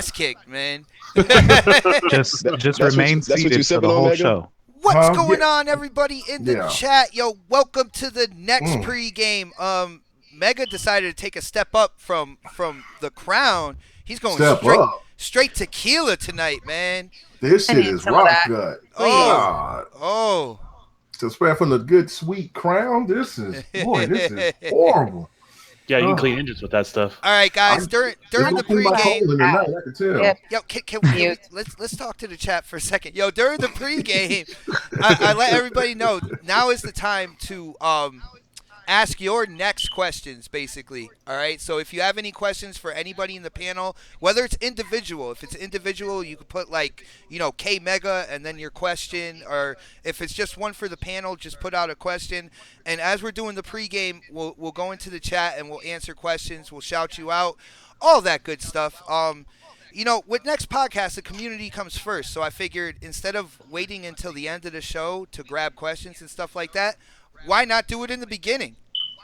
ass kicked, man. Just remain seated for the whole show. What's going on, everybody in the Yeah. chat? Yo, welcome to the next Mm. pregame. Mega decided to take a step up from the crown. He's going Step up. straight tequila tonight, man. This I shit need is some of rock that. gut. Oh, God. oh. To spread from the good sweet crown, this is horrible. Yeah, you can clean engines with that stuff. All right, guys. During the pregame, Tonight, I can tell. Yep. yo, can we let's talk to the chat for a second. Yo, during the pregame, I let everybody know now is the time to ask your next questions, basically. All right. So if you have any questions for anybody in the panel, whether it's individual, if it's individual, you could put like K Mega and then your question, or if it's just one for the panel, just put out a question. And as we're doing the pregame, we'll go into the chat and we'll answer questions. We'll shout you out, all that good stuff. With next podcast, the community comes first. So I figured instead of waiting until the end of the show to grab questions and stuff like that, why not do it in the beginning?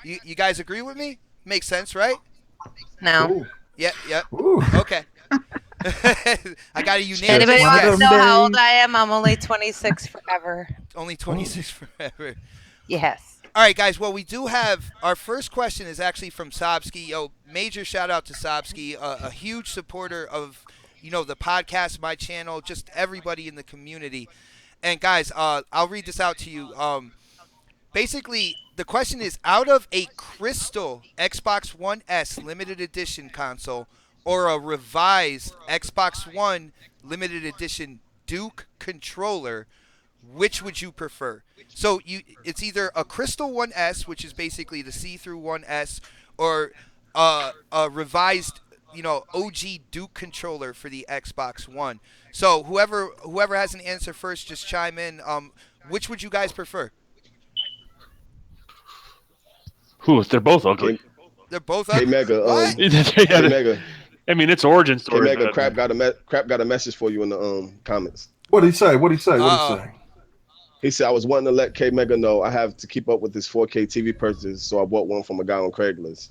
You guys agree with me? Makes sense, right? No. Ooh. Yeah. Ooh. Okay. I got a unanimous. Anybody One of wants to them know how days. old I am? I'm only 26 forever. Only 26 forever. Yes. All right, guys. Well, we do have our first question is actually from Sobski. Yo, major shout out to Sobski, a huge supporter of the podcast, my channel, just everybody in the community. And guys, I'll read this out to you. Basically, the question is, out of a crystal Xbox One S limited edition console or a revised Xbox One limited edition Duke controller, which would you prefer? So it's either a Crystal 1S, which is basically the see-through 1S, or a revised, OG Duke controller for the Xbox One. So whoever has an answer first, just chime in. Which would you guys prefer? They're both ugly. They're both Hey up. Mega, What? hey Mega, I mean, it's origin hey story. Mega, crap got a message for you in the comments. What did he say? What did he say? He said I was wanting to let K Mega know I have to keep up with this 4K TV purchase, so I bought one from a guy on Craigslist.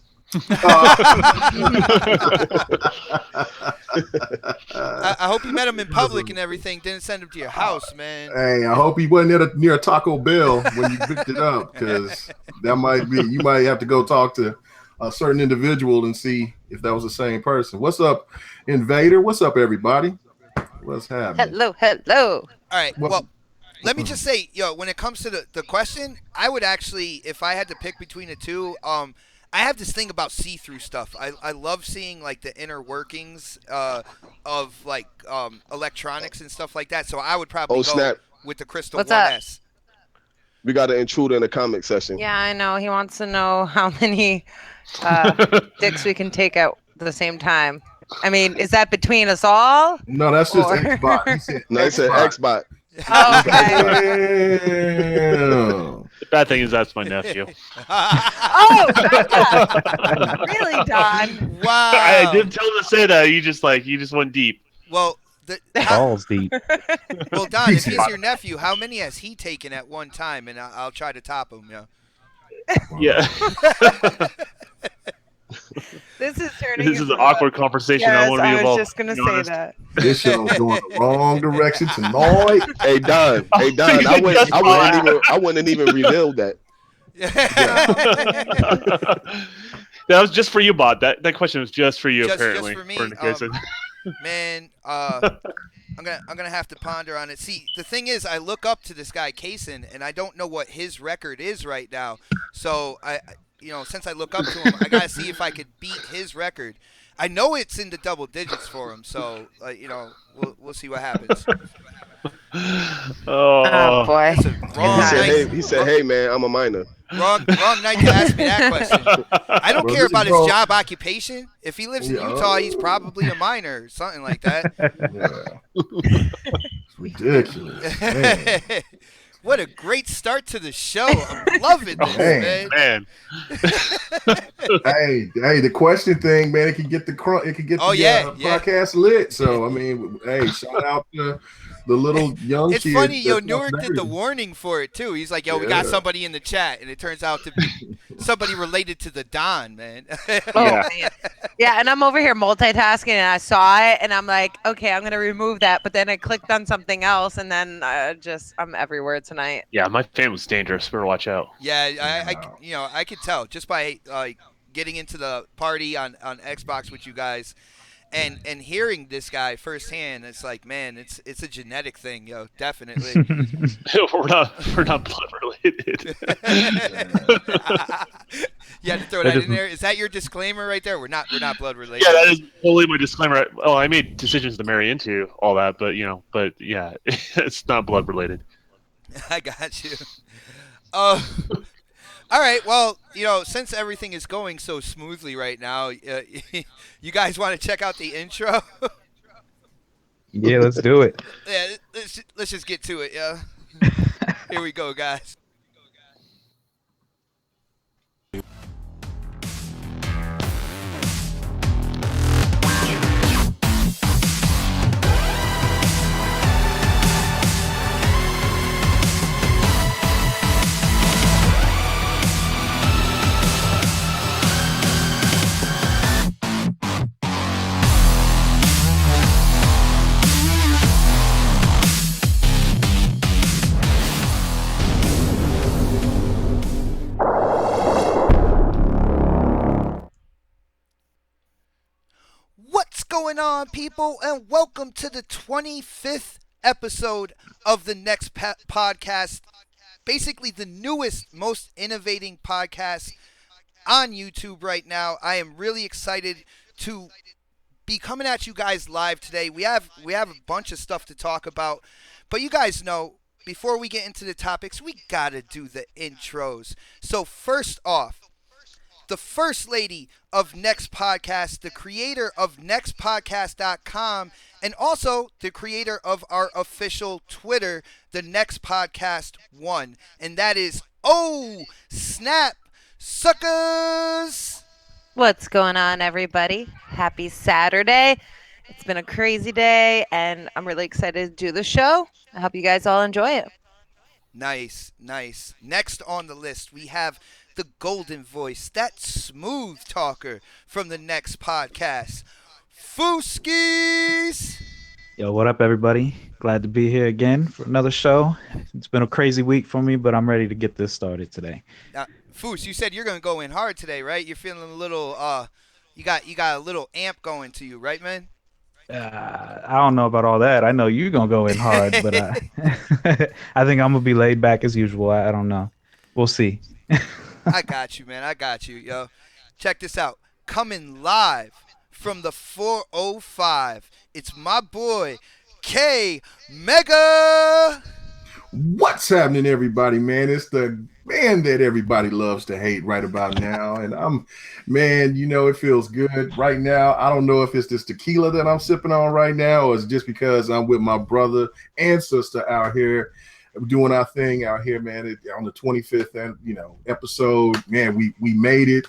I hope you met him in public and everything. Didn't send him to your house, man. Hey, I hope he wasn't near a Taco Bell when you picked it up, because you might have to go talk to a certain individual and see if that was the same person. What's up, Invader? What's up, everybody? What's happening? Hello. All right. Well, let me just say, when it comes to the question, I would actually, if I had to pick between the two, I have this thing about see-through stuff. I love seeing like the inner workings of like electronics and stuff like that. So I would probably go with the Crystal 1S. We got an intruder in the comment section. Yeah, I know. He wants to know how many dicks we can take at the same time. I mean, is that between us all? No, that's just Xbox. He said No, it's an Xbox. Oh, okay. Damn. The bad thing is that's my nephew. Oh, really, Don? Wow. I didn't tell him to say that. You just went deep. Well, Balls deep. well, Don, if he's your nephew, how many has he taken at one time? And I'll try to top him. Yeah. This is turning. This is an awkward conversation. Yes, I want to be I involved. was just gonna say that. This show's going the wrong direction tonight. Hey Don, I wouldn't even reveal that. That was just for you, Bob. That question was just for you, Just apparently. for me. For Man, I'm gonna have to ponder on it. See, the thing is, I look up to this guy Kaysen, and I don't know what his record is right now. So since I look up to him, I gotta see if I could beat his record. I know it's in the double digits for him, so we'll see what happens. Oh boy. That's a wrong night. He said, "Hey man, I'm a minor." Wrong night to ask me that question. I don't care about his job occupation. If he lives in Utah, he's probably a minor or something like that. It's ridiculous. Man. What a great start to the show. I'm loving this, man. Hey, the question thing, man, it can get the podcast lit. So I mean, hey, shout out to the little young It's kids. funny, Newark did the warning for it too. He's like, we got somebody in the chat, and it turns out to be somebody related to the Don, man. Oh, Yeah. man. Yeah, and I'm over here multitasking, and I saw it, and I'm like, okay, I'm gonna remove that. But then I clicked on something else, and then I'm everywhere tonight. Yeah, my fan was dangerous. Better watch out. Yeah, I could tell just by like getting into the party on Xbox with you guys and hearing this guy firsthand. It's like, man, it's a genetic thing, yo, definitely. we're not blood related. You had to throw That that is- in there. Is that your disclaimer right there? We're not blood related. Yeah, that is totally my disclaimer. Oh, I made decisions to marry into all that, but yeah, it's not blood related. I got you. Uh, all right. Well, since everything is going so smoothly right now, you guys want to check out the intro? Yeah, let's do it. Yeah, let's just get to it. Yeah. Here we go, guys. What's going on, people, and welcome to the 25th episode of the Next Podcast. Basically, the newest, most innovating podcast on YouTube right now. I am really excited to be coming at you guys live today. We have a bunch of stuff to talk about, but you guys know, before we get into the topics, we gotta do the intros. So first off, the first lady of Next Podcast, the creator of nextpodcast.com, and also the creator of our official Twitter, the Next Podcast 1. And that is, oh, snap, suckers! What's going on, everybody? Happy Saturday. It's been a crazy day, and I'm really excited to do the show. I hope you guys all enjoy it. Nice. Next on the list, we have the golden voice, that smooth talker from the Next Podcast, Fooskies! Yo, what up, everybody? Glad to be here again for another show. It's been a crazy week for me, but I'm ready to get this started today. Now, Foos, you said you're gonna go in hard today, right? You're feeling a little, you got a little amp going to you, right, man? I don't know about all that. I know you're gonna go in hard, but I think I'm gonna be laid back as usual. I don't know. We'll see. I got you, man. I got you, yo. Check this out. Coming live from the 405, it's my boy, K Mega. What's happening, everybody, man? It's the man that everybody loves to hate right about now. And man, it feels good right now. I don't know if it's this tequila that I'm sipping on right now, or it's just because I'm with my brother and sister out here doing our thing out here, man. On the 25th, episode, man, we made it.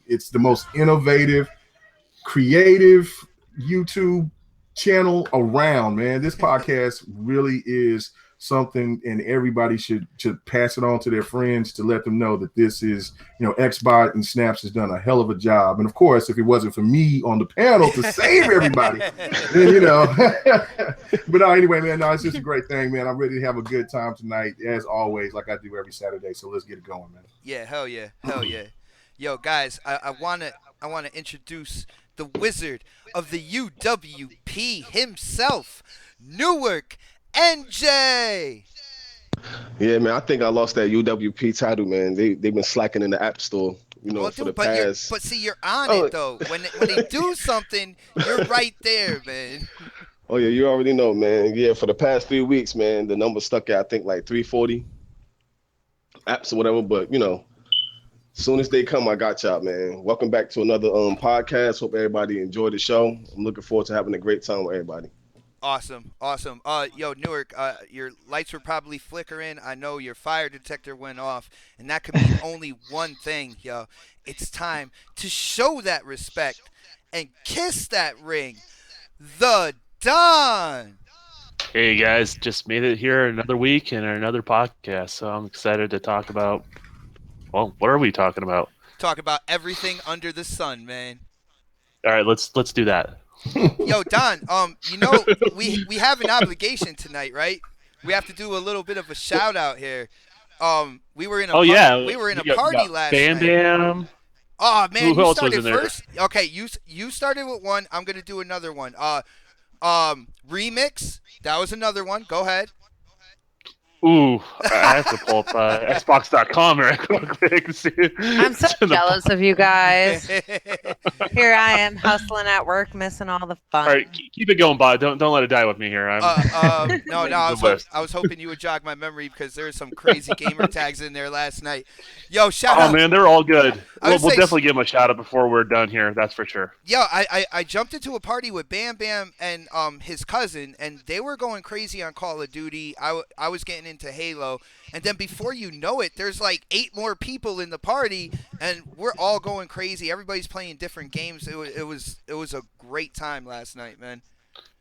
It's the most innovative, creative YouTube channel around, man. This podcast really is something, and everybody should pass it on to their friends to let them know that this is, Xbot and Snaps has done a hell of a job. And of course, if it wasn't for me on the panel to save everybody, then, but anyway, man, it's just a great thing, man. I'm ready to have a good time tonight, as always, like I do every Saturday. So let's get it going, man. Yeah, hell yeah. Yo, guys, I wanna introduce the wizard of the UWP himself, Newark NJ. Yeah, man, I think I lost that UWP title, man. They've been slacking in the App Store, for the past. But see, you're on it though. When they do something, you're right there, man. Oh yeah, you already know, man. Yeah, for the past 3 weeks, man, the number stuck at I think like 340 apps or whatever. But soon as they come, I got y'all, man. Welcome back to another podcast. Hope everybody enjoyed the show. I'm looking forward to having a great time with everybody. Awesome. Yo, Newark, your lights were probably flickering. I know your fire detector went off, and that could mean only one thing, yo. It's time to show that respect and kiss that ring. The Don. Hey guys, just made it here another week and another podcast, so I'm excited to talk about Well, what are we talking about? Talk about everything under the sun, man. All right, let's do that. Yo, Don, we have an obligation tonight, right? We have to do a little bit of a shout out here. We were in a Oh yeah, we were in a we party got last Bam night. Bam. Oh man, Who you else was started in there? first. Okay, you started with one. I'm gonna do another one. Remix. That was another one. Go ahead. Ooh, I have to pull up Xbox.com right quick. I'm so The- jealous of you guys. Here I am hustling at work, missing all the All fun. right, keep it going, Bob. Don't let it die with me here. I'm No, the list. I was hoping you would jog my memory because there were some crazy gamer tags in there last night. Yo, shout Oh out. man, they're all good. I We'll would say, definitely give them a shout out before we're done here. That's for sure. yo, I jumped into a party with Bam Bam and his cousin, and they were going crazy on Call of Duty. I was getting into Halo, and then before you know it, there's like 8 more people in the party, and we're all going crazy. Everybody's playing different games. It was a great time last night, man.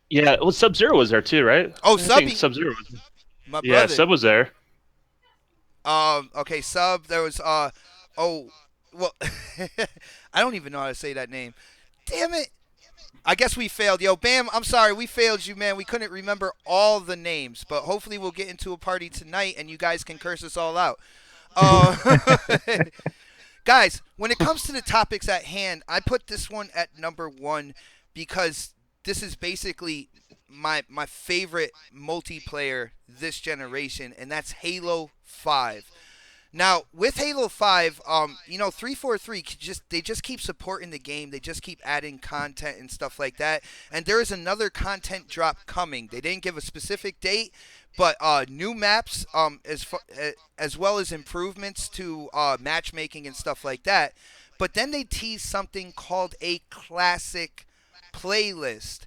Yeah, well, Sub Zero was there too, right? Oh, I think Subby, Sub Zero was. my Yeah, brother. Sub was there. Okay, Sub. There was oh, well, I don't even know how to say that name. Damn it. I guess we failed. Yo, Bam, I'm sorry. We failed you, man. We couldn't remember all the names, but hopefully we'll get into a party tonight and you guys can curse us all out. Uh, guys, when it comes to the topics at hand, I put this one at number one because this is basically my favorite multiplayer this generation, and that's Halo 5. Now with Halo 5, 343 they just keep supporting the game. They just keep adding content and stuff like that. And there is another content drop coming. They didn't give a specific date, but new maps, as well as improvements to matchmaking and stuff like that. But then they tease something called a classic playlist.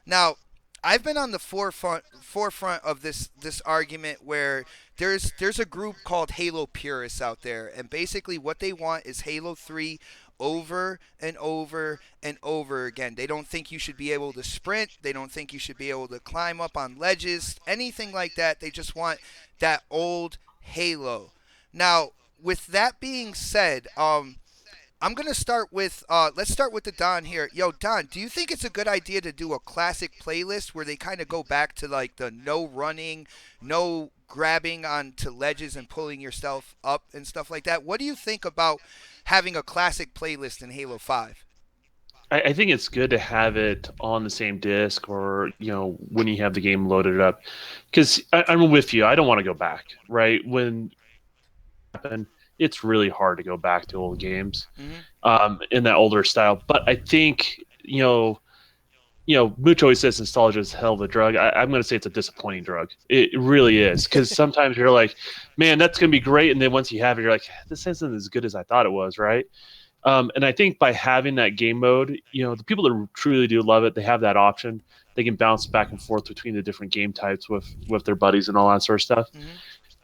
Now, I've been on the forefront of this argument where there's a group called Halo purists out there, and basically what they want is Halo 3 over and over and over again. They don't think you should be able to sprint. They don't think you should be able to climb up on ledges, anything like that. They just want that old Halo. Now, with that being said, I'm gonna start with let's start with the Don here. Yo, Don, do you think it's a good idea to do a classic playlist where they kind of go back to like the no running, no grabbing onto ledges and pulling yourself up and stuff like that? What do you think about having a classic playlist in Halo 5? I think it's good to have it on the same disc, or when you have the game loaded up, because I'm with you. I don't want to go back. Right when happen, it's really hard to go back to old games in that older style. But I think Mooch always says nostalgia is hell of a drug. I'm going to say it's a disappointing drug. It really is, because sometimes you're like, man, that's going to be great, and then once you have it, you're like, this isn't as good as I thought it was, right? And I think by having that game mode, the people that truly do love it, they have that option. They can bounce back and forth between the different game types with their buddies and all that sort of stuff.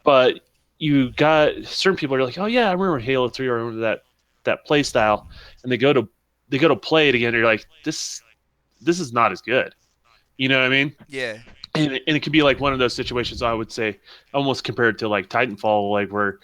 But you got certain people are like, oh yeah, I remember Halo 3, or I remember that play style, and they go to play it again, and you're like, this is not as good. You know what I mean? Yeah. And it could be like one of those situations, I would say, almost compared to like Titanfall, like where,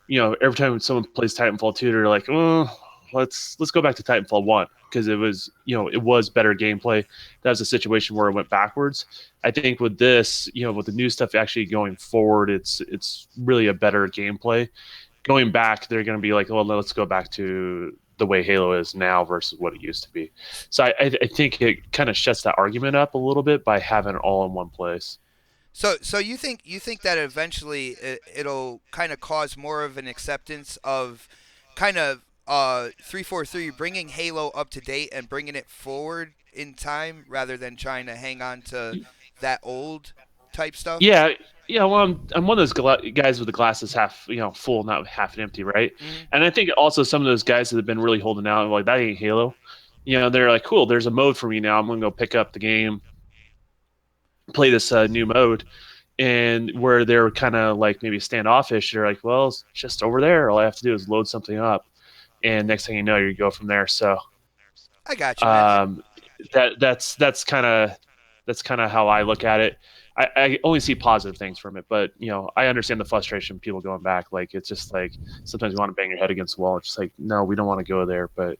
every time someone plays Titanfall 2, they're like, oh, let's go back to Titanfall 1, because it was, it was better gameplay. That was a situation where it went backwards. I think with this, with the new stuff actually going forward, it's really a better gameplay. Going back, they're going to be like, well, let's go back to the way Halo is now versus what it used to be. So I think it kind of shuts that argument up a little bit by having it all in one place. So you think that eventually it'll kind of cause more of an acceptance of kind of 343 bringing Halo up to date and bringing it forward in time rather than trying to hang on to that old type stuff? Yeah. Yeah, well, I'm one of those guys with the glasses half full, not half empty, right? And I think also some of those guys that have been really holding out, like, that ain't Halo. They're like, cool, there's a mode for me now. I'm gonna go pick up the game, play this new mode, and where they're kind of like maybe standoffish. They're like, well, it's just over there. All I have to do is load something up, and next thing you know, you go from there. So I got you, man. that's kind of how I look at it. I only see positive things from it. But I understand the frustration of people going back. Like it's just like sometimes you want to bang your head against the wall. It's just like no, we don't want to go there, but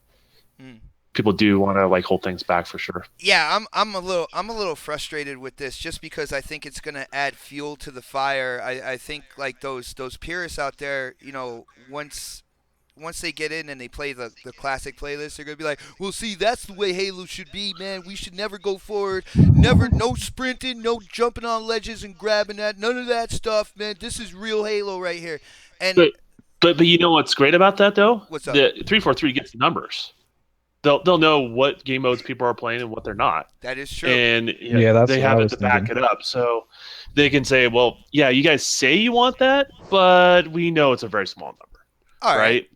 Mm. people do want to like hold things back for sure. Yeah, I'm a little frustrated with this just because I think it's gonna add fuel to the fire. I think like those purists out there, once they get in and they play the classic playlist, they're gonna be like, well, see, that's the way Halo should be, man. We should never go forward, never, no sprinting, no jumping on ledges and grabbing that, none of that stuff, man. This is real Halo right here. And But but you know what's great about that though? what's up? The 343 gets the numbers. They'll know what game modes people are playing and what they're not, That is true. and Yeah, that's they what I have it was to back thinking. it up. So they can say, well, yeah, you guys say you want that, but we know it's a very small number, All right. right?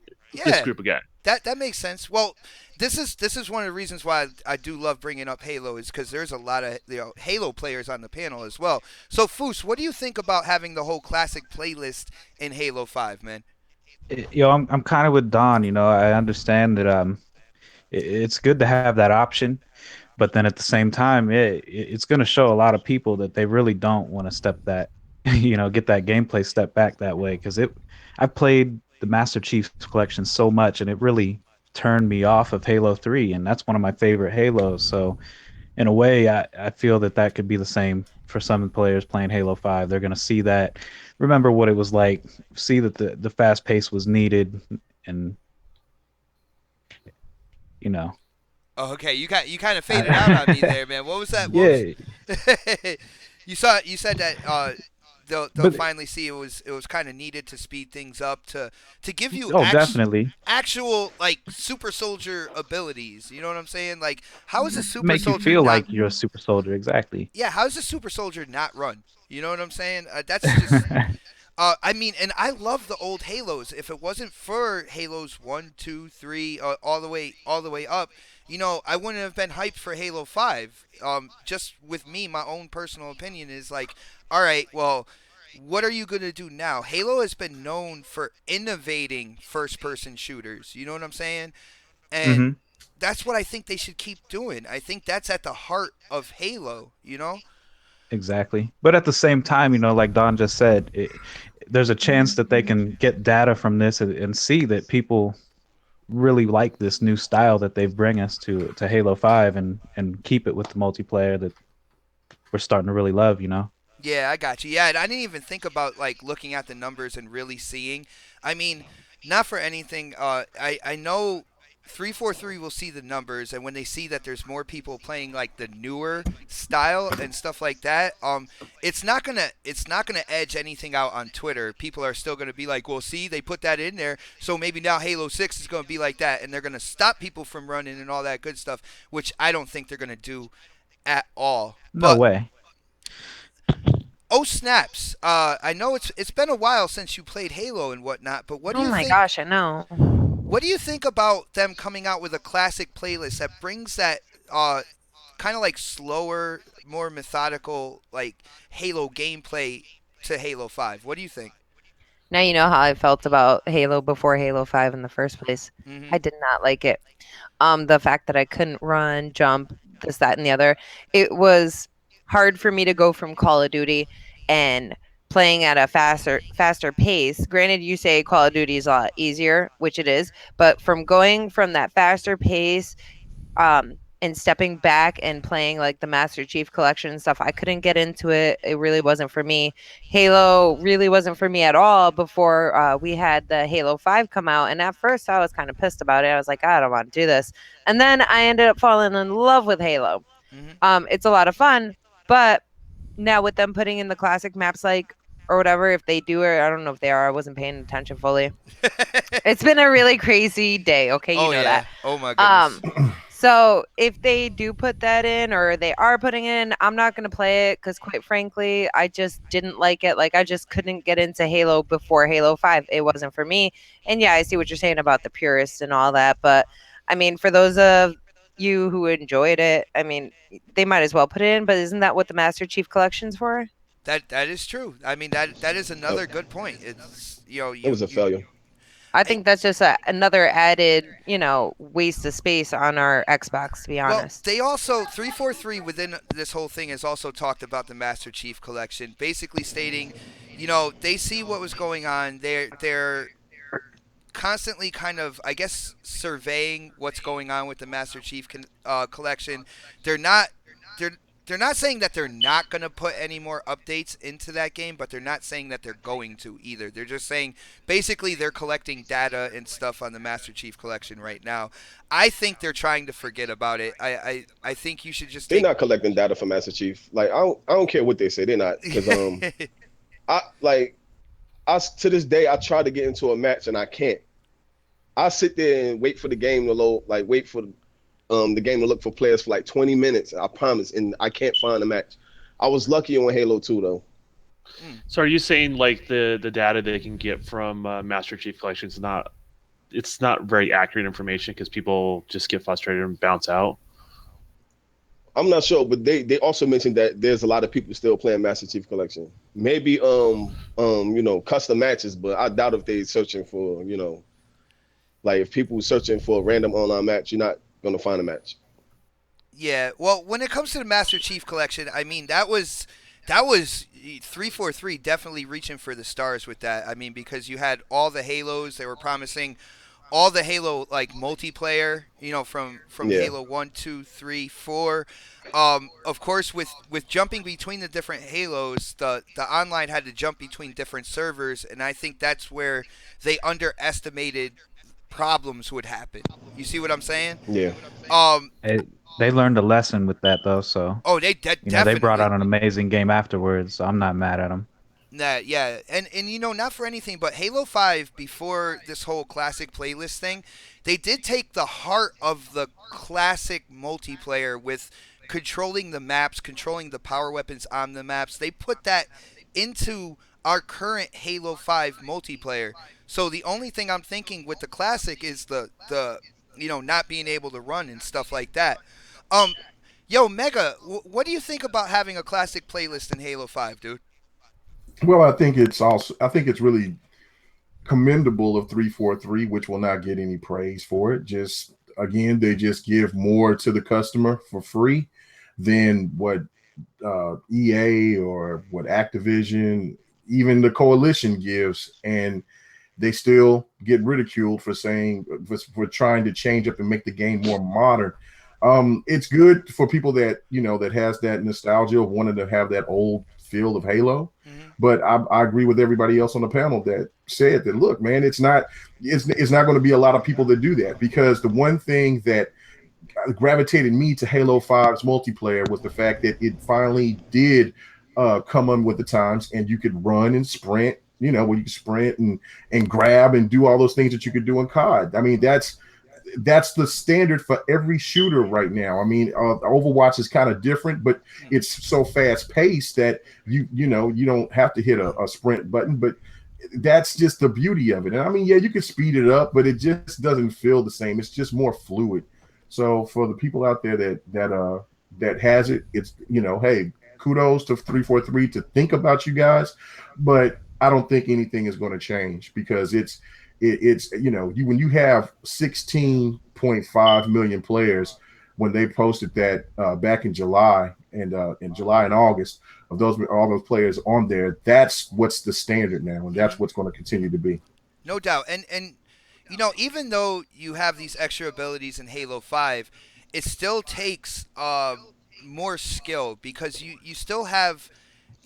This Yeah. group again. That makes sense. Well, this is one of the reasons why I do love bringing up Halo is because there's a lot of Halo players on the panel as well. So Foos, what do you think about having the whole classic playlist in Halo 5, man? I'm kind of with Don. I understand that it's good to have that option, but then at the same time, it's going to show a lot of people that they really don't want to step that, get that gameplay step back that way. Because I played the Master Chief's Collection so much, and it really turned me off of Halo 3, and that's one of my favorite Halos. So in a way, I feel that that could be the same for some players playing Halo 5. They're going to see that, remember what it was like, see that the fast pace was needed, and you know, Oh, okay, you kind of faded out on me I, there, man. What was that? What was yeah, you said that they'll but finally see it was kind of needed to speed things up to give you oh, definitely actual like super soldier abilities. You know what I'm saying? Like how is a super make you soldier feel not like you're a super soldier. Exactly. yeah, how does a super soldier not run? You know what I'm saying? That's just I mean, and I love the old Halos. If it wasn't for Halos 1, 2, 3, all the way up, I wouldn't have been hyped for Halo 5. Just with me, my own personal opinion is like, all right, well, what are you gonna do now? Halo has been known for innovating first-person shooters. You know what I'm saying? And Hmm. that's what I think they should keep doing. I think that's at the heart of Halo. Exactly. But at the same time, like Don just said, there's a chance that they can get data from this and see that people really like this new style that they bring us to Halo 5 and keep it with the multiplayer that we're starting to really love. Yeah, I got you. Yeah, and I didn't even think about like looking at the numbers and really seeing. I mean, not for anything. I know 343 will see the numbers, and when they see that there's more people playing like the newer style and stuff like that, it's not gonna edge anything out on Twitter. People are still gonna be like, well, see, they put that in there, so maybe now Halo 6 is gonna be like that, and they're gonna stop people from running and all that good stuff, which I don't think they're gonna do at all. No But way. oh snaps! I know it's been a while since you played Halo and whatnot, but what do Oh you my think? gosh, I know. What do you think about them coming out with a classic playlist that brings that kind of like slower, more methodical like Halo gameplay to Halo 5? What do you think? Now you know how I felt about Halo before Halo 5 in the first place. Hmm. I did not like it. The fact that I couldn't run, jump, this, that, and the other. It was hard for me to go from Call of Duty and playing at a faster pace. Granted, you say Call of Duty is a lot easier, which it is, but from going from that faster pace and stepping back and playing like the Master Chief Collection and stuff, I couldn't get into it. It really wasn't for me. Halo really wasn't for me at all before we had the Halo 5 come out. And at first, I was kind of pissed about it. I was like, I don't want to do this. And then I ended up falling in love with Halo. Hmm. It's a lot of fun, but now with them putting in the classic maps, like, or whatever, if they do, or I don't know if they are, I wasn't paying attention fully. It's been a really crazy day. Okay, you Oh know that. yeah. Oh my Um, goodness. so if they do put that in or they are putting in, I'm not going to play it because quite frankly, I just didn't like it. Like I just couldn't get into Halo before Halo 5. It wasn't for me. And yeah, I see what you're saying about the purists and all that, but I mean, for those of you who enjoyed it, I mean, they might as well put it in, but isn't that what the Master Chief Collection's for? That is true. I mean that is Uh, another good point. It's it was a failure. I think that's just another added, waste of space on our Xbox, to be Well, honest. they also 343 within this whole thing has also talked about the Master Chief Collection, basically stating, they see what was going on. They're constantly kind of, I guess, surveying what's going on with the Master Chief collection. They're not they're they're not saying that they're not going to put any more updates into that game, but they're not saying that they're going to either. They're just saying basically they're collecting data and stuff on the Master Chief collection right now. I think they're trying to forget about it. I think you should just They're take not collecting data from Master Chief. Like I don't care what they say. They're not because I like to this day I try to get into a match and I can't. I sit there and wait for the game to load, like wait for the game to look for players for like 20 minutes. I promise, and I can't find a match. I was lucky on Halo 2 though. So are you saying like the data they can get from Master Chief collections not it's not very accurate information because people just get frustrated and bounce out? I'm not sure, but they also mentioned that there's a lot of people still playing Master Chief Collection. Maybe custom matches, but I doubt if they searching for like if people searching for a random online match, you're not gonna find a match. Yeah, well, when it comes to the Master Chief collection, I mean that was 343 definitely reaching for the stars with that. I mean, because you had all the Halos, they were promising all the Halo like multiplayer, from Yeah, Halo 1, 2, 3, 4. Of course, with jumping between the different Halos, the online had to jump between different servers, and I think that's where they underestimated problems would happen. You see what I'm saying? yeah. Um, They learned a lesson with that though, so oh, they they brought out definitely. an amazing game afterwards. So I'm not mad at them. Nah, yeah, and not for anything, but Halo 5 before this whole classic playlist thing, they did take the heart of the classic multiplayer with controlling the maps, controlling the power weapons on the maps. They put that into our current Halo 5 multiplayer. So the only thing I'm thinking with the classic is the not being able to run and stuff like that. Um, yo, Mega, what do you think about having a classic playlist in Halo 5, dude? Well, I think it's really commendable of 343, which will not get any praise for it. Just again, they just give more to the customer for free than what EA or what Activision, even the coalition gives, and they still get ridiculed for saying for trying to change up and make the game more modern. It's good for people that that has that nostalgia of wanting to have that old feel of Halo. Hmm. But I agree with everybody else on the panel that said that look, man, it's not going to be a lot of people that do that because the one thing that gravitated me to Halo 5's multiplayer was the fact that it finally did come on with the times and you could run and sprint, where you could sprint and grab and do all those things that you could do in COD. I mean, that's the standard for every shooter right now. I mean, Overwatch is kind of different, but it's so fast paced that you don't have to hit a sprint button, but that's just the beauty of it. And I mean, yeah, you can speed it up, but it just doesn't feel the same. It's just more fluid. So for the people out there that has it, it's hey, kudos to 343 to think about you guys, but I don't think anything is going to change because it's when you have 16.5 million players when they posted that back in July and August of those all those players on there, that's what's the standard now, and Hmm. that's what's going to continue to be. No doubt. And even though you have these extra abilities in Halo 5, it still takes more skill because you still have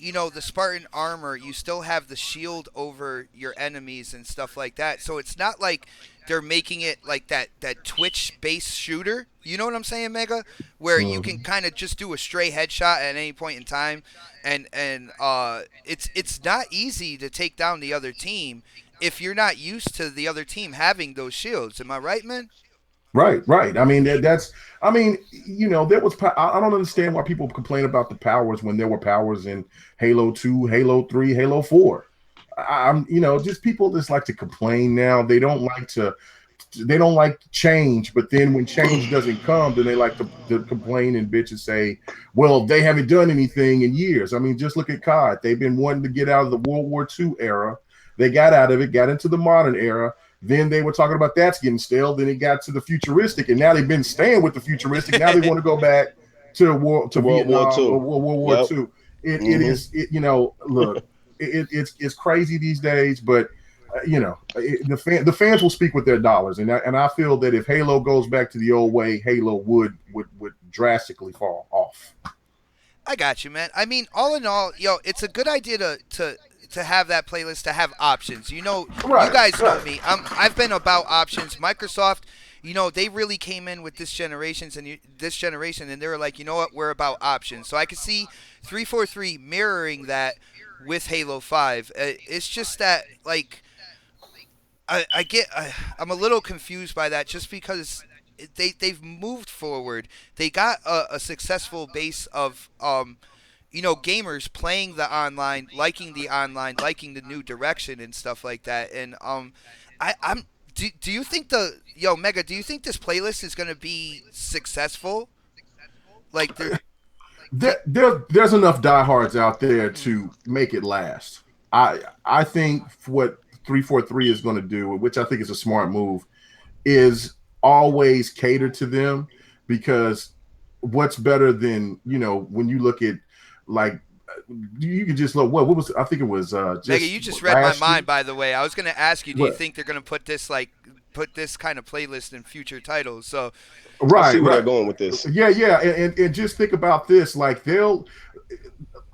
the Spartan armor, you still have the shield over your enemies and stuff like that. So it's not like they're making it like that Twitch based shooter. You know what I'm saying, Mega? Where you can Mhm. kind of just do a stray headshot at any point in time, and it's not easy to take down the other team if you're not used to the other team having those shields. Am I right, man? Right, right. I mean, that's. I mean, there was. I don't understand why people complain about the powers when there were powers in Halo 2, Halo 3, Halo 4. I'm, just people just like to complain now. They don't like change, but then when change doesn't come, then they like to complain and bitch and say, well, they haven't done anything in years. I mean, just look at COD. They've been wanting to get out of the World War II era. They got out of it, got into the modern era. Then they were talking about that's getting stale. Then it got to the futuristic, and now they've been staying with the futuristic. Now they want to go back to World War Vietnam or Two. World War Yep. II. It is look, it's crazy these days, but the fans will speak with their dollars, and I feel that if Halo goes back to the old way, Halo would drastically fall off. I got you, man. I mean, all in all, it's a good idea to have that playlist, to have options. You Right, guys know right. me. I've been about options. Microsoft, they really came in with this generation, and they were like, you know what, we're about options. So I could see 343 mirroring that with Halo 5. It's just that, like, I'm a little confused by that, just because they've moved forward. They got a successful base of gamers playing the online, liking liking the new direction and stuff like that. And I'm do you think Mega, do you think this playlist is going to be successful? Like do, There's enough diehards out there mm, to make it last. I think what 343 is going to do, which I think is a smart move, is always cater to them, because what's better than when you look at, like, you could just look, what was, I think it was Mega, just you just read my last year. mind, by the way. I was going to ask you, do you What? think they're going to put this kind of playlist in future titles? So I see Right, where they're right. going with this. Yeah, and just think about this, like they'll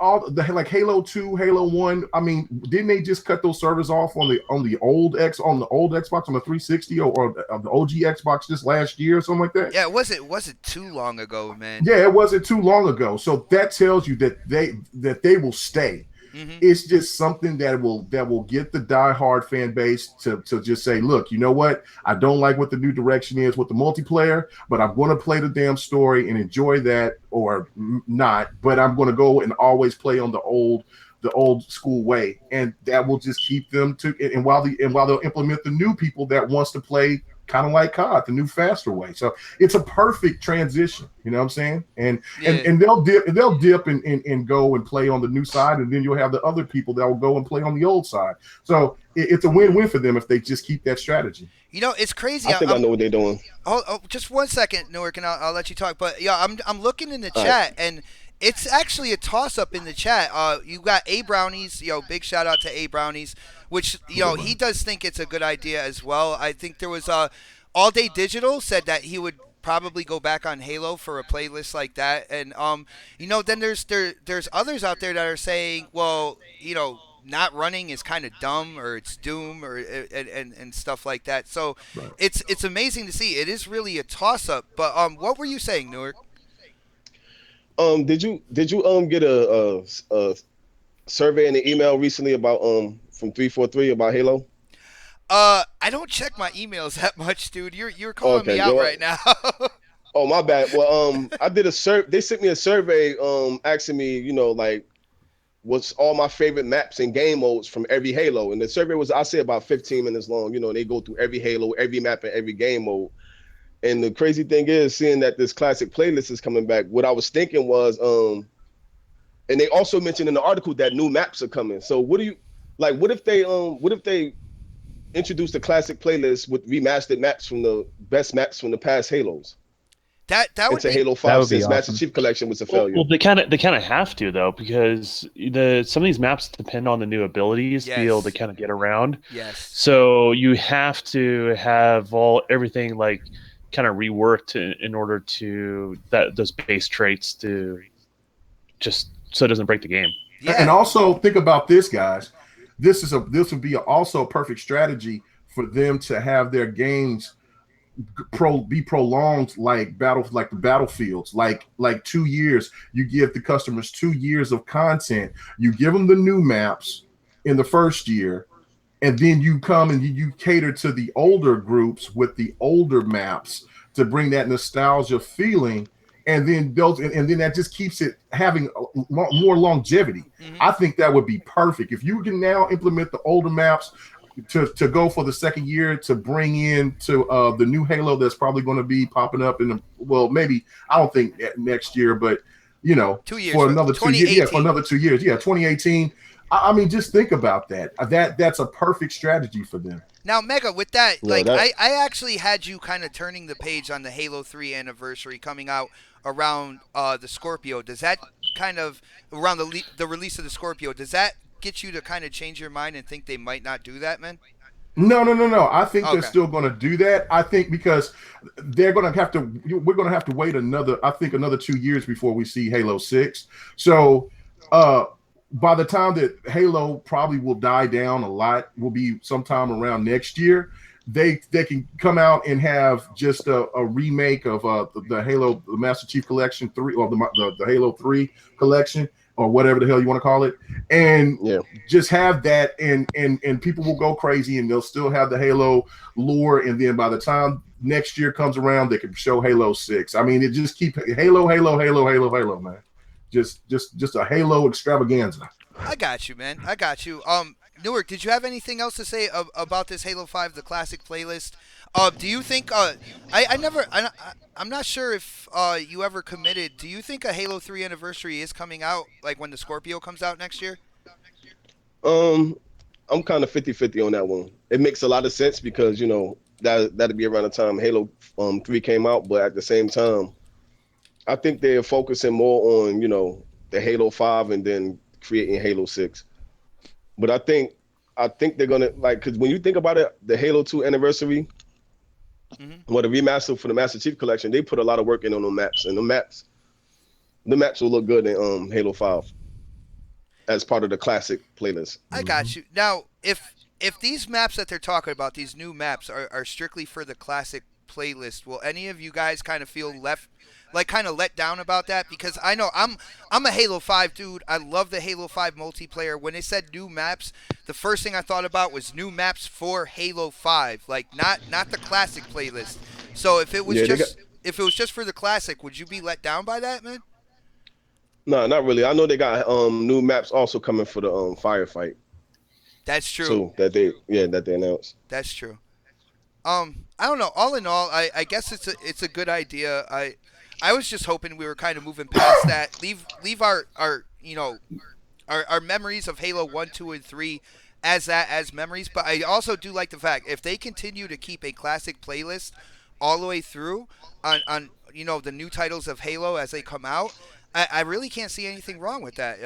all the like Halo 2, Halo 1. I mean, didn't they just cut those servers off on the old Xbox, on the 360, or the OG Xbox, just last year or something like that? yeah, it wasn't too long ago, man. Yeah, it wasn't too long ago. So that tells you that they will stay. Hmm. It's just something that will get the diehard fan base to just say, look, you know what? I don't like what the new direction is with the multiplayer, but I'm going to play the damn story and enjoy that, or not. But I'm going to go and always play on the old school way, and that will just keep them to. And while they'll implement the new people that wants to play kind of like COD, the new faster way. So it's a perfect transition. You know what I'm saying? And Yeah. they'll dip and go and play on the new side, and then you'll have the other people that will go and play on the old side. So it's a win-win for them if they just keep that strategy. It's crazy. I think I know what they're doing. Just 1 second, Newark, and I'll let you talk. But yeah, I'm looking in the All chat, and it's actually a toss up in the chat. You got A Brownies, big shout out to A Brownies, which he does think it's a good idea as well. I think there was All Day Digital said that he would probably go back on Halo for a playlist like that, and then there's others out there that are saying, well, not running is kind of dumb, or it's doom, or and stuff like that. So Right. it's amazing to see. It is really a toss up. But what were you saying, Newark? Did you get a survey in the email recently about from 343 about Halo? I don't check my emails that much, dude. You're calling me Okay, out go. right now. Oh, my bad. Well, I did a survey. They sent me a survey asking me, like, what's all my favorite maps and game modes from every Halo. And the survey was, I say, about 15 minutes long. They go through every Halo, every map, and every game mode. And the crazy thing is, seeing that this classic playlist is coming back, what I was thinking was, and they also mentioned in the article that new maps are coming. So what do you like? What if they introduce the classic playlist with remastered maps from the best maps from the past Halos that would into be Halo That 5 would be since Master awesome. Chief Collection was a Well, failure? they kind of have to, though, because some of these maps depend on the new abilities to be able to Yes. kind of get around. Yes. So you have to have everything like kind of reworked in order to those base traits to just so it doesn't break the game. And Yeah. also think about this, guys. This would be also a perfect strategy for them to have their games be prolonged, like the battlefields, like 2 years. You give the customers 2 years of content. You give them the new maps in the first year, and then you come and you cater to the older groups with the older maps to bring that nostalgia feeling, and then then that just keeps it having more longevity. Hmm. I think that would be perfect if you can now implement the older maps to go for the second year, to bring in to the new Halo that's probably going to be popping up maybe, I don't think next year, but 2 years. for another 2 years, yeah, for 2018. another 2 years, yeah, 2018. I mean, just think about that. That's a perfect strategy for them. Now, Mega, with that, Yeah, like, that I actually had you kind of turning the page on the Halo 3 anniversary coming out around the Scorpio. Does that kind of, around the release of the Scorpio, does that get you to kind of change your mind and think they might not do that, man? No, no, no, no. I think they're Okay. still going to do that. I think because they're going to have to. We're going to have to wait another. I think another 2 years before we see Halo 6. So, uh, by the time that Halo probably will die down a lot, will be sometime around next year. They can come out and have just a remake of the Halo, the Master Chief Collection 3, or the Halo 3 collection, or whatever the hell you want to call it, and yeah. just have that, and people will go crazy, and they'll still have the Halo lore, and then by the time next year comes around, they can show Halo 6. I mean, it just keep Halo, Halo, Halo, Halo, Halo, man. Just a Halo extravaganza. I got you, man. I got you. Newark, did you have anything else to say about this Halo 5, the classic playlist? Do you think I never I'm not sure if you ever committed. Do you think a Halo 3 anniversary is coming out like when the Scorpio comes out next year? Um, I'm kind of 50-50 on that one. It makes a lot of sense because that'd be around the time Halo 3 came out, but at the same time, I think they're focusing more on the Halo 5 and then creating Halo 6. But I think they're gonna like because when you think about it, the Halo 2 anniversary, Hmm. well, the remaster for the Master Chief Collection, they put a lot of work in on the maps, and the maps will look good in Halo 5 as part of the classic playlist. I Mm-hmm. got you. Now, if these maps that they're talking about, these new maps, are strictly for the classic playlist, will any of you guys kind of feel left, like kind of let down about that? Because I know I'm a Halo 5 dude. I love the Halo 5 multiplayer. When they said new maps, the first thing I thought about was new maps for Halo 5, like not the classic playlist. So Yeah, they got if it was just for the classic, would you be let down by that, man? no, not really. I know they got new maps also coming for the firefight That's true. too that they announced. That's true. I don't know. All in all, I guess it's a good idea. I was just hoping we were kind of moving past that. Leave our our memories of Halo 1, 2, and 3 as memories. But I also do like the fact if they continue to keep a classic playlist all the way through on the new titles of Halo as they come out, I really can't see anything wrong with that.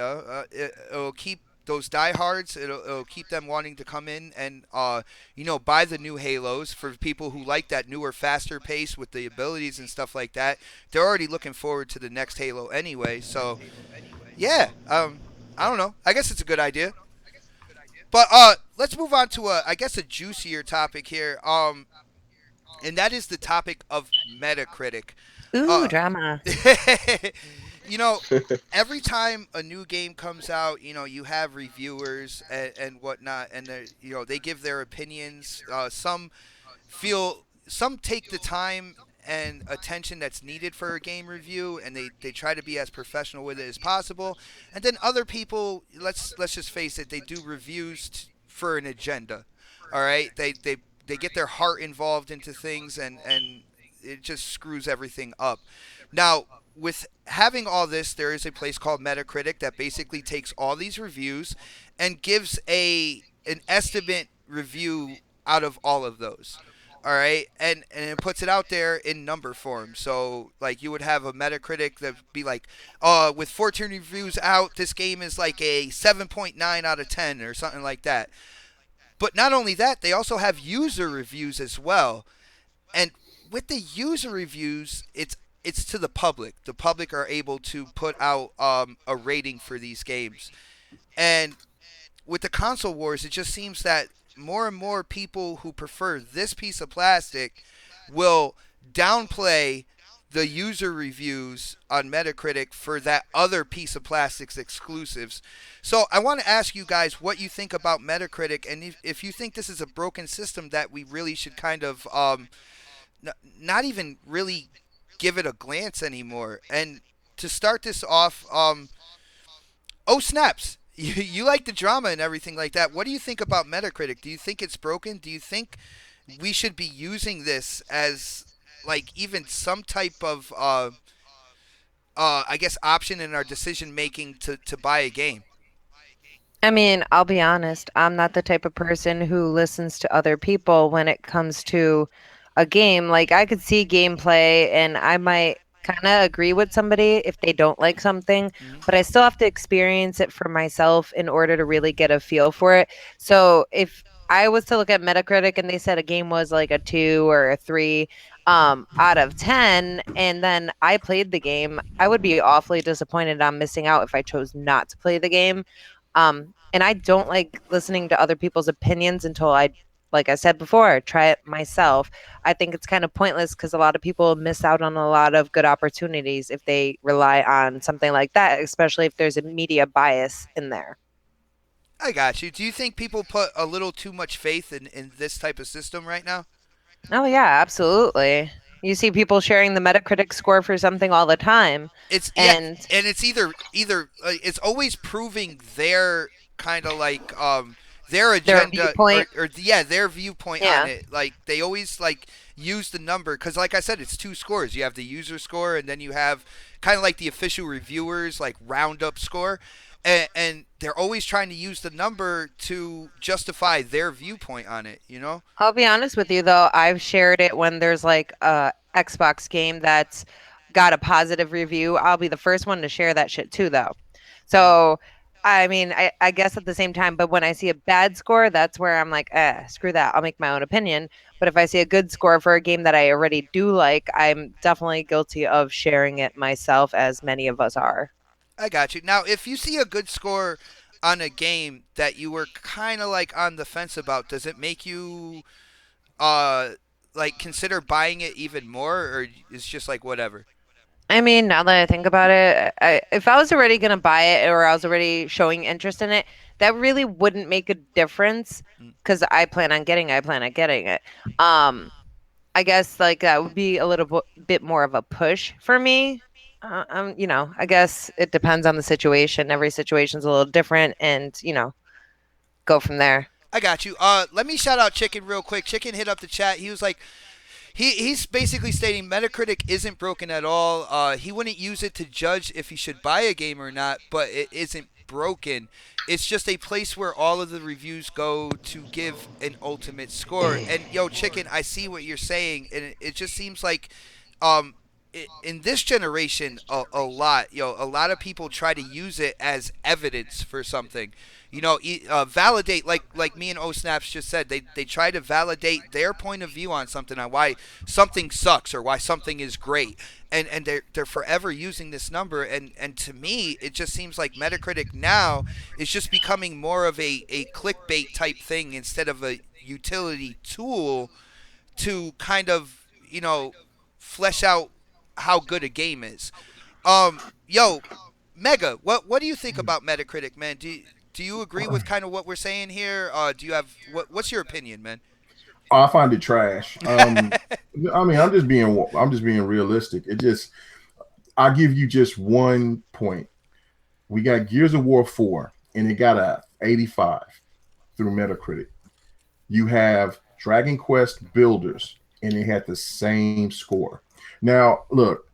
It'll keep those diehards. It'll keep them wanting to come in and buy the new Halos for people who like that newer, faster pace with the abilities and stuff like that. They're already looking forward to the next Halo anyway. So yeah, I don't know. I guess it's a good idea. But let's move on to I guess a juicier topic here. And that is the topic of Metacritic. Ooh, Uh, drama. you know, every time a new game comes out, you have reviewers and whatnot, and they give their opinions. Some take the time and attention that's needed for a game review, and they try to be as professional with it as possible. And then other people, let's just face it, they do reviews for an agenda. All right, they get their heart involved into things, and it just screws everything up. Now, with having all this, there is a place called Metacritic that basically takes all these reviews and gives an estimate review out of all of those. All right, and it puts it out there in number form. So like you would have a Metacritic that would be like, with 14 reviews out, this game is like a 7.9 out of 10 or something like that. But not only that, they also have user reviews as well. And with the user reviews, it's to the public. The public are able to put out a rating for these games. And with the console wars, it just seems that more and more people who prefer this piece of plastic will downplay the user reviews on Metacritic for that other piece of plastic's exclusives. So I want to ask you guys what you think about Metacritic, and if you think this is a broken system that we really should kind of not even really give it a glance anymore. And to start this off, oh snaps! You like the drama and everything like that. What do you think about Metacritic? Do you think it's broken? Do you think we should be using this as like even some type of I guess option in our decision making to buy a game? I mean, I'll be honest, I'm not the type of person who listens to other people when it comes to a game. Like, I could see gameplay and I might kind of agree with somebody if they don't like something, Mhm. but I still have to experience it for myself in order to really get a feel for it. So, if I was to look at Metacritic and they said a game was like a 2 or a 3 out of 10 and then I played the game, I would be awfully disappointed on missing out if I chose not to play the game. And I don't like listening to other people's opinions until like I said before, try it myself. I think it's kind of pointless because a lot of people miss out on a lot of good opportunities if they rely on something like that, especially if there's a media bias in there. I got you. Do you think people put a little too much faith in this type of system right now? Oh, yeah, absolutely. You see people sharing the Metacritic score for something all the time. It's yeah, And and it's either it's always proving their kind of like their their agenda viewpoint. or yeah, their viewpoint on Yeah. it. Like they always like use the number because like I said, it's two scores. You have the user score and then you have kind of like the official reviewers like roundup score. And they're always trying to use the number to justify their viewpoint on it, you know? I'll be honest with you though, I've shared it when there's like a Xbox game that's got a positive review. I'll be the first one to share that shit too though. Mm. So I mean, I guess at the same time, but when I see a bad score, that's where I'm like, screw that. I'll make my own opinion. But if I see a good score for a game that I already do like, I'm definitely guilty of sharing it myself, as many of us are. I got you. Now, if you see a good score on a game that you were kind of like on the fence about, does it make you uh like consider buying it even more, or it's just like whatever? I mean, now that I think about it, if I was already going to buy it or I was already showing interest in it, that really wouldn't make a difference Mm. because I plan on getting it. Um, I guess like that would be a little bit more of a push for me. I guess it depends on the situation. Every situation's a little different, and go from there. I got you. Let me shout out Chicken real quick. Chicken hit up the chat. He was like, he's basically stating Metacritic isn't broken at all. He wouldn't use it to judge if he should buy a game or not, but it isn't broken. It's just a place where all of the reviews go to give an ultimate score. And yo, Chicken, I see what you're saying, and it just seems like, um, in this generation, a lot, a lot of people try to use it as evidence for something. Validate like me and O Snaps just said. They try to validate their point of view on something, on why something sucks or why something is great, and they're forever using this number. And to me, it just seems like Metacritic now is just becoming more of a clickbait type thing instead of a utility tool to kind of flesh out how good a game is. Yo, Mega, what do you think about Metacritic, man? Do you agree with kind of what we're saying here? Do you have what's your opinion, man? I find it trash. I mean, I'm just being realistic. It just, I'll give you just one point. We got Gears of War 4, and it got a 85 through Metacritic. You have Dragon Quest Builders, and it had the same score. Now, look,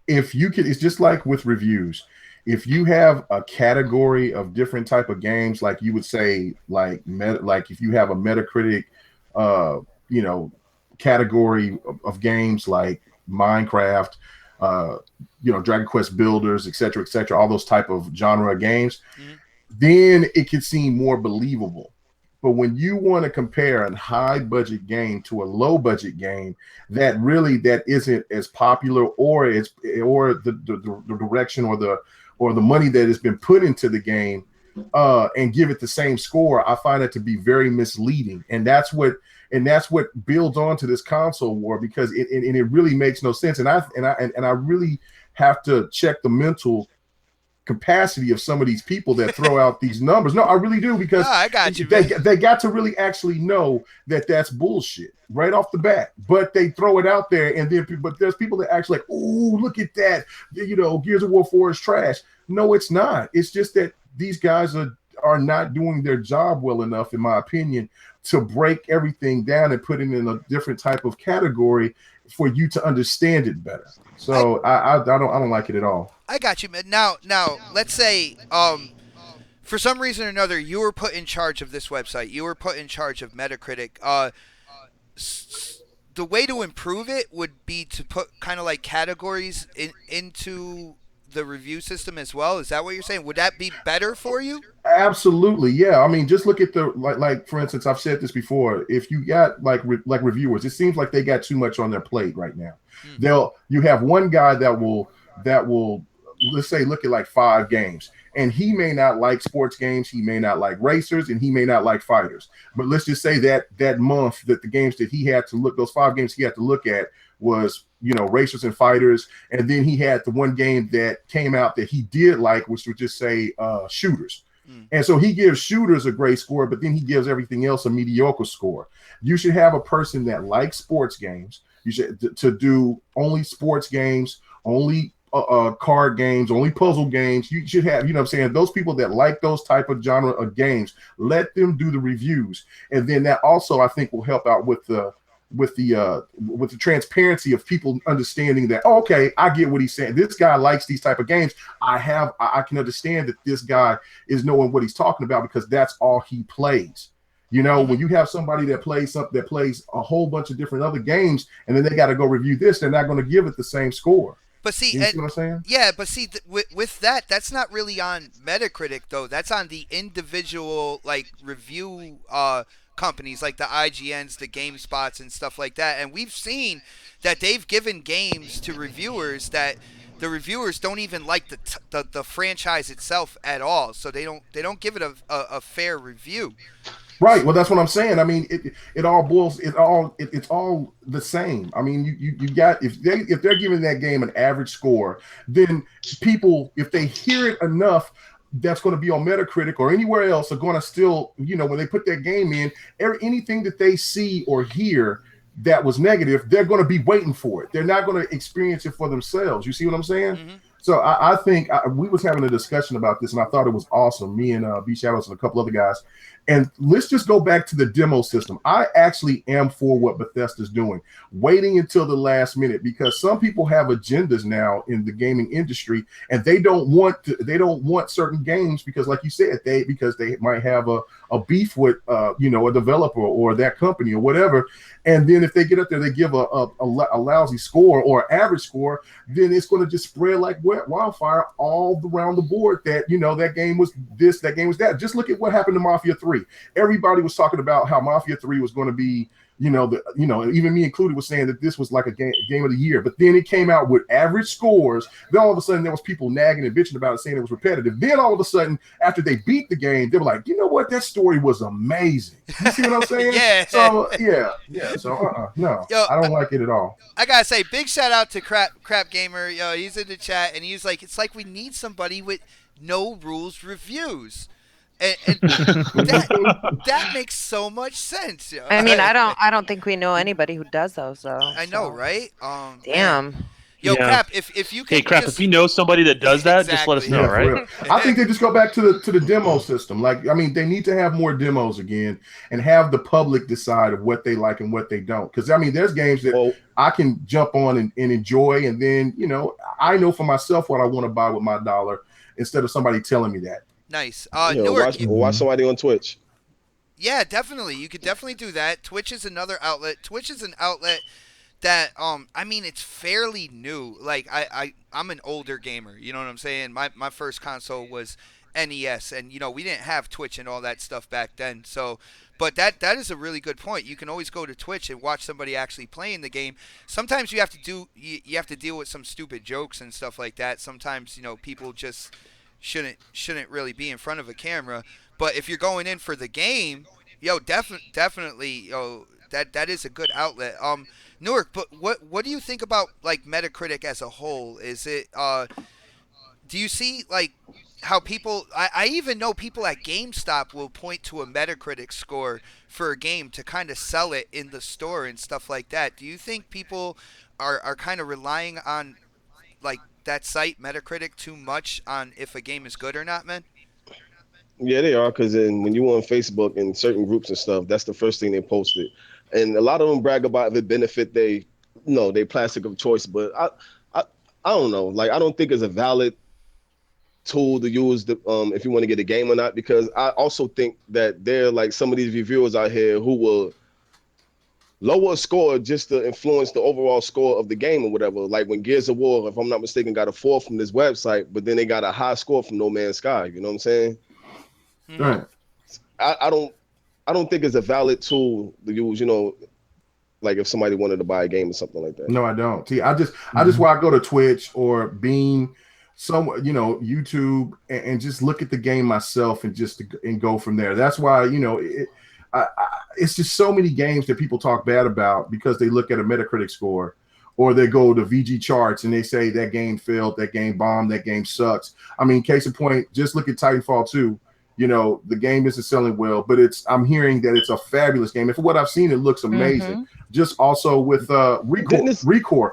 if you can, it's just like with reviews. If you have a category of different type of games, like you would say, like if you have a Metacritic, uh, you know, category of games like Minecraft, uh, Dragon Quest Builders, et cetera, all those type of genre games, Mhm. then it could seem more believable. But when you want to compare a high budget game to a low budget game that isn't as popular, or the direction or the money that has been put into the game, and give it the same score, I find it to be very misleading. And that's what builds onto this console war, because it really makes no sense. And I really have to check the mental capacity of some of these people that throw out these numbers. No, I really do, No, because I got you, man. they got to really actually know that that's bullshit right off the bat. But they throw it out there, and then but there's people that actually like, oh, look at that, Gears of War 4 is trash. No, it's not. It's just that these guys are not doing their job well enough, in my opinion, to break everything down and put it in a different type of category for you to understand it better. I So I don't like it at all. I got you, man. Now let's say for some reason or another, you were put in charge of this website. You were put in charge of Metacritic. The way to improve it would be to put kind of like categories into the review system as well. Is that what you're saying? Would that be better for you? Absolutely, yeah. I mean, just look at the like for instance, I've said this before. If you got like reviewers, it seems like they got too much on their plate right now. Hmm. You have one guy that will let's say look at like 5 games, and he may not like sports games, he may not like racers, and he may not like fighters. But let's just say that that month that the games that he had to look, those 5 games he had to look at was racers and fighters, and then he had the one game that came out that he did like, which would just say shooters. Hmm. And so he gives shooters a great score, but then he gives everything else a mediocre score. You should have a person that likes sports games. You should to do only sports games, only card games, only puzzle games. You should have, what I'm saying, those people that like those type of genre of games, let them do the reviews. And then that also I think will help out with the transparency of people understanding that, oh, okay, I get what he's saying. This guy likes these type of games. I can understand that this guy is knowing what he's talking about because that's all he plays. When you have somebody that plays a whole bunch of different other games, and then they got to go review this, they're not going to give it the same score. But see, You see what I'm saying? yeah, but see, with that, that's not really on Metacritic though. That's on the individual like review companies, like the IGNs, the GameSpots, and stuff like that. And we've seen that they've given games to reviewers that the reviewers don't even like the franchise itself at all. So they don't give it a fair review. Right. Well, that's what I'm saying. I mean, it's all the same. I mean, you got if they're giving that game an average score, then people, if they hear it enough, that's going to be on Metacritic or anywhere else, are going to still, when they put that game in, anything that they see or hear that was negative, they're going to be waiting for it. They're not going to experience it for themselves. You see what I'm saying? Mm-hmm. So I think we was having a discussion about this, and I thought it was awesome. Me and B Shadows and a couple other guys. And let's just go back to the demo system. I actually am for what Bethesda's doing, waiting until the last minute, because some people have agendas now in the gaming industry, and they don't want certain games because, like you said, because they might have a beef with a developer or that company or whatever. And then if they get up there, they give a lousy score or average score, then it's going to just spread like wildfire all around the board that, that game was this, that game was that. Just look at what happened to Mafia 3. Everybody was talking about how Mafia 3 was going to be, even me included was saying that this was like a game of the year. But then it came out with average scores. Then all of a sudden there was people nagging and bitching about it, saying it was repetitive. Then all of a sudden, after they beat the game, they were like, you know what? That story was amazing. You see what I'm saying? Yeah. So yeah. So no, Yo, I don't like it at all. I gotta say, big shout out to Crap Gamer. Yo, he's in the chat and he's like, it's like we need somebody with no rules reviews. And that makes so much sense. Yo. I mean, I don't think we know anybody who does those though. I know, so. right? Damn. Man. Yo, Yeah. Crap, if you can Hey, Crap, just... if you know somebody that does that, just let us Exactly. know, Yeah, for right? real. I think they just go back to the demo system. Like, I mean, they need to have more demos again and have the public decide of what they like and what they don't. Because I mean, there's games that Well, I can jump on and enjoy, and then I know for myself what I want to buy with my dollar instead of somebody telling me that. Nice. watch Newark, watch somebody on Twitch. yeah, definitely. You could definitely do that. Twitch is another outlet. Twitch is an outlet that I mean, it's fairly new. Like I'm an older gamer, you know what I'm saying? My first console was NES, and we didn't have Twitch and all that stuff back then. So but that is a really good point. You can always go to Twitch and watch somebody actually playing the game. Sometimes you have to deal with some stupid jokes and stuff like that. Sometimes, people just shouldn't really be in front of a camera. But if you're going in for the game, definitely, that is a good outlet. Newark, but what do you think about like Metacritic as a whole? Is it do you see like how people I even know people at GameStop will point to a Metacritic score for a game to kind of sell it in the store and stuff like that. Do you think people are kind of relying on like that site Metacritic too much on if a game is good or not, man? Yeah, they are, because then when you on Facebook and certain groups and stuff, that's the first thing they posted, and a lot of them brag about the benefit they plastic of choice. But I don't know. Like, I don't think it's a valid tool to use if you want to get a game or not, because I also think that there are like some of these reviewers out here who will lower a score just to influence the overall score of the game or whatever. Like when Gears of War, if I'm not mistaken, got a 4 from this website, but then they got a high score from No Man's Sky. You know what I'm saying? Hmm. Right. I don't think it's a valid tool to use. Like if somebody wanted to buy a game or something like that. No, I don't. See, I just Mhm. want to go to Twitch or Bean, YouTube, and just look at the game myself and and go from there. That's why it's just so many games that people talk bad about because they look at a Metacritic score or they go to VG charts and they say that game failed, that game bombed, that game sucks. I mean, case in point, just look at Titanfall 2. The game isn't selling well, but I'm hearing that it's a fabulous game. And for what I've seen, it looks amazing. Mm-hmm. Just also with Didn't this? Recore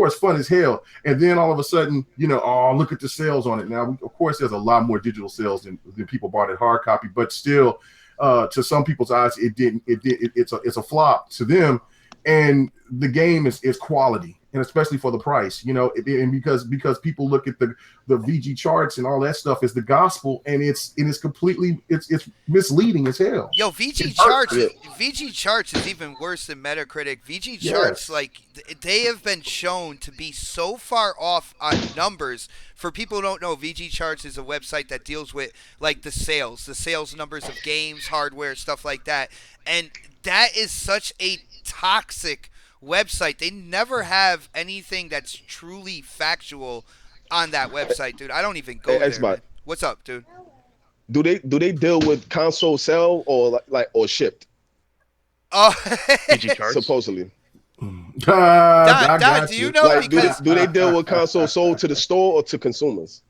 is fun as hell. And then all of a sudden, oh, look at the sales on it. Now, of course, there's a lot more digital sales than people bought it hard copy, but still, to some people's eyes, it's a flop to them. And the game is quality, and especially for the price, and because people look at the VG charts and all that stuff as the gospel, and it's completely it's misleading as hell. Yo, It hurts. Yeah, VG charts is even worse than Metacritic. VG charts, Yes. like they have been shown to be so far off on numbers. For people who don't know, VG charts is a website that deals with like the sales numbers of games, hardware, stuff like that, and that is such a toxic website. They never have anything that's truly factual on that website, dude. I don't even go there, Xbox. man. What's up, dude? Do they deal with console sell or or shipped Oh, PG charts. supposedly? Don, I Don, got do you you. know? Like do they Because do they deal with console sold to the store or to consumers?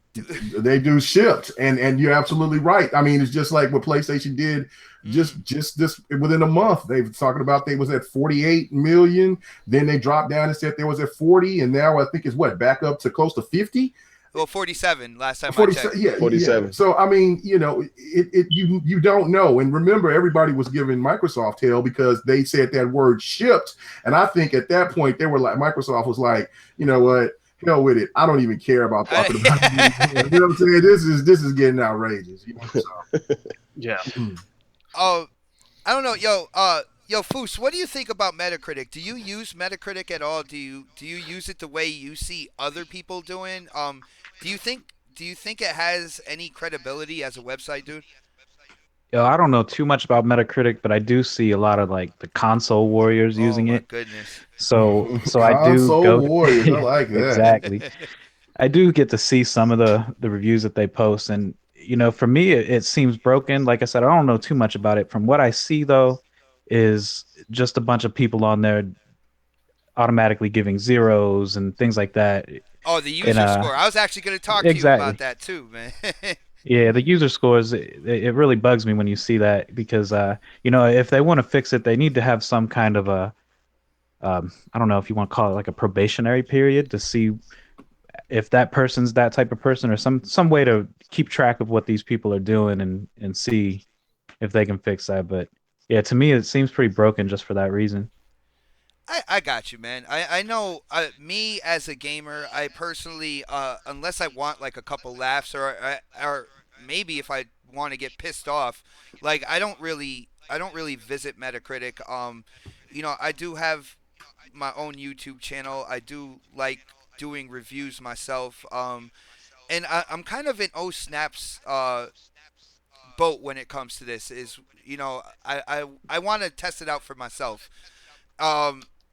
They do shipped, and you're absolutely right. I mean, it's just like what PlayStation did mm, just this within a month. They were talking about they was at 48 million, then they dropped down and said they was at 40, and now I think it's what back up to close to 50. well, 47 last time I 40, checked. yeah, yeah. 47. So I mean, you don't know. And remember, everybody was giving Microsoft hell because they said that word shipped. And I think at that point they were like, Microsoft was like, you know what, hell with it. I don't even care about talking about it anymore. You know what I'm saying? This is getting outrageous. Yeah. Oh, I don't know, yo, Foos, what do you think about Metacritic? Do you use Metacritic at all? Do you use it the way you see other people doing? Do you think it has any credibility as a website, dude? Yo, I don't know too much about Metacritic, but I do see a lot of like the console warriors Oh using my it. goodness. So I do Console go warriors. I to like that. exactly. I do get to see some of the reviews that they post, and for me, it seems broken. Like I said, I don't know too much about it. From what I see, though, is just a bunch of people on there automatically giving zeros and things like that. Oh, the And user score. I was actually going to talk to you about exactly, that too, man. yeah, the user scores. It really bugs me when you see that because if they want to fix it, they need to have some kind of a I don't know if you want to call it like a probationary period to see if that person's that type of person or some way to keep track of what these people are doing and see if they can fix that. But yeah, to me it seems pretty broken just for that reason. I got you, man. I know me as a gamer, I personally, unless I want like a couple laughs or maybe if I want to get pissed off, like I don't really visit Metacritic. I do have my own YouTube channel. I do like doing reviews myself. And I'm kind of in O Snap's boat when it comes to this. Is I want to test it out for myself.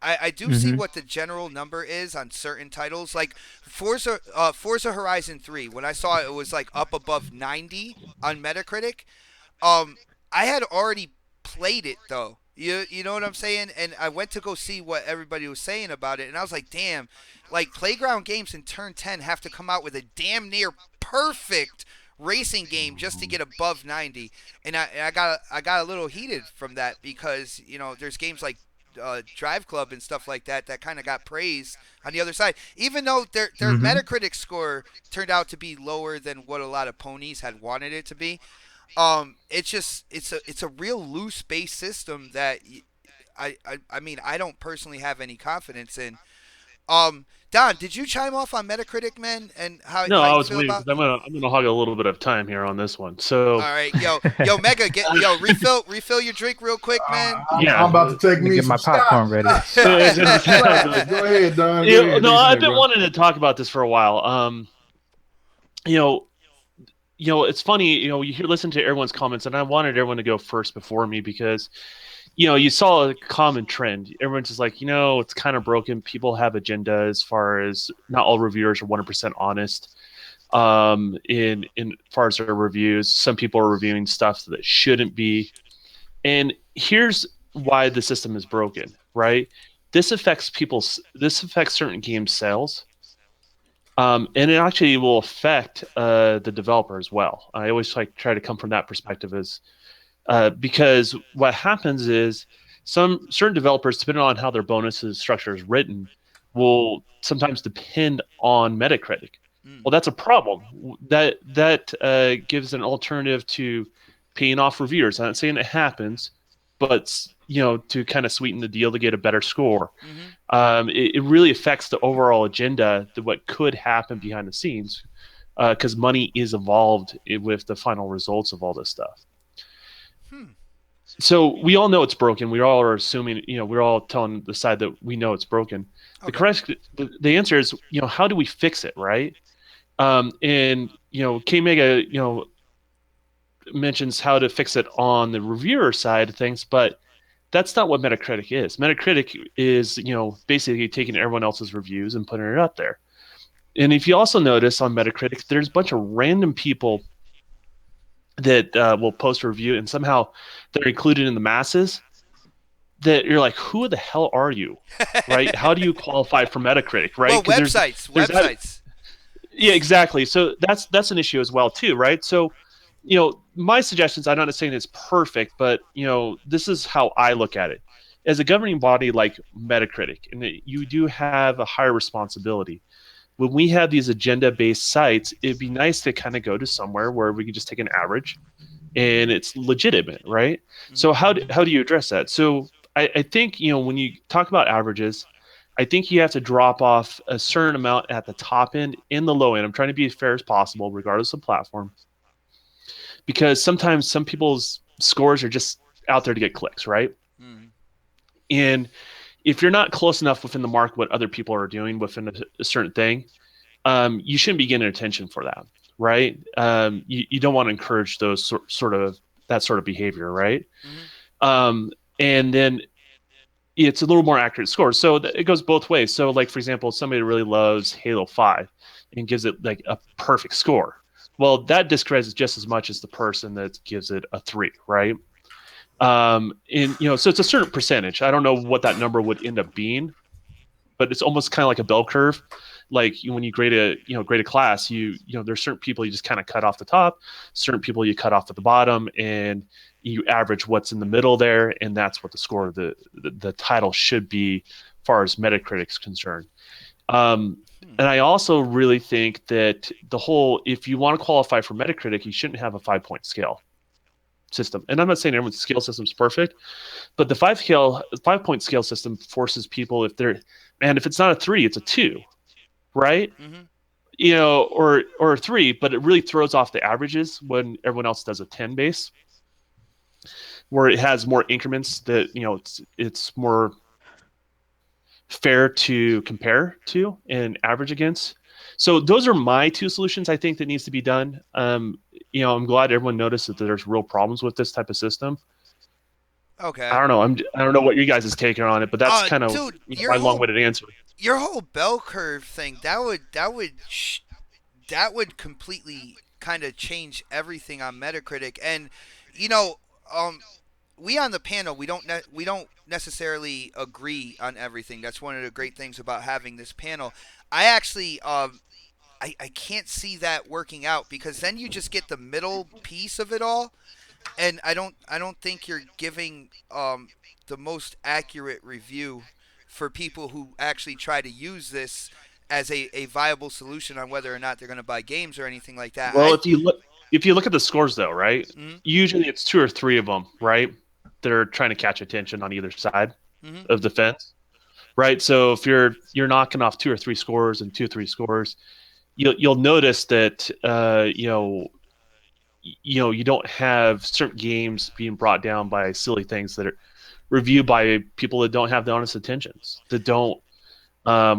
I do see Hmm. what the general number is on certain titles, like Forza Horizon 3. When I saw it, it was like up above 90 on Metacritic. Um, I had already played it though. You know what I'm saying? And I went to go see what everybody was saying about it, and I was like, damn, like Playground Games in Turn 10 have to come out with a damn near perfect racing game just to get above 90. And I got a little heated from that because there's games like Drive Club and stuff like that that kind of got praised on the other side, even though their Hmm. Metacritic score turned out to be lower than what a lot of ponies had wanted it to be. It's just it's a real loose base system that I mean I don't personally have any confidence in. Don, did you chime off on Metacritic, man, and No, how I you was feel waiting about? because I'm gonna hog a little bit of time here on this one. So, All right, yo, Mega, refill your drink real quick, man. yeah, I'm about to take Let me me get my some popcorn shots, ready. shots, shots, shots, shots. Go ahead, Don. Go ahead. Do No, your I've thing, been bro. wanting to talk about this for a while. You know, it's funny. You listen to everyone's comments, and I wanted everyone to go first before me because, you saw a common trend. Everyone's just like, it's kind of broken. People have agenda as far as not all reviewers are 100% honest. In far as their reviews, some people are reviewing stuff that shouldn't be. And here's why the system is broken, right? This affects certain game sales. And it actually will affect the developer as well. I always like try to come from that perspective as because what happens is some certain developers, depending on how their bonuses structure is written, will sometimes depend on Metacritic. Mm, Well, that's a problem. That gives an alternative to paying off reviewers. I'm not saying it happens, but to kind of sweeten the deal to get a better score. mm-hmm. It really affects the overall agenda, what could happen behind the scenes, because money is involved with the final results of all this stuff. Hmm. So we all know it's broken. We all are assuming, we're all telling the side that we know it's broken. Okay. The answer is, how do we fix it, right? And K Mega, mentions how to fix it on the reviewer side of things, but that's not what Metacritic is. Metacritic is, basically taking everyone else's reviews and putting it up there. And if you also notice on Metacritic, there's a bunch of random people that will post a review, and somehow they're included in the masses. That you're like, who the hell are you, right? How do you qualify for Metacritic, right? Well, 'Cause there's that, websites. yeah, exactly. So that's an issue as well too, right? So, my suggestions, I'm not saying it's perfect, but this is how I look at it. As a governing body like Metacritic, and you do have a higher responsibility. When we have these agenda-based sites, it'd be nice to kind of go to somewhere where we can just take an average and it's legitimate, right? Mm-hmm. So how do you address that? So I think when you talk about averages, I think you have to drop off a certain amount at the top end and the low end. I'm trying to be as fair as possible, regardless of platform, because sometimes some people's scores are just out there to get clicks, right? Mm-hmm. And if you're not close enough within the mark what other people are doing within a certain thing, you shouldn't be getting attention for that, right? You don't want to encourage those sort of that sort of behavior, right? Mm-hmm. And then it's a little more accurate score. So it goes both ways. So, like for example, somebody really loves Halo 5 and gives it like a perfect score. Well, that discredits just as much as the person that gives it a 3, right? And so it's a certain percentage. I don't know what that number would end up being, but it's almost kind of like a bell curve. Like when you grade a class, there's certain people you just kind of cut off the top, certain people you cut off at the bottom, and you average what's in the middle there, and that's what the score of the title should be, as far as Metacritic's concerned. And I also really think that if you want to qualify for Metacritic, you shouldn't have a 5-point scale system. And I'm not saying everyone's scale system is perfect, but the 5-point scale system forces people, if it's not a 3, it's a 2, right? Mm-hmm. Or a 3, but it really throws off the averages when everyone else does a 10 base, where it has more increments that it's more fair to compare to and average against. So those are my two solutions I think that needs to be done. I'm glad everyone noticed that there's real problems with this type of system. Okay. I don't know. I don't know what you guys is taking on it, but that's kind of Dude, my long-winded answer. Your whole bell curve thing that would completely kind of change everything on Metacritic. And you know, we on the panel we don't necessarily agree on everything. That's one of the great things about having this panel. I actually I can't see that working out because then you just get the middle piece of it all, and I don't think you're giving the most accurate review for people who actually try to use this as a viable solution on whether or not they're going to buy games or anything like that. Well, if you look at the scores though, right? Mm-hmm. Usually it's 2 or 3 of them, right? That are trying to catch attention on either side Mm-hmm. of the fence, right? So if you're knocking off 2 or 3 scores and 2 or 3 scores, you'll notice that you don't have certain games being brought down by silly things that are reviewed by people that don't have the honest intentions, that don't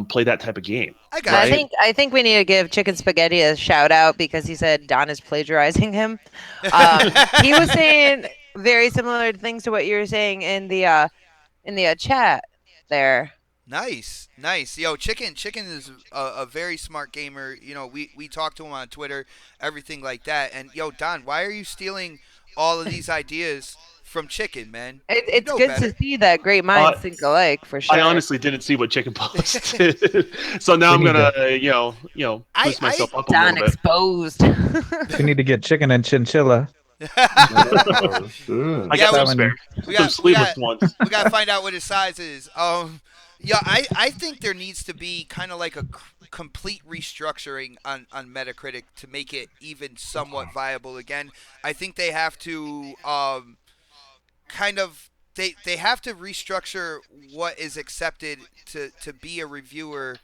play that type of game. I And I got you. Right? think we need to give Chicken Spaghetti a shout out because he said Don is plagiarizing him. He was saying very similar things to what you were saying in the chat there. Nice, nice. Yo, Chicken is a very smart gamer. You know, we talk to him on Twitter, everything like that. And yo, Don, why are you stealing all of these ideas from Chicken, man? You It's know good to better. see that great Uh, minds think alike for I sure. honestly didn't see what Chicken posted, so now We I'm need gonna to I boost myself up a Don little bit. exposed. we need to get chicken and chinchilla. Oh, sure. I got Yeah, some Having spare, we some got we sleeveless got ones. we got to find out what his size is. Yeah, I think there needs to be kind of like a complete restructuring on Metacritic to make it even somewhat viable again. I think they have to kind of they have to restructure what is accepted to be a reviewer,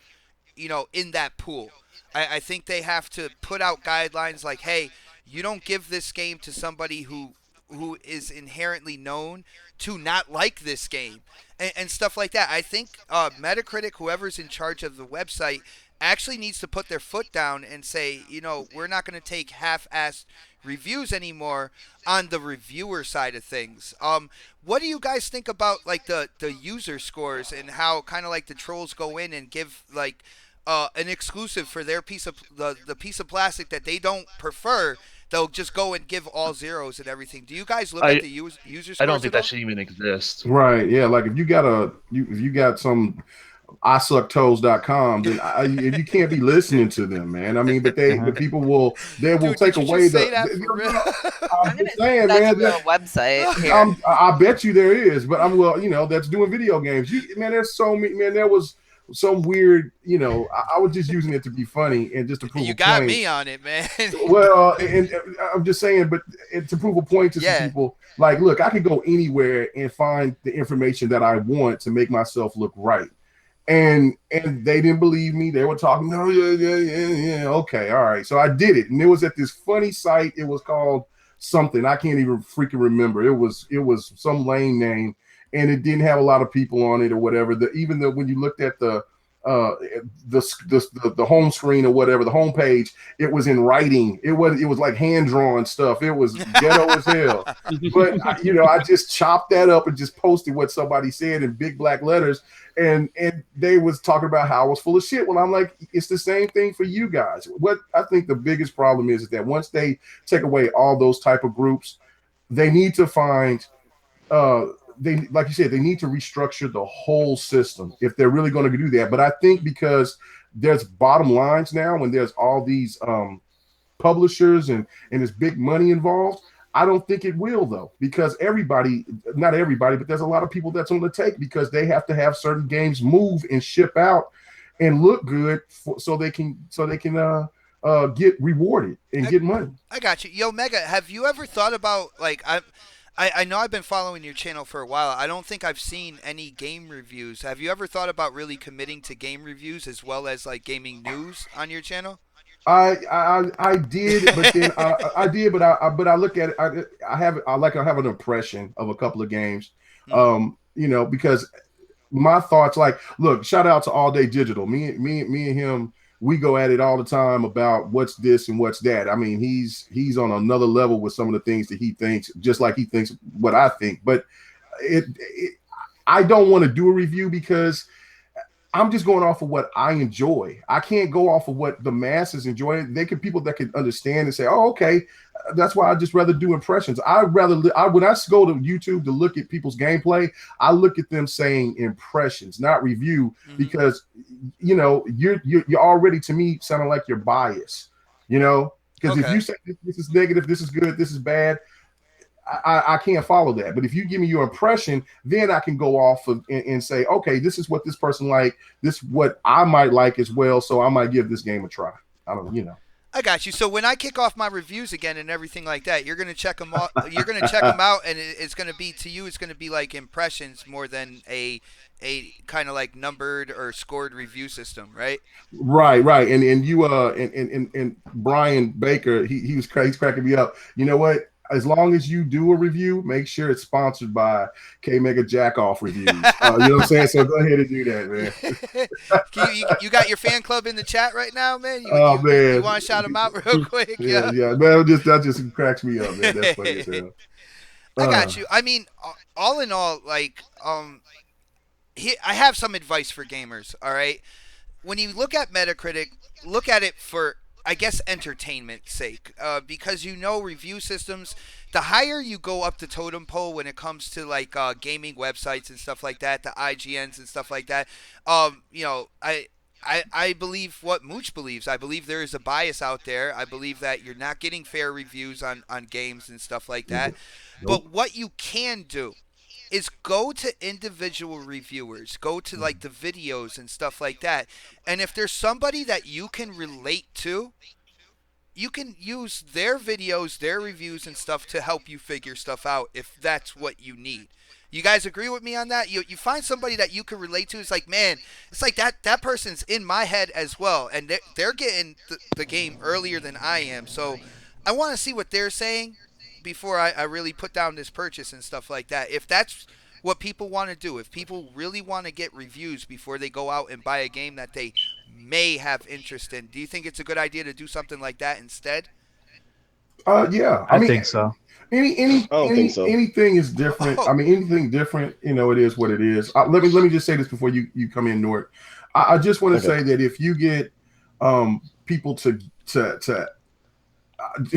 you know, in that pool. I think they have to put out guidelines like, hey, you don't give this game to somebody who is inherently known to not like this game and stuff like that. I think Metacritic, whoever's in charge of the website, actually needs to put their foot down and say, you know, we're not going to take half-assed reviews anymore on the reviewer side of things. What do you guys think about like the user scores and how kind of like the trolls go in and give like an exclusive for their piece of the piece of plastic that they don't prefer? They'll just go and give all zeros and everything. Do you guys look at I the user I don't scores think at that all? should even exist. Right. Yeah. Like if you got if you got some isucktoes.com, then you can't be listening to them, man. I mean, but Uh-huh. people will Dude, did take you away just say that for real? I'm I'm gonna just see if saying, that's a man. real website here. I bet you there is, but I'm well, that's doing video games. Man, there's so many, man. There was some weird, I was just using it to be funny and just to prove You a got point. me on it, man. Well, and I'm just saying, but to prove a point to some Yeah. people, like, look, I could go anywhere and find the information that I want to make myself look right. And they didn't believe me. They were talking, no, yeah, okay, all right. So I did it, and it was at this funny site. It was called something I can't even freaking remember. It was some lame name, and it didn't have a lot of people on it or whatever. Even though when you looked at uh the home screen or whatever, the home page, it was in writing. It was like hand drawn stuff. It was ghetto as hell. But I just chopped that up and just posted what somebody said in big black letters, and they was talking about how I was full of shit. Well, I'm like, it's the same thing for you guys. What I think the biggest problem is that once they take away all those type of groups, they need to find they, like you said, they need to restructure the whole system if they're really going to do that. But I think because there's bottom lines now, when there's all these publishers and there's big money involved, I don't think it will, though, because not everybody, but there's a lot of people that's on the take because they have to have certain games move and ship out and look good so they can get rewarded and I, get money. I got you. Yo, Mega, have you ever thought about like I know I've been following your channel for a while. I don't think I've seen any game reviews. Have you ever thought about really committing to game reviews as well as like gaming news on your channel? I did, but then I did, but I look at it. I have an impression of a couple of games, Hmm. because my thoughts, like, look, shout out to All Day Digital. Me and him, we go at it all the time about what's this and what's that. I mean, he's on another level with some of the things that he thinks, just like he thinks what I think. But I don't want to do a review because I'm just going off of what I enjoy. I can't go off of what the masses enjoy. They could people that can understand and say, "Oh, okay." That's why I just rather do impressions. When I go to YouTube to look at people's gameplay, I look at them saying impressions, not review, Hmm. because you're already, to me, sounding like you're biased. Because if Okay. you say this is negative, this is good, this is bad, I can't follow that. But if you give me your impression, then I can go off and say, okay, this is what this person like. This is what I might like as well. So I might give this game a try. I don't. I got you. So when I kick off my reviews again and everything like that, you're gonna check them out. You're gonna check them out, and it's gonna be to you. It's gonna be like impressions more than a kind of like numbered or scored review system, right? Right, right. And you and Brian Baker, he's cracking me up. You know what? As long as you do a review, make sure it's sponsored by K Mega Jack Off Reviews. You know what I'm saying? So go ahead and do that, man. You got your fan club in the chat right now, man. Oh You man. want to shout them out real quick? Yeah, Yeah. yeah. Man, that just cracks me up, man. That's funny as hell. I Uh got you. I mean, all in all, like, I have some advice for gamers. All right, when you look at Metacritic, look at it for, I guess, entertainment sake, because review systems. The higher you go up the totem pole when it comes to like gaming websites and stuff like that, the IGNs and stuff like that. I believe what Mooch believes. I believe there is a bias out there. I believe that you're not getting fair reviews on games and stuff like that. nope. But what you can do is go to individual reviewers, go to like the videos and stuff like that. And if there's somebody that you can relate to, you can use their videos, their reviews and stuff to help you figure stuff out if that's what you need. You guys agree with me on that? You find somebody that you can relate to. It's like, man, it's like that person's in my head as well, and they're getting the game earlier than I am. So I want to see what they're saying before I really put down this purchase and stuff like that. If that's what people want to do, if people really want to get reviews before they go out and buy a game that they may have interest in, do you think it's a good idea to do something like that instead? Yeah. I I mean, think so. I don't think so. anything is different. Oh, I mean, anything different, it is what it is. Let me just say this before you come in, Nort. I just want to Okay. say that if you get people to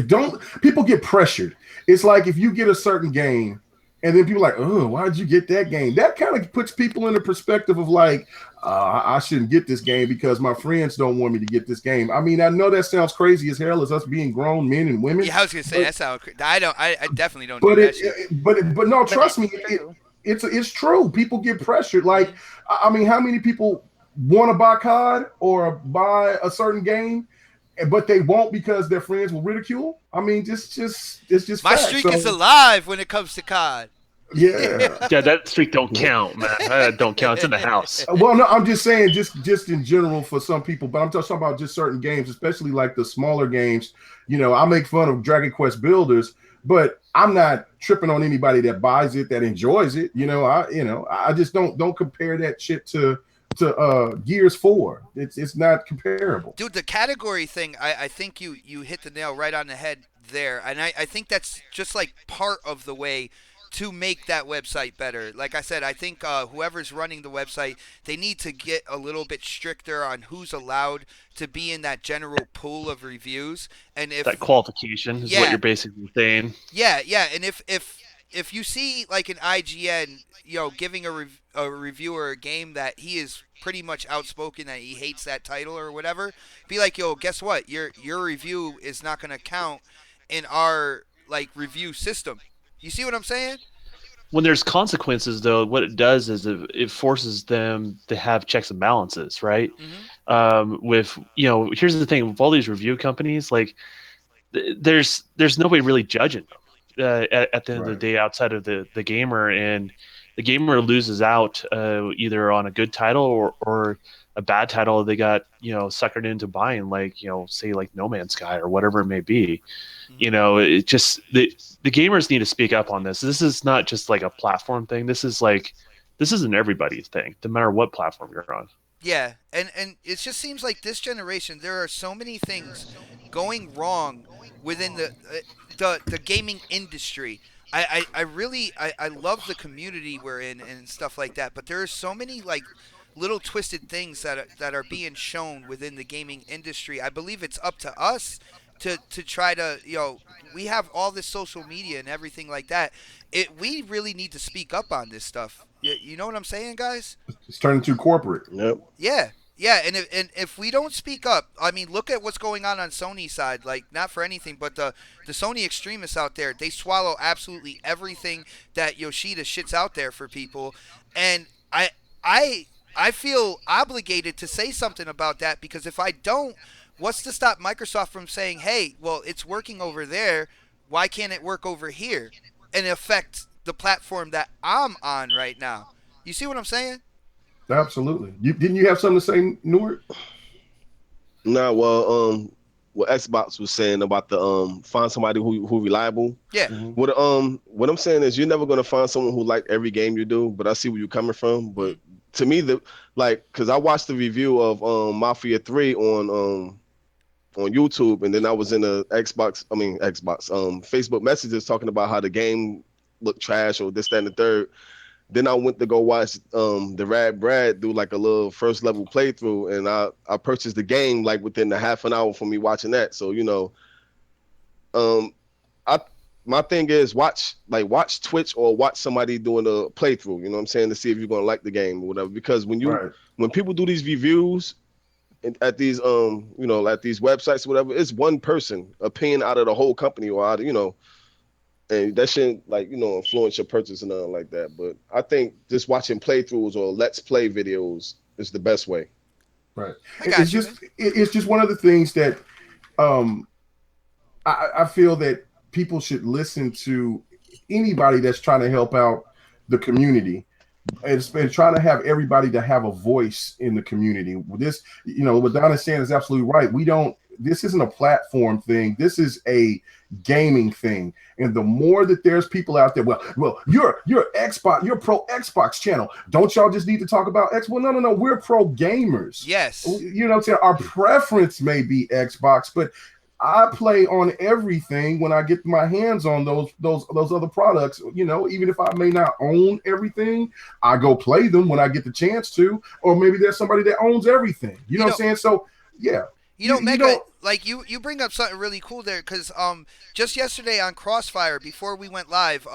don't people get pressured. It's like if you get a certain game and then people are like, oh, why'd you get that game? That kind of puts people in the perspective of like, I shouldn't get this game because my friends don't want me to get this game. I mean, I know that sounds crazy as hell as us being grown men and women, yeah, I was gonna say but that sounds. I don't. I definitely don't do but that shit. but no, But trust it's me, true. it's true. People get pressured. Like, I mean, how many people want to buy COD or buy a certain game, but they won't because their friends will ridicule? I mean, just it's just My fact. streak So is alive when it comes to COD. yeah. Yeah, that streak don't count, man. That don't count. It's in the house. Well, no, I'm just saying, just in general for some people, but I'm just talking about just certain games, especially like the smaller games. I make fun of Dragon Quest builders, but I'm not tripping on anybody that buys it, that enjoys it. I just don't compare that shit to Gears 4. It's not comparable. Dude, the category thing, I think you hit the nail right on the head there. And I think that's just like part of the way to make that website better. Like I said, I think whoever's running the website, they need to get a little bit stricter on who's allowed to be in that general pool of reviews. And if That qualification is what Yeah. you're basically saying. yeah, and if you see like an IGN, giving a reviewer a game that he is pretty much outspoken that he hates that title or whatever, be like, yo, guess what? Your review is not gonna count in our like review system. You see what I'm saying? When there's consequences, though, what it does is it forces them to have checks and balances, right? Mm-hmm. With here's the thing: with all these review companies, like there's nobody really judging them at the end of the Right. day outside of the gamer, and the gamer loses out either on a good title or a bad title they got suckered into buying, like say like No Man's Sky or whatever it may be. It just the gamers need to speak up on this. This is not just like a platform thing. This is an everybody's thing, no matter what platform you're on. Yeah, and it just seems like this generation there are so many things going wrong within the gaming industry. I really I love the community we're in and stuff like that, but there are so many like little twisted things that are being shown within the gaming industry. I believe it's up to us to try to we have all this social media and everything like that. We really need to speak up on this stuff. You know what I'm saying, guys? It's turning too corporate. Yep. Yeah, yeah, and if we don't speak up, I mean, look at what's going on Sony's side. Like, not for anything, but the Sony extremists out there, they swallow absolutely everything that Yoshida shits out there for people, and I I feel obligated to say something about that because if I don't, What's to stop Microsoft from saying, hey, well, it's working over there. Why can't it work over here and affect the platform that I'm on right now? You see what I'm saying? Absolutely. Didn't you have something to say, Newark? Nah, well, what Xbox was saying about the find somebody who reliable. Yeah. Mhm. What I'm saying is you're never gonna find someone who like every game you do, but I see where you're coming from. But to me, because I watched the review of Mafia 3 on YouTube, and then I was in the Xbox Facebook messages talking about how the game looked trash or this, that, and the third. Then I went to go watch the Rad Brad do like a little first level playthrough, and I purchased the game like within the half an hour from me watching that. So um, I my thing is watch Twitch or watch somebody doing a playthrough. You know what I'm saying, to see if you're gonna like the game or whatever. Because Right. when people do these reviews at these at these websites or whatever, it's one person opinion out of the whole company or out of and that shouldn't influence your purchase and nothing like that. But I think just watching playthroughs or let's play videos is the best way. Right. I It's got you, just man. it's just one of the things that um I feel that people should listen to anybody that's trying to help out the community. And trying to have everybody to have a voice in the community. This, what Donna's saying is absolutely right. This isn't a platform thing. This is a gaming thing. And the more that there's people out there, you're Xbox, you're pro Xbox channel. Don't y'all just need to talk about X? Well, no. We're pro gamers. Yes. You know what I'm saying? Our preference may be Xbox, but I play on everything when I get my hands on those other products. Even if I may not own everything, I go play them when I get the chance to. Or maybe there's somebody that owns everything. You know what I'm saying? So yeah, you Mega, don't. like you bring up something really cool there because just yesterday on Crossfire before we went live,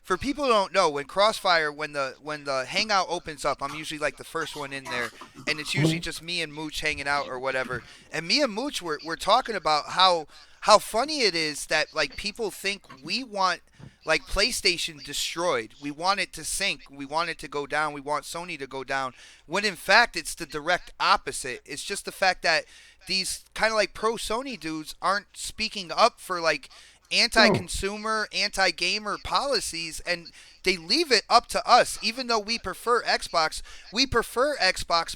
for people who don't know, when Crossfire when the hangout opens up, I'm usually like the first one in there, and it's usually just me and Mooch hanging out or whatever. And me and Mooch we're talking about how funny it is that like people think we want like PlayStation destroyed. We want it to sink. We want it to go down. We want Sony to go down. When in fact it's the direct opposite. It's just the fact that these kind of like pro Sony dudes aren't speaking up for like No. anti-consumer, anti-gamer policies, and they leave it up to us. Even though we prefer Xbox,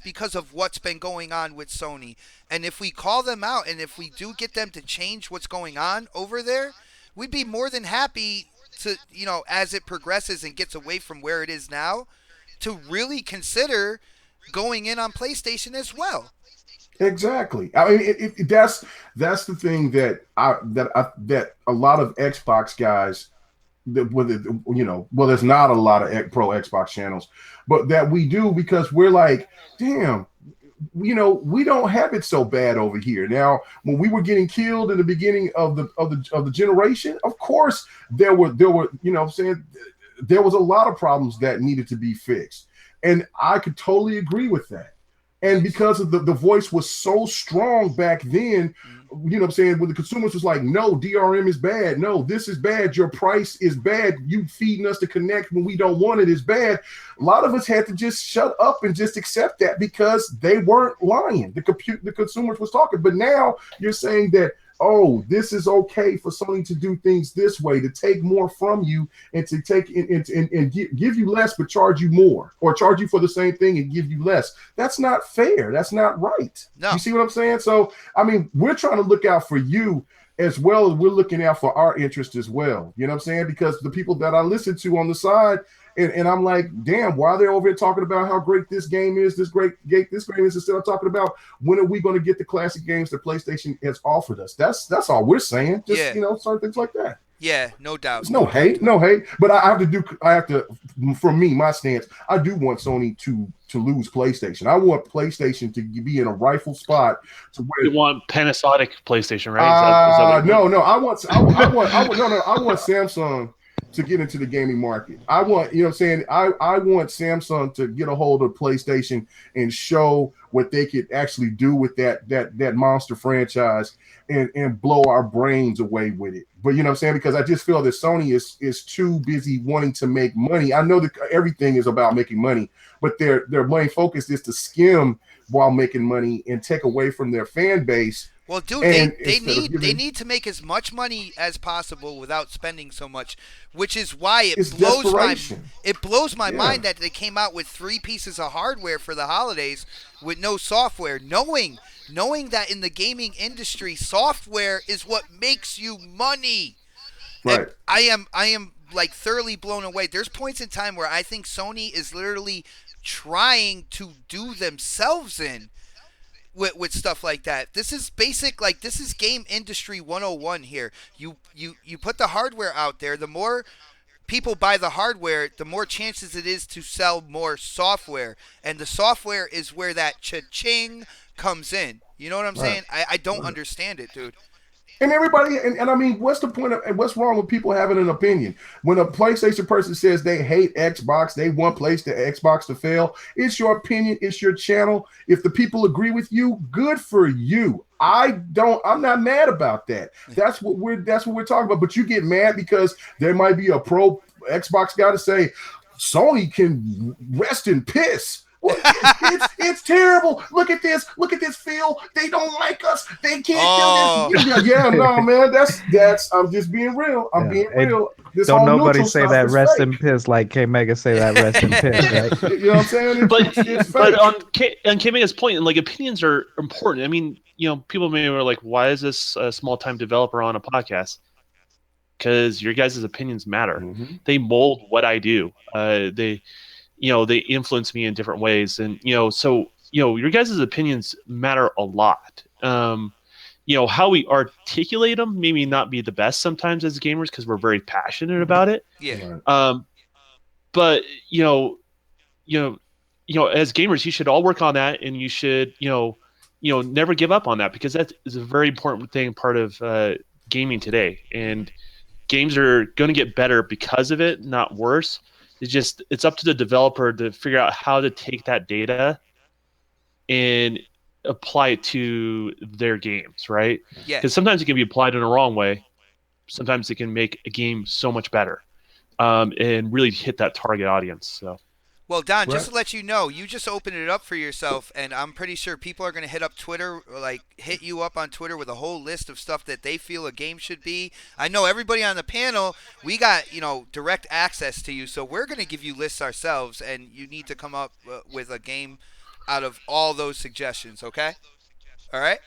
because of what's been going on with Sony. And if we call them out and if we do get them to change what's going on over there, we'd be more than happy to, as it progresses and gets away from where it is now, to really consider going in on PlayStation as well. Exactly. I mean, that's the thing that a lot of Xbox guys, there's not a lot of pro Xbox channels, but that we do because we're like, damn, we don't have it so bad over here. Now, when we were getting killed in the beginning of the generation, of course there were what I'm saying, there was a lot of problems that needed to be fixed, and I could totally agree with that. And because of the voice was so strong back then, what I'm saying, when the consumers was like, no, DRM is bad. No, this is bad. Your price is bad. You feeding us to connect when we don't want it is bad. A lot of us had to just shut up and just accept that because they weren't lying. The consumers was talking. But now you're saying that, oh, this is okay for Sony to do things this way, to take more from you and to take and give you less, but charge you more, or charge you for the same thing and give you less. That's not fair. That's not right. No. You see what I'm saying? So, I mean, we're trying to look out for you as well as we're looking out for our interest as well. You know what I'm saying? Because the people that I listen to on the side, and I'm like, damn, why are they over here talking about how great this game is, this game is, instead of talking about when are we going to get the classic games that PlayStation has offered us? That's all we're saying. Just certain things like that. Yeah, no doubt. There's no hate. But I have to, for me, my stance, I do want Sony to lose PlayStation. I want PlayStation to be in a rightful spot to where You want Panasonic PlayStation, right? Is that what no. I want Samsung to get into the gaming market. I want, you know what I'm saying? I want Samsung to get a hold of PlayStation and show what they could actually do with that monster franchise and blow our brains away with it. But you know what I'm saying? Because I just feel that Sony is too busy wanting to make money. I know that everything is about making money, but their main focus is to skim while making money and take away from their fan base. Well, dude, And they instead of need they giving, need to make as much money as possible without spending so much, which is why it's desperation. it blows my Yeah. mind that they came out with 3 pieces of hardware for the holidays with no software, knowing that in the gaming industry, software is what makes you money. And Right. I am like thoroughly blown away. There's points in time where I think Sony is literally trying to do themselves in with stuff like that. This is basic, like this is game industry 101 here. You put the hardware out there, the more people buy the hardware, the more chances it is to sell more software. And the software is where that cha-ching comes in. You know what I'm Right. saying? I don't Right. understand it, dude. And everybody, and I mean, what's the point of, and what's wrong with people having an opinion? When a PlayStation person says they hate Xbox, they want Xbox to fail, it's your opinion, it's your channel. If the people agree with you, good for you. I'm not mad about that. That's what we're talking about. But you get mad because there might be a pro Xbox guy to say, Sony can rest in piss. Well, it's terrible. Look at this, Phil. They don't like us. They can't do this. Yeah, no, man. That's. I'm just being real. I'm being real. This Don't whole nobody neutral say stuff that is rest fake. in piss like K Mega say that rest in piss, right? You know what I'm saying? It's But fake. on K Mega's point, and like opinions are important. I mean, people may be like, why is this a small time developer on a podcast? Because your guys' opinions matter. Mhm. They mold what I do. They influence me in different ways, and so your guys' opinions matter a lot. How we articulate them maybe not be the best sometimes as gamers because we're very passionate about it. Yeah. Right. But as gamers, you should all work on that, and you should never give up on that, because that is a very important thing, part of gaming today. And games are going to get better because of it, not worse. It's up to the developer to figure out how to take that data and apply it to their games, right? Yeah. Because sometimes it can be applied in a wrong way. Sometimes it can make a game so much better, and really hit that target audience. So. Well, Don, Right. just to let you know, you just opened it up for yourself, and I'm pretty sure people are going to hit up Twitter, like hit you up on Twitter with a whole list of stuff that they feel a game should be. I know everybody on the panel, we got, direct access to you, so we're going to give you lists ourselves, and you need to come up with a game out of all those suggestions, okay? All right?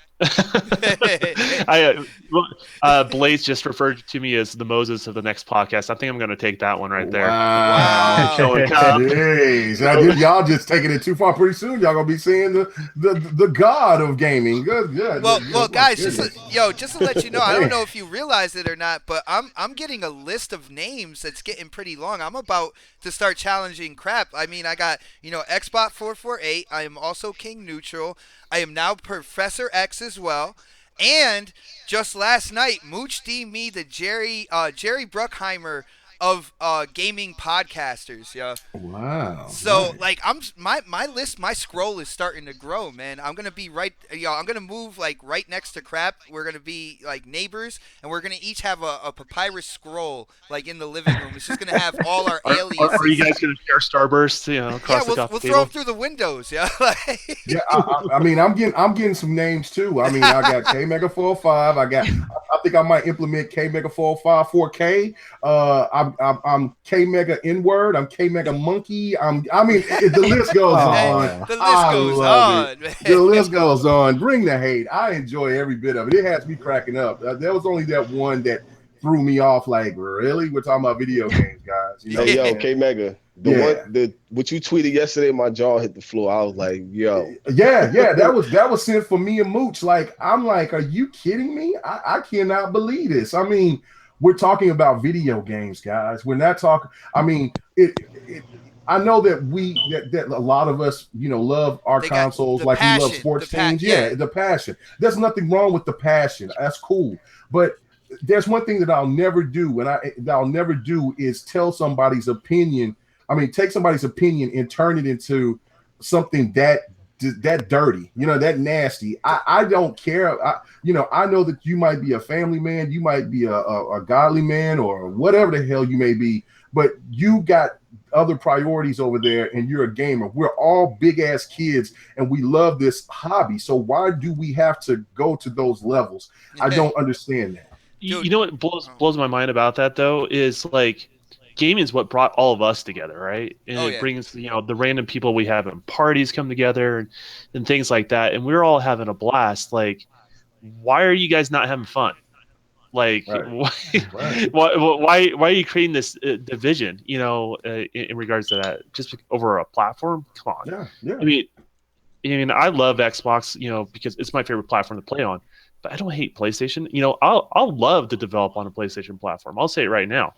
Blaze just referred to me as the Moses of the next podcast. I think I'm going to take that one right there. Wow. Showing up. Jeez. Y'all just taking it too far. Pretty soon, y'all gonna be seeing the god of gaming. Good. Yeah. Well, guys, just goodness. to let you know, I don't know if you realize it or not, but I'm getting a list of names that's getting pretty long. I'm about to start challenging crap. I mean, I got Xbox448. I am also King Neutral. I am now Professor X as well, and just last night, Mooch deemed me the Jerry Bruckheimer of gaming podcasters. Yeah. Wow. So nice. like my list, my scroll is starting to grow, man. I'm gonna be I'm gonna move like right next to crap. We're gonna be like neighbors, and we're gonna each have a papyrus scroll like in the living room. It's just gonna have all our aliases. Are you guys going to share Starburst? Across the we'll table? throw them through the windows. Yeah. Yeah, I mean, I'm getting some names too. I mean, I got K Mega 45. I think I might implement K Mega 45 4K. I'm K Mega N word. I'm K Mega Monkey. The list goes on. The list I goes love on, it. man. The list goes on. Bring the hate. I enjoy every bit of it. It has me cracking up. There was only that one that threw me off. Like, really? We're talking about video games, guys. Hey, yo, K Mega. Yeah. What you tweeted yesterday, my jaw hit the floor. I was like, yo. Yeah, that was sent for me and Mooch. Like, I'm like, are you kidding me? I cannot believe this. I mean, we're talking about video games, guys. We're not talking. I mean, I know that that a lot of us, love our They got consoles the like we love passion, sports the pa- teams. yeah. The passion. There's nothing wrong with the passion. That's cool. But there's one thing that I'll never do, is tell somebody's opinion. I mean, take somebody's opinion and turn it into something that that dirty, that nasty. I don't care. I know that you might be a family man, you might be a godly man, or whatever the hell you may be, but you got other priorities over there, and you're a gamer. We're all big ass kids, and we love this hobby. So why do we have to go to those levels? I don't understand that. Dude. You know what blows my mind about that though is like gaming is what brought all of us together, right? And Oh it yeah. brings the random people we have in parties come together and things like that, and we're all having a blast. Like, why are you guys not having fun? Like, Right. why, Right. why are you creating this division? In regards to that, just over a platform? Come on. Yeah. Yeah. I mean, I love Xbox, because it's my favorite platform to play on. But I don't hate PlayStation. I'll love to develop on a PlayStation platform. I'll say it right now.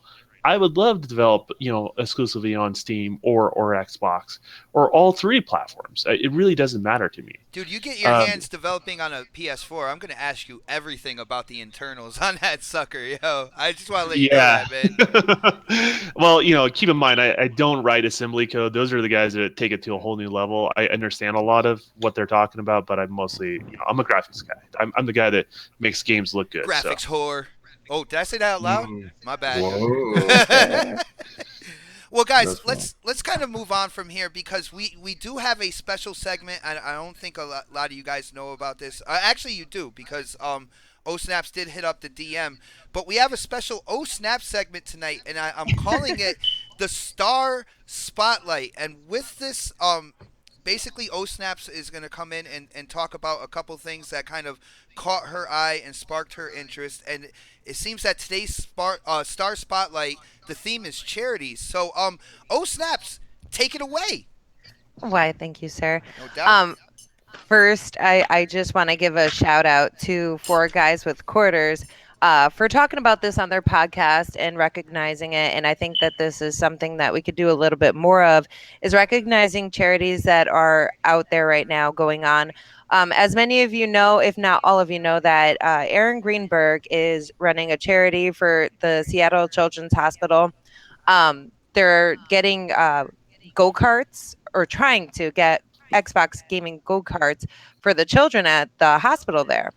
I would love to develop, exclusively on Steam or Xbox or all three platforms. It really doesn't matter to me. Dude, you get your hands developing on a PS4. I'm gonna ask you everything about the internals on that sucker, yo. I just want to let you know Yeah. that, man. Well, keep in mind, I don't write assembly code. Those are the guys that take it to a whole new level. I understand a lot of what they're talking about, but I'm mostly, I'm a graphics guy. I'm the guy that makes games look good. So. Graphics whore. Oh, did I say that out loud? Mm. My bad. Whoa. Well, guys, That's fine. let's kind of move on from here because we do have a special segment. I don't think a lot of you guys know about this. Actually, you do because O Snaps did hit up the DM, but we have a special O Snap segment tonight, and I'm calling it the Star Spotlight. And with this, basically O Snaps is going to come in and talk about a couple things that kind of caught her eye and sparked her interest. And it seems that today's Star Spotlight, the theme is charities. So, O Snaps, take it away. Why, thank you, sir. No doubt. First, I just want to give a shout out to Four Guys with Quarters for talking about this on their podcast and recognizing it. And I think that this is something that we could do a little bit more of, is recognizing charities that are out there right now going on. As many of you know, if not all of you know, that Aaron Greenberg is running a charity for the Seattle Children's Hospital. They're getting go-karts, or trying to get Xbox gaming go-karts for the children at the hospital there.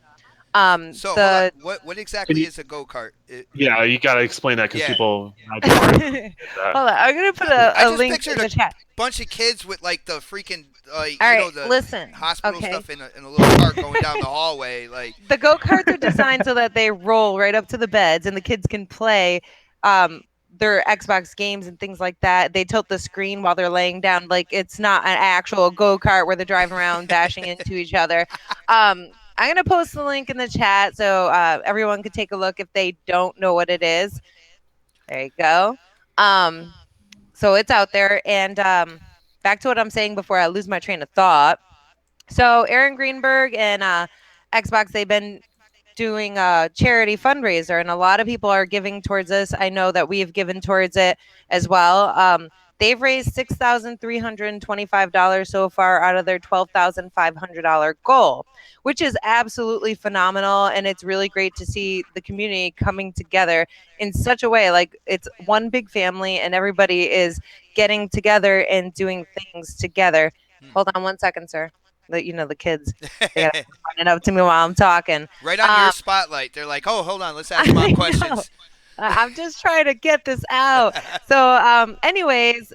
So hold on. The What exactly is a go kart? Yeah, you got to explain that because Yeah. people. Hold on, I'm gonna put I a just link pictured in the chat. bunch of kids with like the freaking All right, the listen. hospital Okay. stuff in a little cart going down the hallway. Like The go-karts are designed so that they roll right up to the beds and the kids can play their Xbox games and things like that. They tilt the screen while they're laying down. Like, it's not an actual go-kart where they're driving around bashing into each other. I'm going to post the link in the chat so everyone could take a look if they don't know what it is. There you go. So it's out there. And back to what I'm saying before I lose my train of thought. So Aaron Greenberg and Xbox, they've been doing a charity fundraiser, and a lot of people are giving towards this. I know that we have given towards it as well. They've raised $6,325 so far out of their $12,500 goal, which is absolutely phenomenal. And it's really great to see the community coming together in such a way. Like, it's one big family, and everybody is getting together and doing things together. Hold on one second, sir. The kids, they gotta running up to me while I'm talking. right on your spotlight. They're like, oh, hold on, let's ask mom questions. I'm just trying to get this out. So, anyways,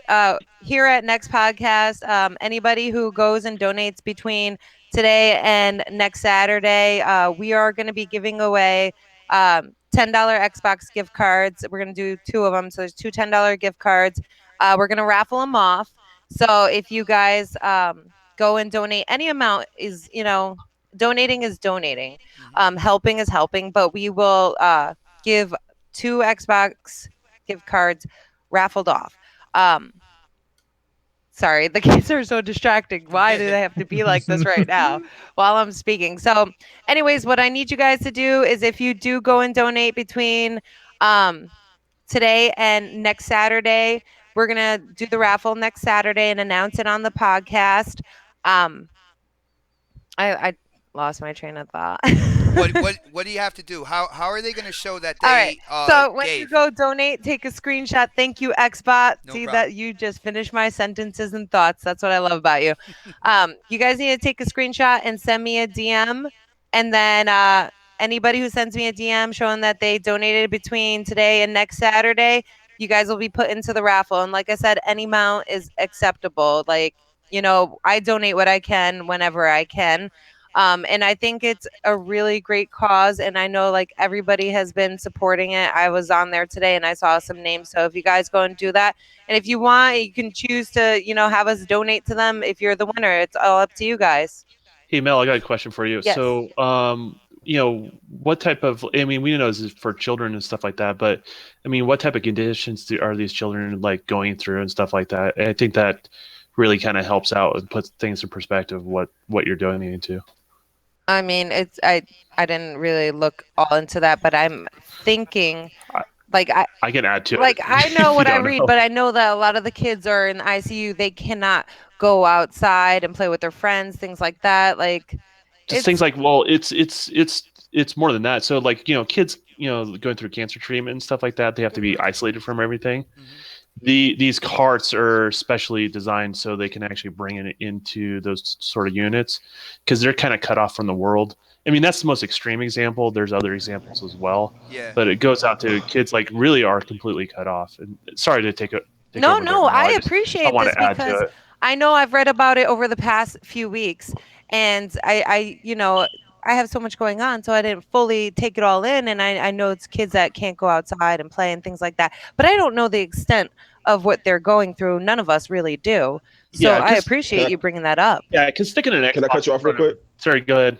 here at Next Podcast, anybody who goes and donates between today and next Saturday, we are going to be giving away $10 Xbox gift cards. We're going to do two of them. So there's two $10 gift cards. We're going to raffle them off. So if you guys go and donate, any amount is, donating is donating. Helping is helping, but we will give two Xbox gift cards raffled off. Sorry, the kids are so distracting. Why do they have to be like this right now while I'm speaking? So, anyways, what I need you guys to do is, if you do go and donate between today and next Saturday, we're gonna do the raffle next Saturday and announce it on the podcast. I lost my train of thought. What do you have to do? How are they going to show that All right. they So when you gave? go donate, take a screenshot. Thank you, Xbot. No See problem. that you just finished my sentences and thoughts. That's what I love about you. You guys need to take a screenshot and send me a DM, and then anybody who sends me a DM showing that they donated between today and next Saturday, you guys will be put into the raffle. And like I said, any amount is acceptable. Like, I donate what I can whenever I can. And I think it's a really great cause. And I know like everybody has been supporting it. I was on there today and I saw some names. So if you guys go and do that, and if you want, you can choose to, have us donate to them if you're the winner. It's all up to you guys. Hey Mel, I got a question for you. Yes. So, what type of? I mean, we know this is for children and stuff like that, but I mean, what type of conditions are these children like going through and stuff like that? And I think that really kind of helps out and puts things in perspective what you're donating to. I mean, I didn't really look all into that, but I'm thinking I, like I can add to like it I know if you what I don't read, know. but I know that a lot of the kids are in the ICU. They cannot go outside and play with their friends, things like that. Like Just things it's like, well, it's more than that. So like, kids, going through cancer treatment and stuff like that, they have to be isolated from everything. Hmm. These carts are specially designed so they can actually bring it into those sort of units because they're kind of cut off from the world. I mean, that's the most extreme example. There's other examples as well, Yeah. but it goes out to kids like really are completely cut off. And sorry to take No, over there, no, Mel. I I appreciate want this to add to because it. I know I've read about it over the past few weeks, and I have so much going on, so I didn't fully take it all in. And I know it's kids that can't go outside and play and things like that, but I don't know the extent of what they're going through. None of us really do. So Yeah, I because appreciate Can you bringing that up. sticking an I cut Xbox you in off real front of quick? sorry, go ahead.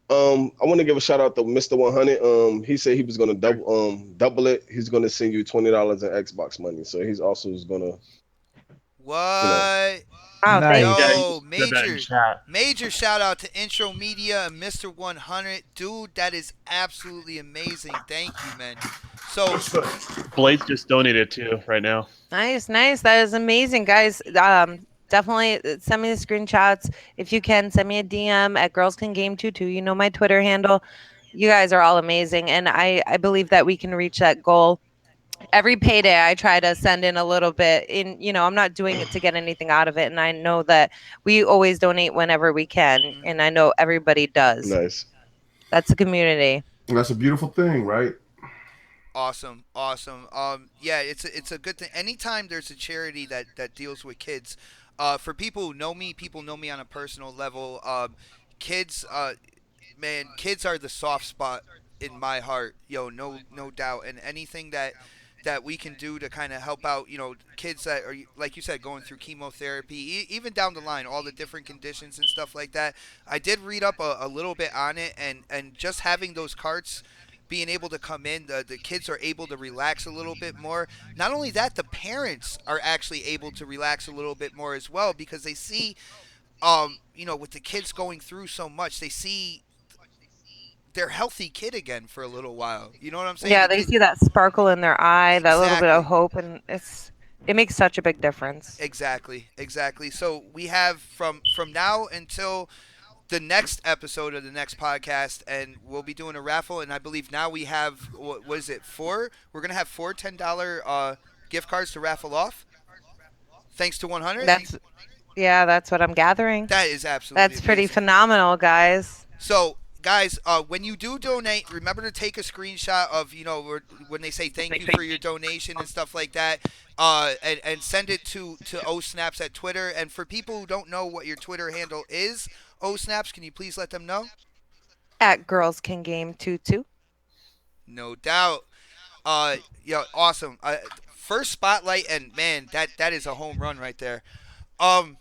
I want to give a shout out to Mr. 100. He said he was gonna double it. He's gonna send you $20 in Xbox money. So he's also is gonna, you know, What? Wow, thank Yeah, Nice. you Yo, just said that in major chat. major shout out to Intro Media and Mr. 100. Dude, that is absolutely amazing. Thank you, man. So, Blade's just donated too right now. Nice, nice. That is amazing, guys. Definitely send me the screenshots if you can. Send me a DM at Girls Can Game 22. You know my Twitter handle. You guys are all amazing, and I believe that we can reach that goal. Every payday, I try to send in a little bit. I'm not doing it to get anything out of it, and I know that we always donate whenever we can, mhm. and I know everybody does. nice. That's a community. That's a beautiful thing, right? Awesome, awesome. Yeah, it's a good thing. Anytime there's a charity that deals with kids, for people know me on a personal level. Kids, man, kids are the soft spot in my heart. No doubt. And anything that we can do to kind of help out, kids that are like you said going through chemotherapy, even down the line, all the different conditions and stuff like that. I did read up a little bit on it, and just having those carts being able to come in, the kids are able to relax a little bit more. Not only that, the parents are actually able to relax a little bit more as well because they see, with the kids going through so much, they see their healthy kid again for a little while. You know what I'm saying? Yeah, The they kid, see that sparkle in their eye, that little bit of exactly. hope, and it makes such a big difference. Exactly. So we have from now until the next episode of the next podcast, and we'll be doing a raffle. And I believe now we have what is it? Four. We're gonna have four $10 gift cards to raffle off. Thanks to 100. That's Yeah, that's what I'm gathering. That is absolutely That's pretty amazing. phenomenal, guys. So, guys, when you do donate, remember to take a screenshot of when they say thank you for your donation and stuff like that, and send it to OSnaps at Twitter. And for people who don't know what your Twitter handle is, OSnaps, can you please let them know? At Girls Can Game 22. No doubt. Awesome. First spotlight, and man, that is a home run right there. Um,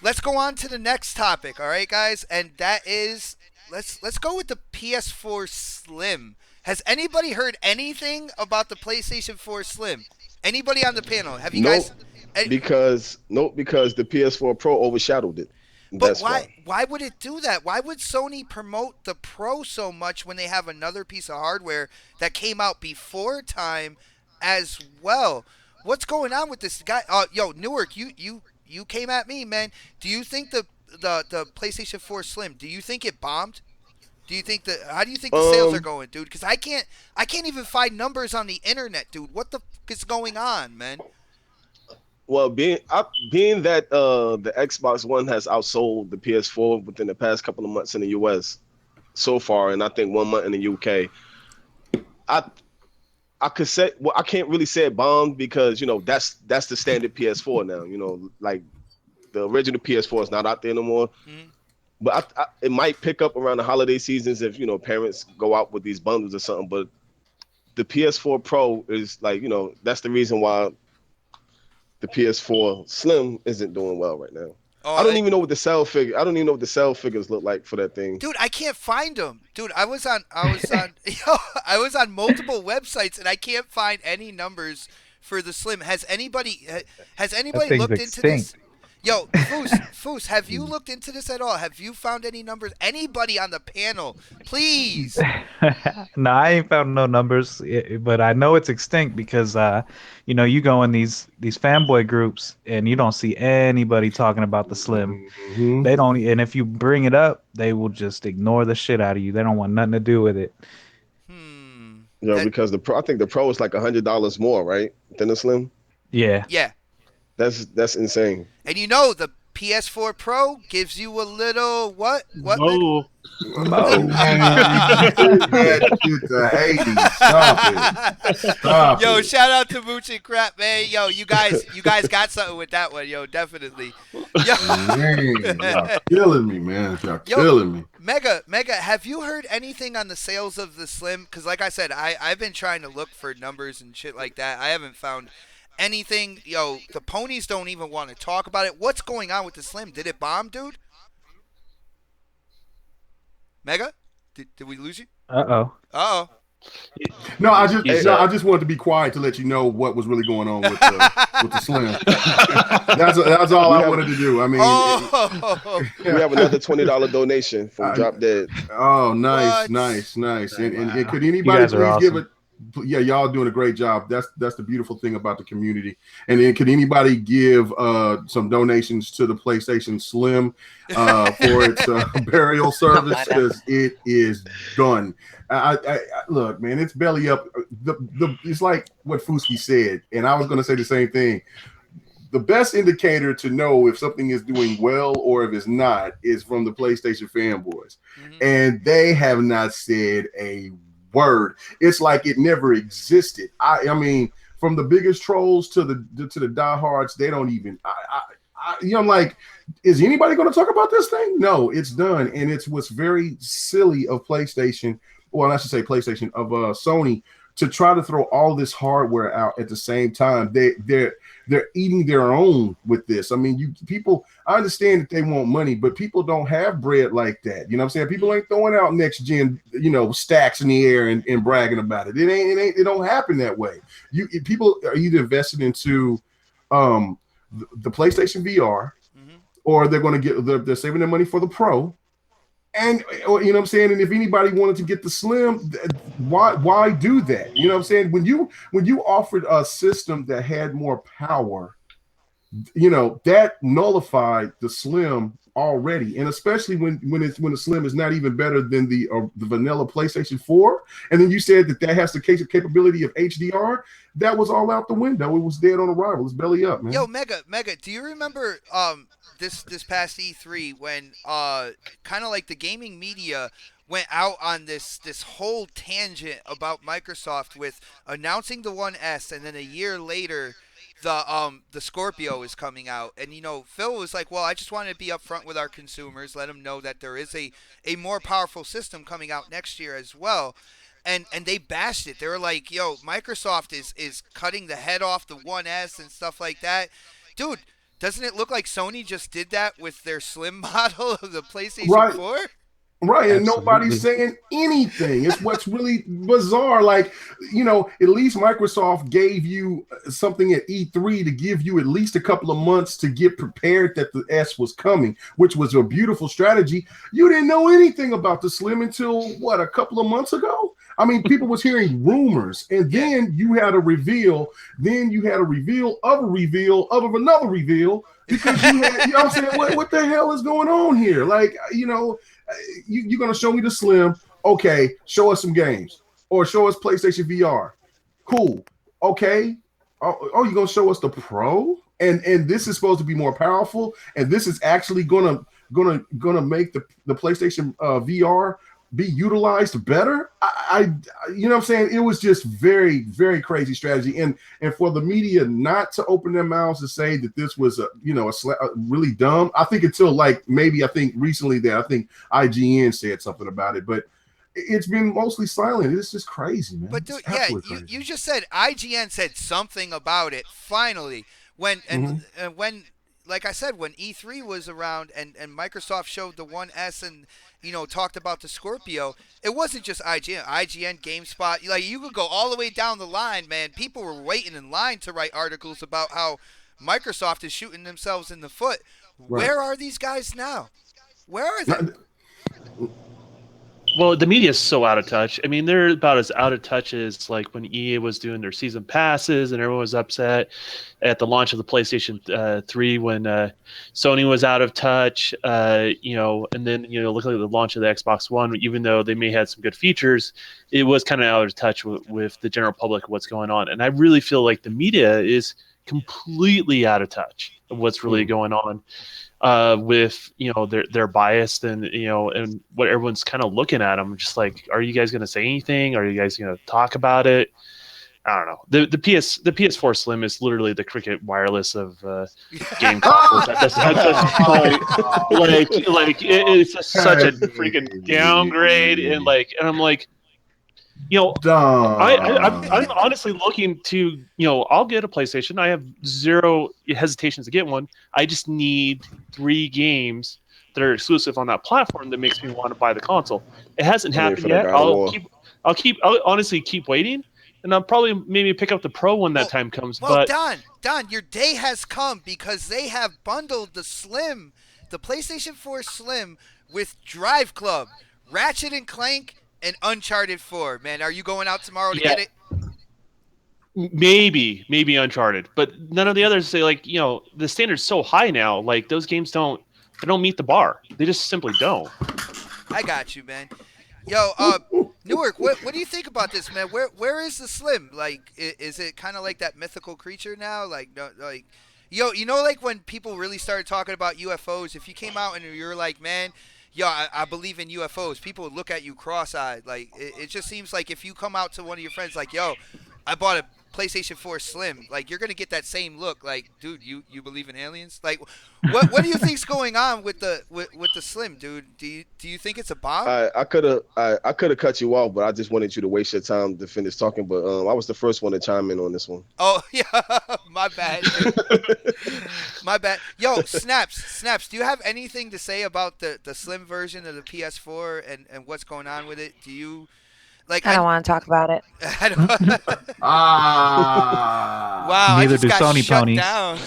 let's go on to the next topic. All right, guys, and that is let's go with the PS4 Slim. Has anybody heard anything about the PlayStation 4 Slim? Anybody on the panel? Have you Nope. guys? eh, Because the PS4 Pro overshadowed it. But That's why? why. Why would it do that? Why would Sony promote the Pro so much when they have another piece of hardware that came out before time, as well? What's going on with this guy? Newark, you came at me, man. Do you think the PlayStation 4 Slim, do you think it bombed? Do you think how do you think the sales are Um, going, dude? Because I can't even find numbers on the internet, dude. What the fuck is going on, man? well, being that the Xbox One has outsold the PS4 within the past couple of months in the US so far, and I think 1 month in the UK, I I could say, well, I can't really say it bombed because that's the standard PS4 now. Like the original PS4 is not out there no more. Mm-hmm. But it might pick up around the holiday seasons if parents go out with these bundles or something. But the PS4 Pro is like that's the reason why the PS4 Slim isn't doing well right now. I Oh, don't even know what the sell figure. I don't even know what the sell figures look like for that thing. dude, I can't find them, dude. I was on multiple websites and I can't find any numbers for the Slim. Has That anybody thing's looked into this? extinct. Yo, Foos, have you looked into this at all? Have you found any numbers? Anybody on the panel, please. No, I ain't found no numbers, but I know it's extinct because you go in these fanboy groups and you don't see anybody talking about the Slim. Mhm. They don't, and if you bring it up, they will just ignore the shit out of you. They don't want nothing to do with it. Hmm. That Because I think the Pro is like $100 more, right, than the Slim. Yeah. yeah. That's insane. And the PS4 Pro gives you a little what? What, Meg? Oh, Mo. Man, you did that shit to Hades. Stop it. Stop Yo, it. shout out to Mooch and Crap, man. Yo, you guys got something with that one. Yo, definitely. Yo, Man, y'all killing me, man. Y'all Yo. killing me. Mega, have you heard anything on the sales of the Slim? Because like I said, I've been trying to look for numbers and shit like that. I haven't found anything. Yo, the ponies don't even want to talk about it. What's going on with the Slim? Did it bomb, dude? Mega? Did we lose you? Uh-oh. Uh-oh. No, I He's, just wanted to be quiet to let you know what was really going on with the Slim. That's all I wanted to do. I mean, Oh, We have another $20 donation from Drop Dead. oh, nice, What? nice. And Wow. could You anybody guys are please give awesome. it? Yeah, y'all doing a great job. That's the beautiful thing about the community. And then could anybody give some donations to the PlayStation Slim for its burial service because it is done. I look, man, it's belly up. It's like what Fuski said, and I was going to say the same thing. The best indicator to know if something is doing well or if it's not is from the PlayStation fanboys. Mhm. And they have not said a word. It's like it never existed. I mean, from the biggest trolls to the diehards, they don't even. I'm like, is anybody going to talk about this thing? No, it's done, and it's what's very silly of PlayStation. Well, I should say PlayStation of Sony to try to throw all this hardware out at the same time. They're eating their own with this. I mean, people, I understand that they want money, but people don't have bread like that. You know what I'm saying? People ain't throwing out next gen, stacks in the air and bragging about it. It don't happen that way. People are either invested into the PlayStation VR, Mhm. or they're saving their money for the Pro. And you know what I'm saying? And if anybody wanted to get the Slim, why do that? You know what I'm saying? When you offered a system that had more power, that nullified the Slim already. And especially when the Slim is not even better than the vanilla PlayStation 4. And then you said that has the capability of HDR. That was all out the window. It was dead on arrival. It's belly up, man. Yo, Mega, do you remember this past E3 when kind of like the gaming media went out on this whole tangent about Microsoft with announcing the One S, and then a year later the Scorpio is coming out, and Phil was like, well, I just wanted to be upfront with our consumers, let them know that there is a more powerful system coming out next year as well. And they bashed it. They were like, yo, Microsoft is cutting the head off the One S and stuff like that. Dude, doesn't it look like Sony just did that with their Slim model of the PlayStation Right. 4? Right, and Absolutely. nobody's saying anything. It's what's really bizarre. Like, at least Microsoft gave you something at E3 to give you at least a couple of months to get prepared that the S was coming, which was a beautiful strategy. You didn't know anything about the Slim until, what, a couple of months ago? I mean, people was hearing rumors, and Yeah. then you had a reveal. Then you had a reveal of another reveal because you had, you know what I'm saying? What the hell is going on here? Like, you're gonna show me the Slim. Okay, show us some games or show us PlayStation VR. Cool. Okay. Oh, you're gonna show us the Pro, and this is supposed to be more powerful, and this is actually gonna make the PlayStation VR be utilized better. You know what I'm saying? It was just very, very crazy strategy, and for the media not to open their mouths and say that this was a really dumb. I think until like maybe I think recently that I think IGN said something about it, but it's been mostly silent. It's just crazy, man. But It's dude, yeah, absolutely you, crazy. you just said IGN said something about it finally when Mm-hmm. and when like I said when E3 was around and Microsoft showed the One S and talked about the Scorpio, it wasn't just IGN, GameSpot, like you could go all the way down the line, man. People were waiting in line to write articles about how Microsoft is shooting themselves in the foot. Right. Where are these guys now? Where are they? Not- Well, the media is so out of touch. I mean, they're about as out of touch as like when EA was doing their season passes, and everyone was upset at the launch of the PlayStation 3 when Sony was out of touch. And then look at the launch of the Xbox One. Even though they may have some good features, it was kind of out of touch with the general public of what's going on. And I really feel like the media is completely out of touch of what's really going on with their bias and and what everyone's kind of looking at them. Just like, are you guys going to say anything? Are you guys going to talk about it? I don't know. The PS4 Slim is literally the Cricket Wireless of game consoles. That's it's just such a freaking downgrade, and I'm like, I'm Done. honestly looking to, I'll get a PlayStation. I have zero hesitations to get one. I just need 3 games that are exclusive on that platform that makes me want to buy the console. It hasn't I'm waiting happened for that yet. God of War. I'll honestly keep waiting, and I'll probably maybe pick up the Pro when that Well, time comes. well, But Don, your day has come because they have bundled the PlayStation 4 Slim with Drive Club, Ratchet and Clank, and Uncharted 4. Man, are you going out tomorrow to yeah, get it? maybe Uncharted, but none of the others say, like, the standard's so high now. Like, those games don't meet the bar. They just simply don't. I got you, man. Yo, Newark, what do you think about this, man? Where is the Slim? Like, is it kind of like that mythical creature now? Like, no, like, like when people really started talking about UFOs. If you came out and you're like, man, yo, I believe in UFOs, people would look at you cross-eyed. Like, it just seems like if you come out to one of your friends, like, yo, I bought a PlayStation 4 Slim, like you're gonna get that same look. Like, dude, you believe in aliens? Like, what do you think's going on with the Slim, dude? Do you think it's a bomb? I could have cut you off, but I just wanted you to waste your time to finish talking. But I was the first one to chime in on this one. Oh yeah, my bad, dude. My bad. Yo, snaps. Do you have anything to say about the slim version of the PS4 and what's going on with it? Do you like? I don't want to talk about it. I don't, Ah. wow, I Neither just do got Sony shut ponies. down.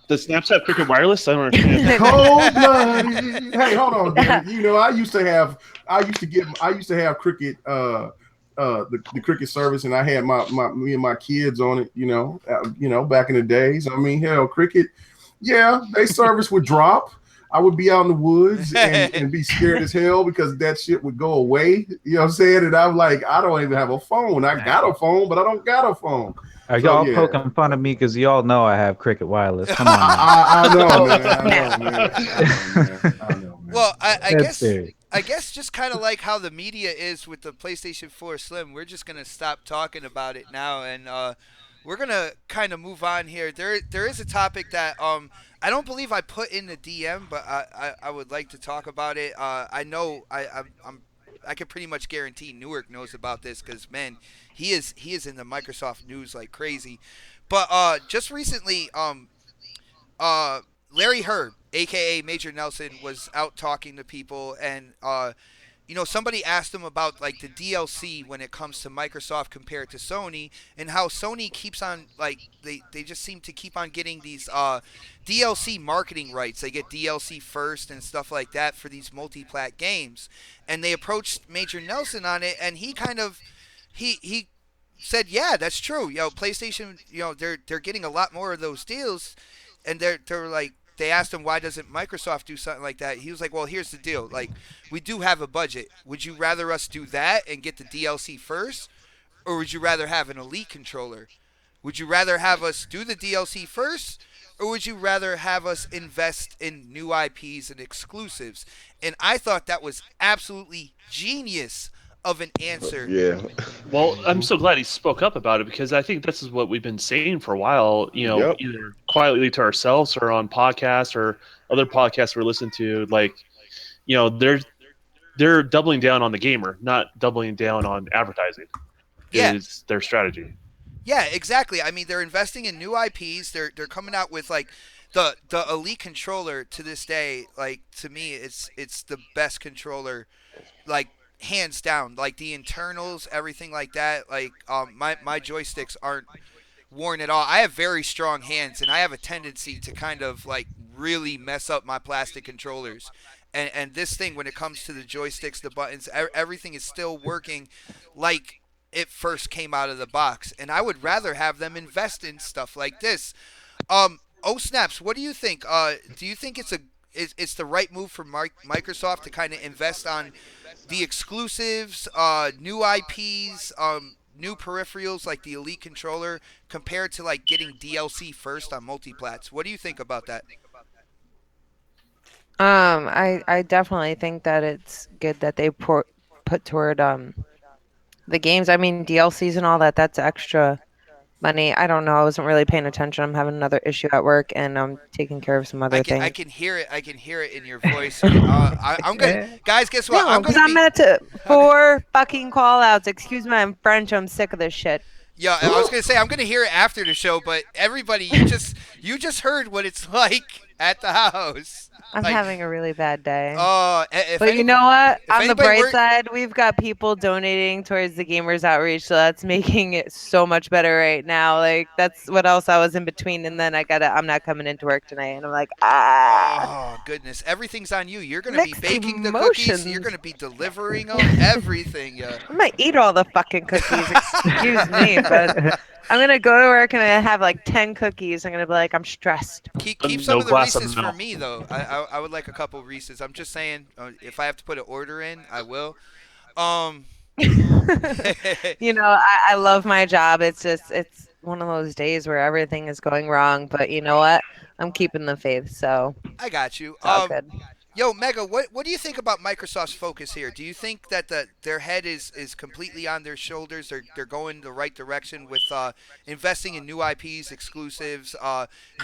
Does Snaps have Cricket Wireless? I don't understand. Cold blooded. Hey, hold on, dude. I used to have cricket the cricket service, and I had me and my kids on it, back in the days. I mean, hell, cricket, yeah, they service would drop. I would be out in the woods and be scared as hell because that shit would go away. You know what I'm saying? And I'm like, I don't even have a phone. I got a phone, but I don't got a phone. Are So y'all yeah, poking fun at me because y'all know I have Cricket Wireless? Come on now. I know, Oh, man. I snap. know, man. I know, man. Well, I That's guess serious. just kind of like how the media is with the PlayStation 4 Slim. We're just gonna stop talking about it now, and we're gonna kind of move on here. There is a topic that I don't believe I put in the DM, but I would like to talk about it. I know I can pretty much guarantee Newark knows about this because man, he is in the Microsoft news like crazy. But just recently, Larry Herb, aka Major Nelson, was out talking to people, and somebody asked him about like the DLC when it comes to Microsoft compared to Sony, and how Sony keeps on like they just seem to keep on getting these DLC marketing rights. They get DLC first and stuff like that for these multi-plat games. And they approached Major Nelson on it, and he kind of he said, "Yeah, that's true. PlayStation, they're getting a lot more of those deals." And they're like, they asked him, why doesn't Microsoft do something like that? He was like, well, here's the deal. Like, we do have a budget. Would you rather us do that and get the DLC first, or would you rather have an Elite controller? Would you rather have us do the DLC first, or would you rather have us invest in new IPs and exclusives? And I thought that was absolutely genius of an answer. Yeah. Well, I'm so glad he spoke up about it because I think this is what we've been saying for a while, Yep. either quietly to ourselves or on podcasts or other podcasts we're listening to. Like, they're doubling down on the gamer, not doubling down on advertising Yeah, is their strategy. yeah, exactly. I mean, they're investing in new IPs. They're coming out with like the Elite controller to this day. Like, to me, it's the best controller, like, hands down. Like the internals, everything like that. Like, my joysticks aren't worn at all. I have very strong hands, and I have a tendency to kind of like really mess up my plastic controllers. And this thing, when it comes to the joysticks, the buttons, everything is still working like it first came out of the box. And I would rather have them invest in stuff like this. Oh snaps! What do you think? Do you think it's the right move for Microsoft to kind of invest on the exclusives, new IPs, new peripherals like the Elite controller, compared to like getting DLC first on multiplats? What do you think about that? I definitely think that it's good that they put toward the games. I mean, DLCs and all that. That's extra money. I don't know. I wasn't really paying attention. I'm having another issue at work, and I'm taking care of some I other can I things. can hear it. I can hear it in your voice. I'm gonna, guys. Guess what? No, I'm because gonna I'm be. at to four fucking call outs. Excuse my French. I'm sick of this shit. Yeah, I was gonna say I'm gonna hear it after the show, but everybody, you just heard what it's like at the house. I'm Like, having a really bad day. if But you anybody, know what? if On the anybody bright were, side, we've got people donating towards the Gamers Outreach, so that's making it so much better right now. Like that's what else I was in between, and then I'm not coming into work tonight, and I'm like, oh goodness, everything's on you. You're gonna be mixed baking the cookies. You're emotions. gonna be delivering them. Everything. Yeah. I might eat all the fucking cookies. Excuse me, but I'm gonna go to work and I have like 10 cookies. I'm gonna be like, I'm stressed. Keep some No of the glass of Reese's for milk. me though. I would like a couple Reese's. I'm just saying, if I have to put an order in, I will. Um. I love my job. It's just it's one of those days where everything is going wrong, but you know what? I'm keeping the faith, so I got you. it's all good. Yo, Mega, what do you think about Microsoft's focus here? Do you think that their head is completely on their shoulders? They're going the right direction with investing in new IPs, exclusives,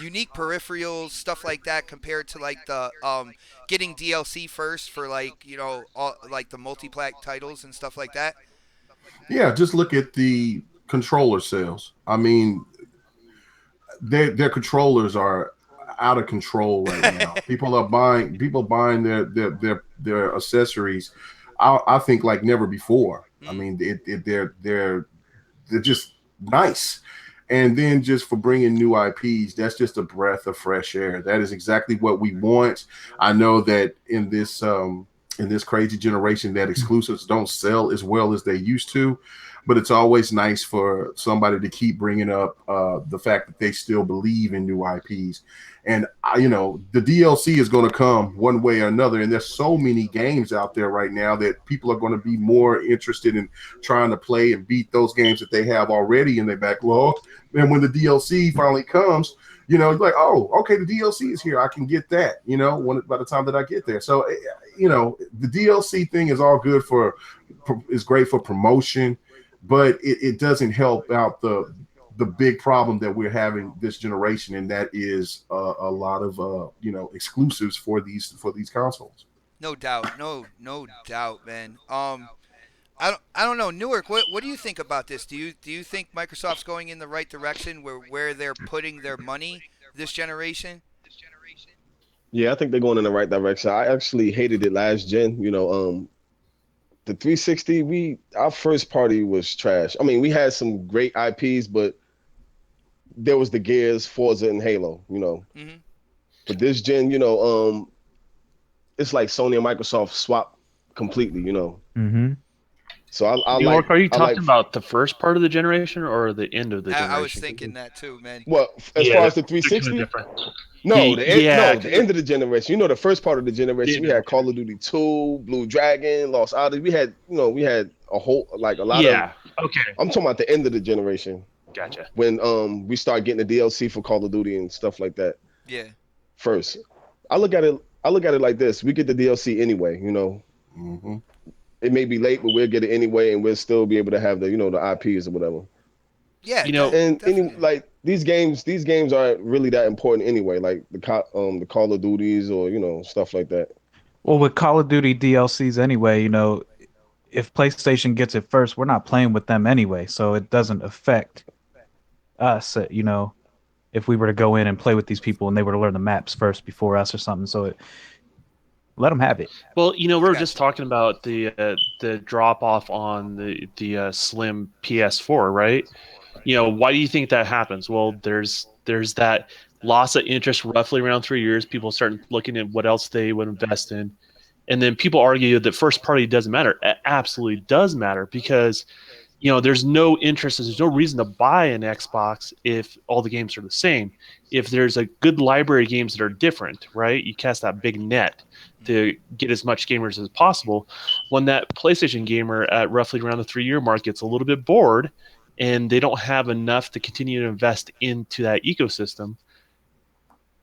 unique peripherals, stuff like that, compared to like the getting DLC first for like all like the multi-plat titles and stuff like that. Yeah, just look at the controller sales. I mean, their controllers are out of control right now. People buying their accessories. I think like never before. I Mm. mean, they're just nice. And then just for bringing new IPs, that's just a breath of fresh air. That is exactly what we want. I know that in this crazy generation that exclusives don't sell as well as they used to, but it's always nice for somebody to keep bringing up the fact that they still believe in new IPs. And the DLC is going to come one way or another. And there's so many games out there right now that people are going to be more interested in trying to play and beat those games that they have already in their backlog. And when the DLC finally comes, you're like, oh, okay, the DLC is here. I can get that, by the time that I get there. So, the DLC thing is all good is great for promotion, but it doesn't help out the big problem that we're having this generation, and that is a lot of exclusives for these consoles. No doubt, no doubt, man. I don't know, Newark. What do you think about this? Do you think Microsoft's going in the right direction where they're putting their money this generation? Yeah, I think they're going in the right direction. I actually hated it last gen. the 360, our first party was trash. I mean, we had some great IPs, but there was the Gears, Forza, and Halo, Hmm. But this gen, it's like Sony and Microsoft swap completely. Mm-hmm. So New York, are you I like talking about the first part of the generation or the end of the I was generation? thinking that too, man. well, as Yeah, far as the they're kind of 360, different. no, Yeah, the end of the generation. The first part of the the generation, end we of the had Call of Duty 2, Blue Dragon, Lost Odyssey. We had a whole like a lot of. Yeah. Okay. I'm talking about the end of the generation Gotcha. when we start getting the DLC for Call of Duty and stuff like that. Yeah. First, I look at it. I look at it like this: we get the DLC anyway. Mm-hmm. It may be late, but we'll get it anyway, and we'll still be able to have the IPs or whatever. Yeah. You know, And Definitely. like these games aren't really that important anyway. Like the Call of Duties or stuff like that. Well, with Call of Duty DLCs anyway, if PlayStation gets it first, we're not playing with them anyway, so it doesn't affect us. If we were to go in and play with these people and they were to learn the maps first before us or something, let them have it. well, we I were got just you. talking about the drop off on the slim PS4, right? Why do you think that happens? Well, there's that loss of interest roughly around 3 years. People start looking at what else they would invest in, and then people argue that first party doesn't matter. It absolutely does matter because there's no interest, there's no reason to buy an Xbox if all the games are the same. If there's a good library of games that are different, right? You cast that big net to get as much gamers as possible. When that PlayStation gamer at roughly around the 3 year mark gets a little bit bored and they don't have enough to continue to invest into that ecosystem,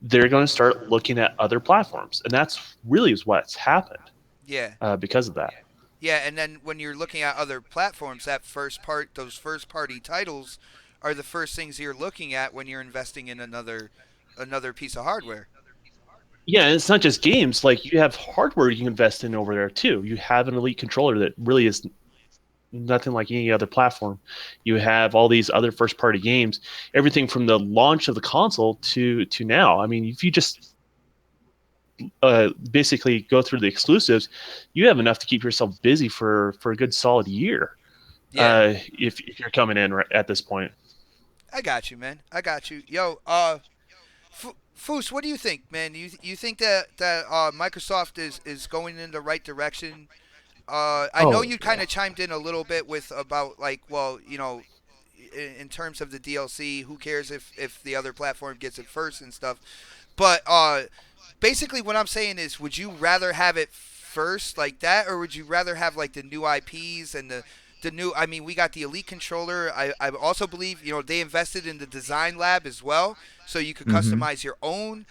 they're going to start looking at other platforms. And that's really is what's happened Yeah. because of that. Yeah, and then when you're looking at other platforms, those first party titles are the first things you're looking at when you're investing in another piece of hardware. Yeah, and it's not just games. Like you have hardware you can invest in over there too. You have an elite controller that really is nothing like any other platform. You have all these other first party games, everything from the launch of the console to now. I mean, if you just basically go through the exclusives, you have enough to keep yourself busy for a good solid year. Yeah, If you're coming in at this point. I got you, man. I got you. Yo, Foos, what do you think, man? You think that Microsoft is going in the right direction? I know Oh, you kind of chimed in a little bit with about like, well, in terms of the DLC, who cares if the other platform gets it first and stuff. But basically, what I'm saying is, would you rather have it first like that, or would you rather have like the new IPs and the new? I mean, we got the Elite controller. I also believe they invested in the design lab as well, so you could mm-hmm. customize your own.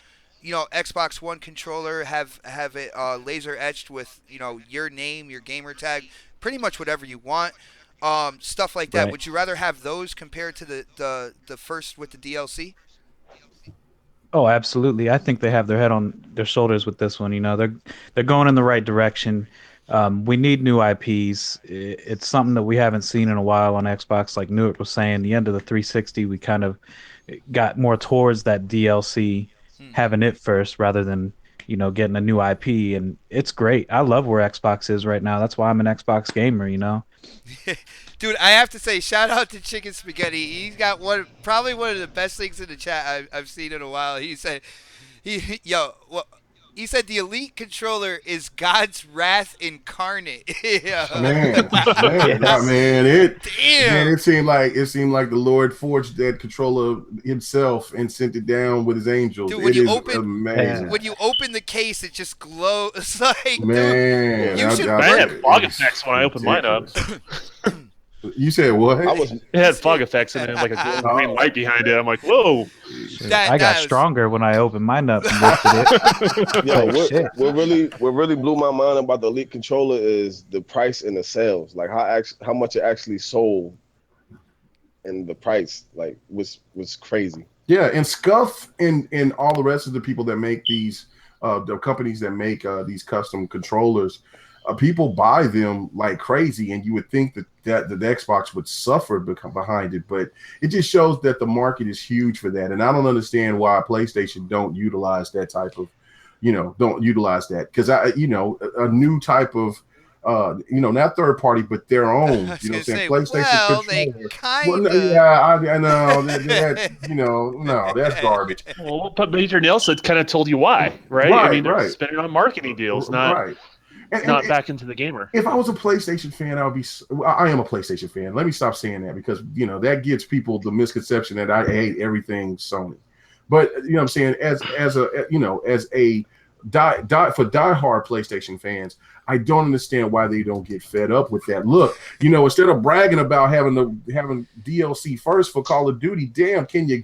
Xbox One controller, have it laser etched with your name, your gamer tag, pretty much whatever you want. Stuff like that. Right. Would you rather have those compared to the first with the DLC? Oh, absolutely. I think they have their head on their shoulders with this one. They're going in the right direction. We need new IPs. It's something that we haven't seen in a while on Xbox. Like Newt was saying, the end of the 360, we kind of got more towards that DLC, Hmm. having it first rather than getting a new IP. And it's great. I love where Xbox is right now. That's why I'm an Xbox gamer. Dude, I have to say, shout out to Chicken Spaghetti. He's got probably one of the best things in the chat I've seen in a while. He said, well, he said the Elite controller is God's wrath incarnate. Yeah. Man, yeah, Yes. man, Damn. it seemed like the Lord forged that controller himself and sent it down with his angels. Dude, It is Yeah. amazing, when you open the case, it just glows. It's like, dude, man. you should I had work. fog It's effects when I opened mine up. ridiculous. You said what? I was It had fog effects and then like a glowing green light behind it. I'm like, whoa. Shit. that I got that was stronger when I opened mine up and lifted it. yo, Like shit. what really blew my mind about the Elite controller is the price and the sales. Like how much it actually sold and the price like was crazy. Yeah, and Scuff and all the rest of the people that make these, the companies that make these custom controllers, people buy them like crazy, and you would think that the Xbox would suffer behind it, but it just shows that the market is huge for that, and I don't understand why PlayStation don't utilize that type of, don't utilize that because a new type of not third party, but their I own, was you know gonna what I'm saying, say, PlayStation well, they controller. Well, no, kinda. yeah, I know no, that's garbage. Well, but Major Nelson kind of told you why, right? I Right, mean, they're right, spending on marketing deals, not right. And not back into the gamer. if I was a PlayStation fan, I am a PlayStation fan. Let me stop saying that because that gives people the misconception that I hate everything Sony. But you know what I'm saying, as a for diehard PlayStation fans, I don't understand why they don't get fed up with that. Look, instead of bragging about having DLC first for Call of Duty, damn, can you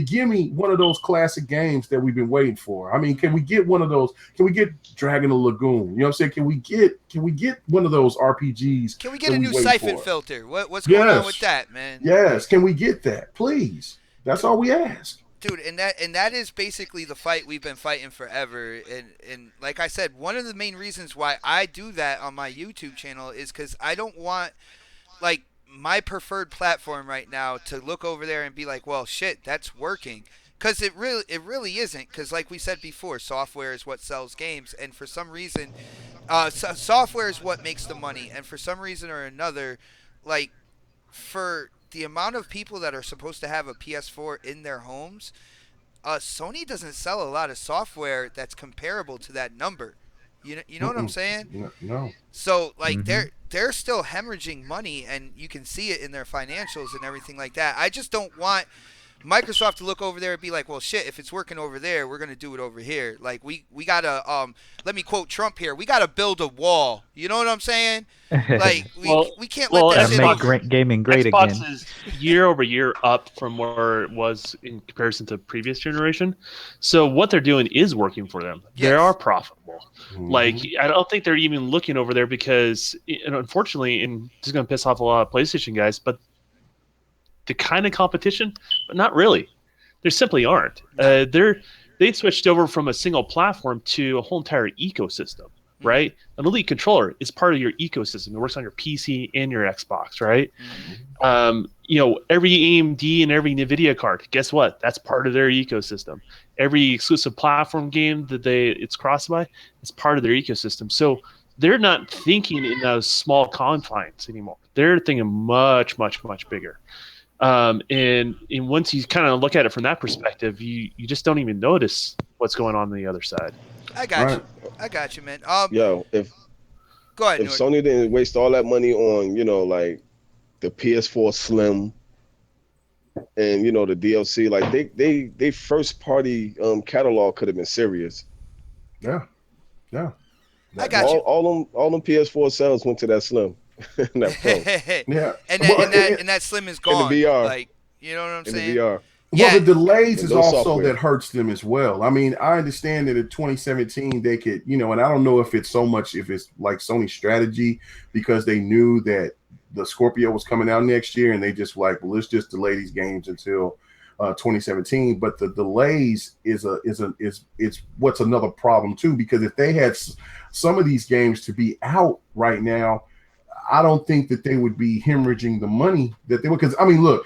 give me one of those classic games that we've been waiting for? I mean, can we get one of those? Can we get Dragon of the Lagoon? You know what I'm saying? Can we get one of those RPGs Can we get that a we new waiting siphon for? filter? What's going on with Yes. that, man? Yes. Can we get that, please? That's all we ask. Dude, and that is basically the fight we've been fighting forever. And like I said, one of the main reasons why I do that on my YouTube channel is because I don't want like my preferred platform right now to look over there and be like, well, shit, that's working. Because it really isn't. Because like we said before, software is what sells games, and for some reason, software is what makes the money. And for some reason or another, like for the amount of people that are supposed to have a PS4 in their homes, Sony doesn't sell a lot of software that's comparable to that number. You know what I'm saying? No. So like Mhm. they're still hemorrhaging money, and you can see it in their financials and everything like that. I just don't want Microsoft to look over there and be like, well, shit, if it's working over there, we're gonna do it over here. Like we gotta let me quote Trump here. We gotta build a wall. You know what I'm saying? Like Well, we can't let well, that Gotta shit. make Xbox, gaming great Xbox again. is year over year up from where it was in comparison to previous generation. So what they're doing is working for them. They Yes. are profitable. Like Mhm. I don't think they're even looking over there because, and unfortunately, and this is going to piss off a lot of PlayStation guys, but the kind of competition, but not really. There simply aren't. No. They switched over from a single platform to a whole entire ecosystem, Mm-hmm. right? An Elite controller is part of your ecosystem. It works on your PC and your Xbox, right? Every AMD and every NVIDIA card, guess what? That's part of their ecosystem. Every exclusive platform game that it's crossed by, it's part of their ecosystem. So they're not thinking in those small confines anymore. They're thinking much, much, much bigger. And once you kind of look at it from that perspective, you just don't even notice what's going on the other side. I got Right. you. I got you, man. Yo, Go ahead, if Nord. Sony didn't waste all that money on, like the PS4 Slim and the DLC, like they first party catalog could have been serious. Yeah. Yeah. I got you. All them PS4 sales went to that Slim, that Pro, Yeah. and Well, that Slim is in gone. the VR, Like, you know what I'm in the saying? VR. Well, Yeah. the delays And is no also software. that hurts them as well. I mean, I understand that in 2017 they could, and I don't know if it's like Sony's strategy because they knew that the Scorpio was coming out next year and they just like, well, let's just delay these games until 2017. But the delays is what's another problem too, because if they had some of these games to be out right now, I don't think that they would be hemorrhaging the money that they would. Because I mean, look.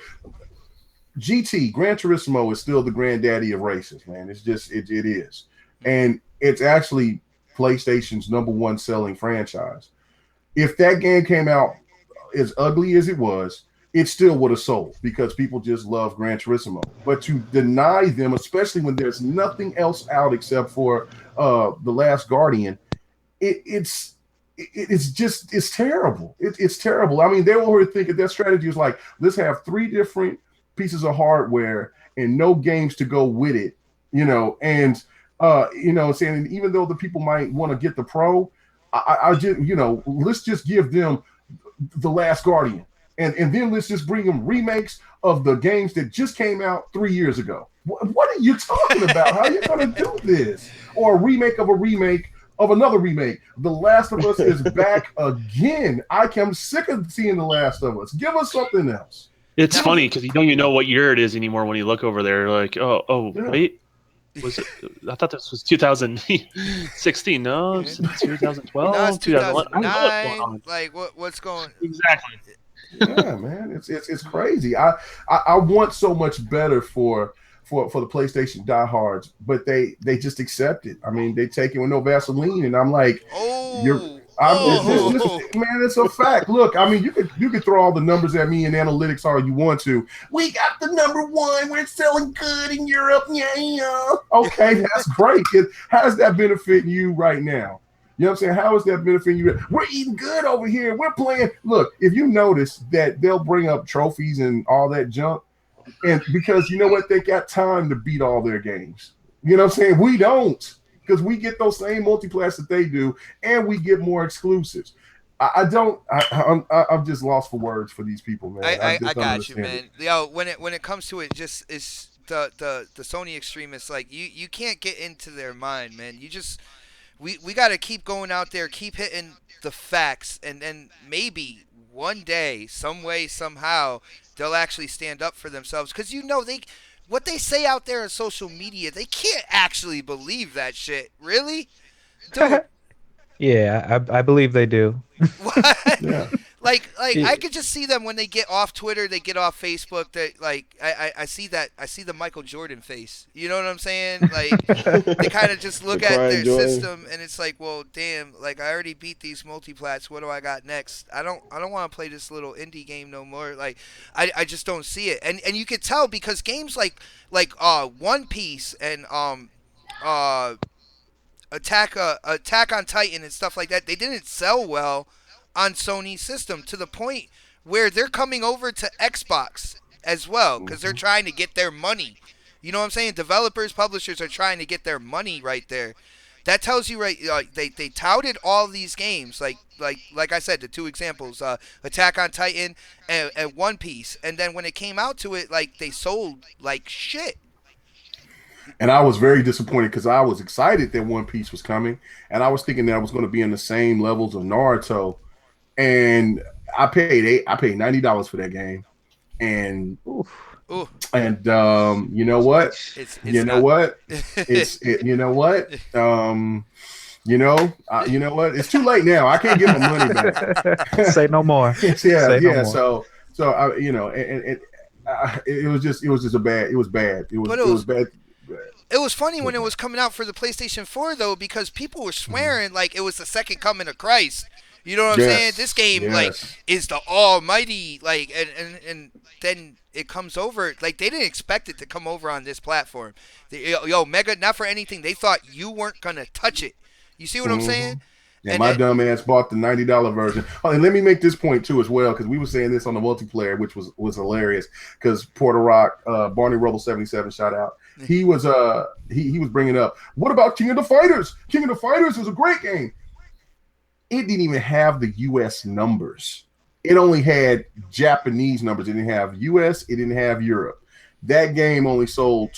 Gran Turismo is still the granddaddy of races, man. It's just it is, and it's actually PlayStation's #1 selling franchise. If that game came out as ugly as it was, it still would have sold because people just love Gran Turismo. But to deny them, especially when there's nothing else out except for The Last Guardian, it's terrible. It's terrible. I mean, they were thinking their strategy was like, let's have 3 different pieces of hardware and no games to go with it, and saying even though the people might want to get the Pro, I just let's just give them The Last Guardian, and then let's just bring them remakes of the games that just came out 3 years ago. What are you talking about? How are you going to do this? Or a remake of another remake. The Last of Us is back again. I'm sick of seeing The Last of Us. Give us something else. It's funny because you don't even know what year it is anymore when you look over there. Like, wait, was it? I thought this was 2016. No, it's 2012. No, it's 2011. I don't know what's going 2009. on. Like what's going? Exactly. Yeah, man, it's crazy. I want so much better for the PlayStation diehards, but they just accept it. I mean, they take it with no Vaseline, and I'm like, Oh, Whoa. Man, it's a fact. Look, I mean, you could throw all the numbers at me and analytics all you want to. We got the #1. We're selling good in Europe. Yeah. Okay, that's great. How does that benefit you right now? You know what I'm saying? How is that benefiting you? We're eating good over here. We're playing. Look, if you notice that they'll bring up trophies and all that junk, and because you know what, they got time to beat all their games. You know what I'm saying? We don't, because we get those same multiplats that they do, and we get more exclusives. I don't. I'm just lost for words for these people, man. I I just don't got you, understand it. man. When it comes to it, just it's the Sony extremists. Like you can't get into their mind, man. You just we got to keep going out there, keep hitting the facts, and then maybe one day, some way, somehow, they'll actually stand up for themselves. Because they, what they say out there on social media, they can't actually believe that shit. Really, dude? Yeah, I believe they do. What? Yeah. Like Yeah. I could just see them when they get off Twitter, they get off Facebook. That like I see that I see the Michael Jordan face. You know what I'm saying? Like they kind of just The look at crying their Jordan. system and it's like, well, damn, like I already beat these multiplats. What do I got next? I don't want to play this little indie game no more. Like I just don't see it. And you could tell because games like One Piece and uh Attack on Titan and stuff like that, they didn't sell well on Sony's system to the point where they're coming over to Xbox as well because they're Mhm. trying to get their money. You know what I'm saying? Developers, publishers are trying to get their money right there. That tells you right. They touted all these games like I said, the two examples, Attack on Titan and One Piece, and then when it came out to it, like they sold like shit. And I was very disappointed because I was excited that One Piece was coming, and I was thinking that I was going to be in the same levels of Naruto. And I paid $90 for that game, and Oof. Ooh, you know what? it's not. You know what? You know what? It's too late now. I can't get my money back. Say no more. Yeah, Say no yeah. more. So I, it was just a bad. It was bad. But It was bad. it was funny It when was it bad. was coming out for the PlayStation 4 though, because people were Mhm. swearing like it was the second coming of Christ. You know what I'm saying? This Yes, game like yes. is the almighty like and then it comes over like they didn't expect it to come over on this platform. Yo, Mega, not for anything, they thought you weren't gonna touch it. You see what I'm Hmm. saying? And And my dumb ass bought the $90 version. Oh, and let me make this point too as well, because we were saying this on the multiplayer, which was hilarious. Because Porter Rock, Barney Rubble 77, shout out. He was bringing up, what about King of the Fighters? King of the Fighters was a great game. It didn't even have the U.S. numbers. It only had Japanese numbers. It didn't have U.S. It didn't have Europe. That game only sold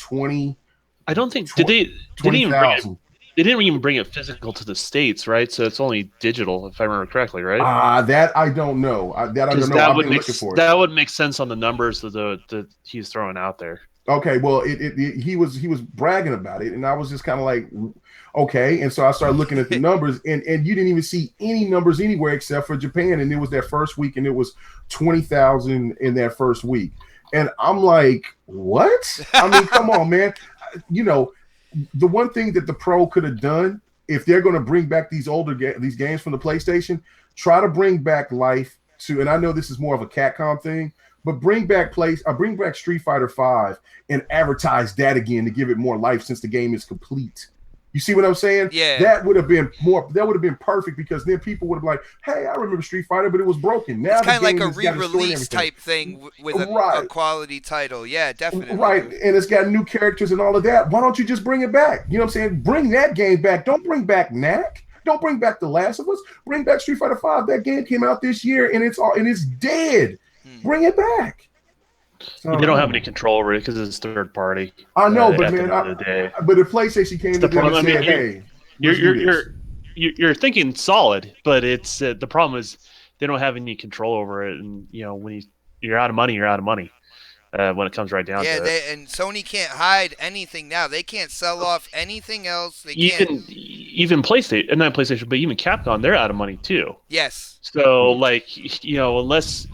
I don't think they didn't even bring it. 20,000. They didn't even bring it physical to the states, right? So it's only digital, if I remember correctly, right? That I don't know. That I Because don't know. I've been looking for it. that would make sense on the numbers that he's throwing out there. Okay, well, he was bragging about it, and I was just kind of like, okay. And so I started looking at the numbers, and you didn't even see any numbers anywhere except for Japan, and it was that first week, and it was 20,000 in that first week, and I'm like, what? I mean, come on, man. You know, the one thing that the Pro could have done if they're going to bring back these these games from the PlayStation, try to bring back life to. And I know this is more of a Capcom thing, but bring back Street Fighter 5 and advertise that again to give it more life since the game is complete. You see what I'm saying? yeah. That would have been perfect because then people would have like, hey, I remember Street Fighter, but it was broken. Now It's kind of like a has got story and re-release everything. type thing with a Right. quality title. Yeah, definitely. Right, and it's got new characters and all of that. Why don't you just bring it back? You know what I'm saying? Bring that game back. Don't bring back Knack. Don't bring back The Last of Us. Bring back Street Fighter 5. That game came out this year and it's dead. Bring it back. So, They don't have any control over it because it's third party. I know, but at the man, end of the day. but if PlayStation came to the them and problem. I said, mean, "Hey, let's do this." you're thinking solid, but it's the problem is they don't have any control over it, and when you're out of money, you're out of money. When it comes right down Yeah, to it. and Sony can't hide anything now. They can't sell off anything else. They can't. Even PlayStation, not PlayStation, but even Capcom, they're out of money too. Yes. So unless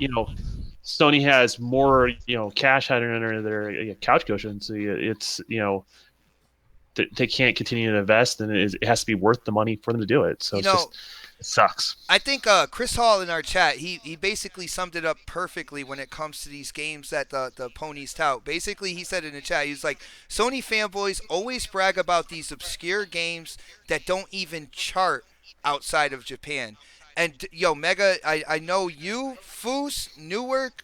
Sony has more cash under their couch cushions, it's they can't continue to invest, and it has to be worth the money for them to do it. So You it's know, just it sucks. I think Chris Hall in our chat, he basically summed it up perfectly when it comes to these games that the ponies tout. Basically, he said in the chat, he was like, Sony fanboys always brag about these obscure games that don't even chart outside of Japan. And yo, Mega, I know you, Foos, Newark,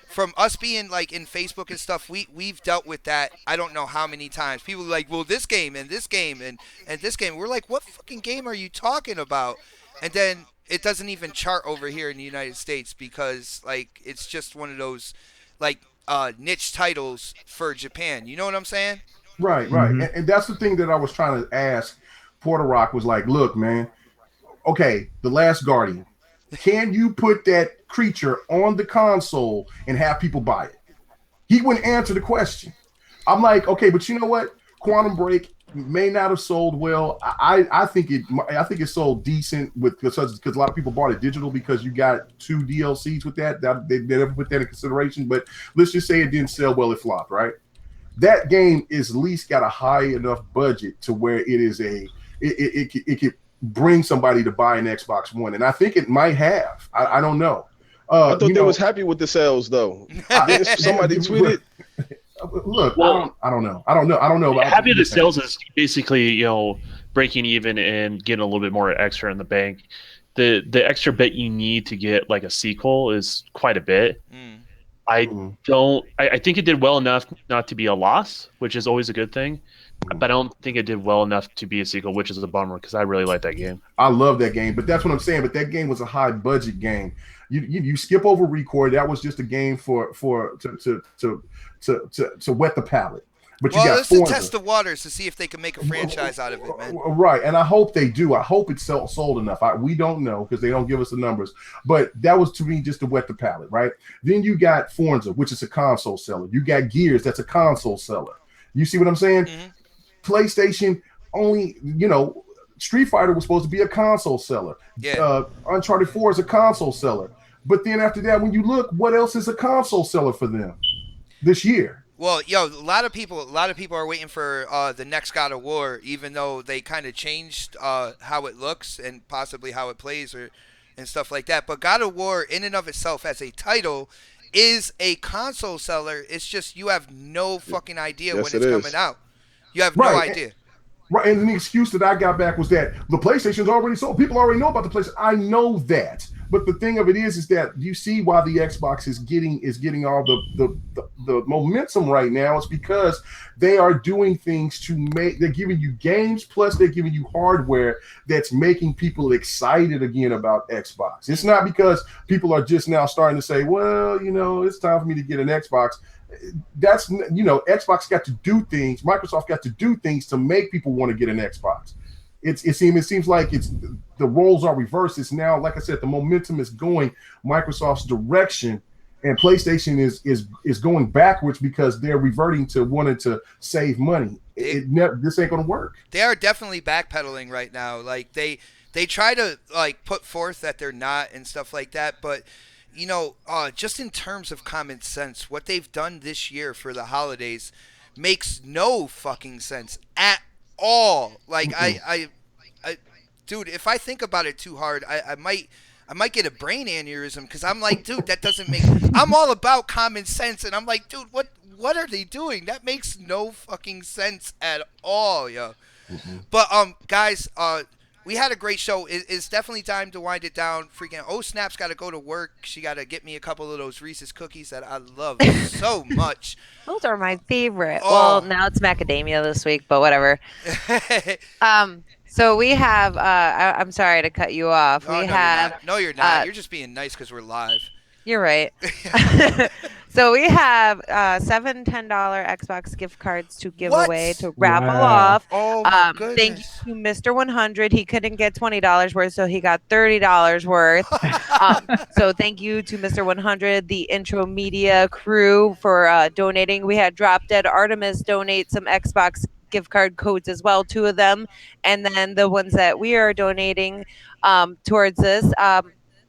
from us being like in Facebook and stuff, we've dealt with that. I don't know how many times. People are like, well, this game and this game and this game. We're like, what fucking game are you talking about? And then it doesn't even chart over here in the United States because like it's just one of those like niche titles for Japan. You know what I'm saying? Right, right. Hmm. And that's the thing that I was trying to ask. Porter Rock was like, look, man, okay, The Last Guardian. Can you put that creature on the console and have people buy it? He wouldn't answer the question. I'm like, okay, but you know what? Quantum Break may not have sold well. I think it sold decent with because a lot of people bought it digital because you got 2 DLCs with that. They never put that in consideration. But let's just say it didn't sell well, it flopped, right? That game is at least got a high enough budget to where it is it could bring somebody to buy an Xbox One, and I think it might have. I don't know. I thought You they know, was happy with the sales though. I, Didn't somebody tweeted? look, Well, I don't know. I don't know about happy with the Japan. sales is basically breaking even and getting a little bit more extra in the bank. The extra bit you need to get like a sequel is quite a bit. Mm. I Mhm. don't. I think it did well enough not to be a loss, which is always a good thing. But I don't think it did well enough to be a sequel, which is a bummer because I really like that game. I love that game, but that's what I'm saying. But that game was a high budget game. You skip over Record. That was just a game to wet the palate. But you Well, got it's to Forza. test the waters to see if they can make a franchise out of it, man. Right, and I hope they do. I hope it's sold enough. We don't know because they don't give us the numbers. But that was to me just to wet the palate, right? Then you got Forza, which is a console seller. You got Gears, that's a console seller. You see what I'm saying? Hmm. PlayStation only, Street Fighter was supposed to be a console seller. Yeah. Uncharted 4 is a console seller. But then after that, when you look, what else is a console seller for them this year? Well, yo, a lot of people are waiting for the next God of War, even though they kind of changed how it looks and possibly how it plays or and stuff like that. But God of War, in and of itself, as a title, is a console seller. It's just you have no fucking idea when Yes, it it's coming is. out. You have no Right. idea. Right, and the excuse that I got back was that the PlayStation's already sold. People already know about the PlayStation. I know that, but the thing of it is that you see why the Xbox is getting all the momentum right now. It's because they are doing things to make. They're giving you games, plus they're giving you hardware that's making people excited again about Xbox. It's not because people are just now starting to say, well, it's time for me to get an Xbox. That's Xbox got to do things. Microsoft got to do things to make people want to get an Xbox. It seems like it's the roles are reversed. It's now, like I said, the momentum is going Microsoft's direction, and PlayStation is going backwards because they're reverting to wanting to save money. This ain't gonna work. They are definitely backpedaling right now. Like they try to like put forth that they're not and stuff like that, but just in terms of common sense, what they've done this year for the holidays makes no fucking sense at all. Like Mm-mm. I dude, if I think about it too hard, I might get a brain aneurysm because I'm like, dude, that doesn't make. I'm all about common sense, and I'm like, dude, what are they doing? That makes no fucking sense at all, yo. Mm-mm. But guys, we had a great show. It's definitely time to wind it down. Freaking Snap's got to go to work. She got to get me a couple of those Reese's cookies that I love so much. Those are my favorite. Well, Oh. now it's macadamia this week, but whatever. So we have. I'm sorry to cut you off. Oh, We no, have. you're not. No, you're not. Uh, You're just being nice because we're live. you're right. So we have seven $10 Xbox gift cards to give What? away to raffle Wow. off. Oh my Thank you goodness. to Mr. 100. He couldn't get $20 worth, so he got $30 worth. So thank you to Mr. 100, the Intro Media crew for donating. We had Drop Dead Artemis donate some Xbox gift card codes as well, 2 of them, and then the ones that we are donating towards this.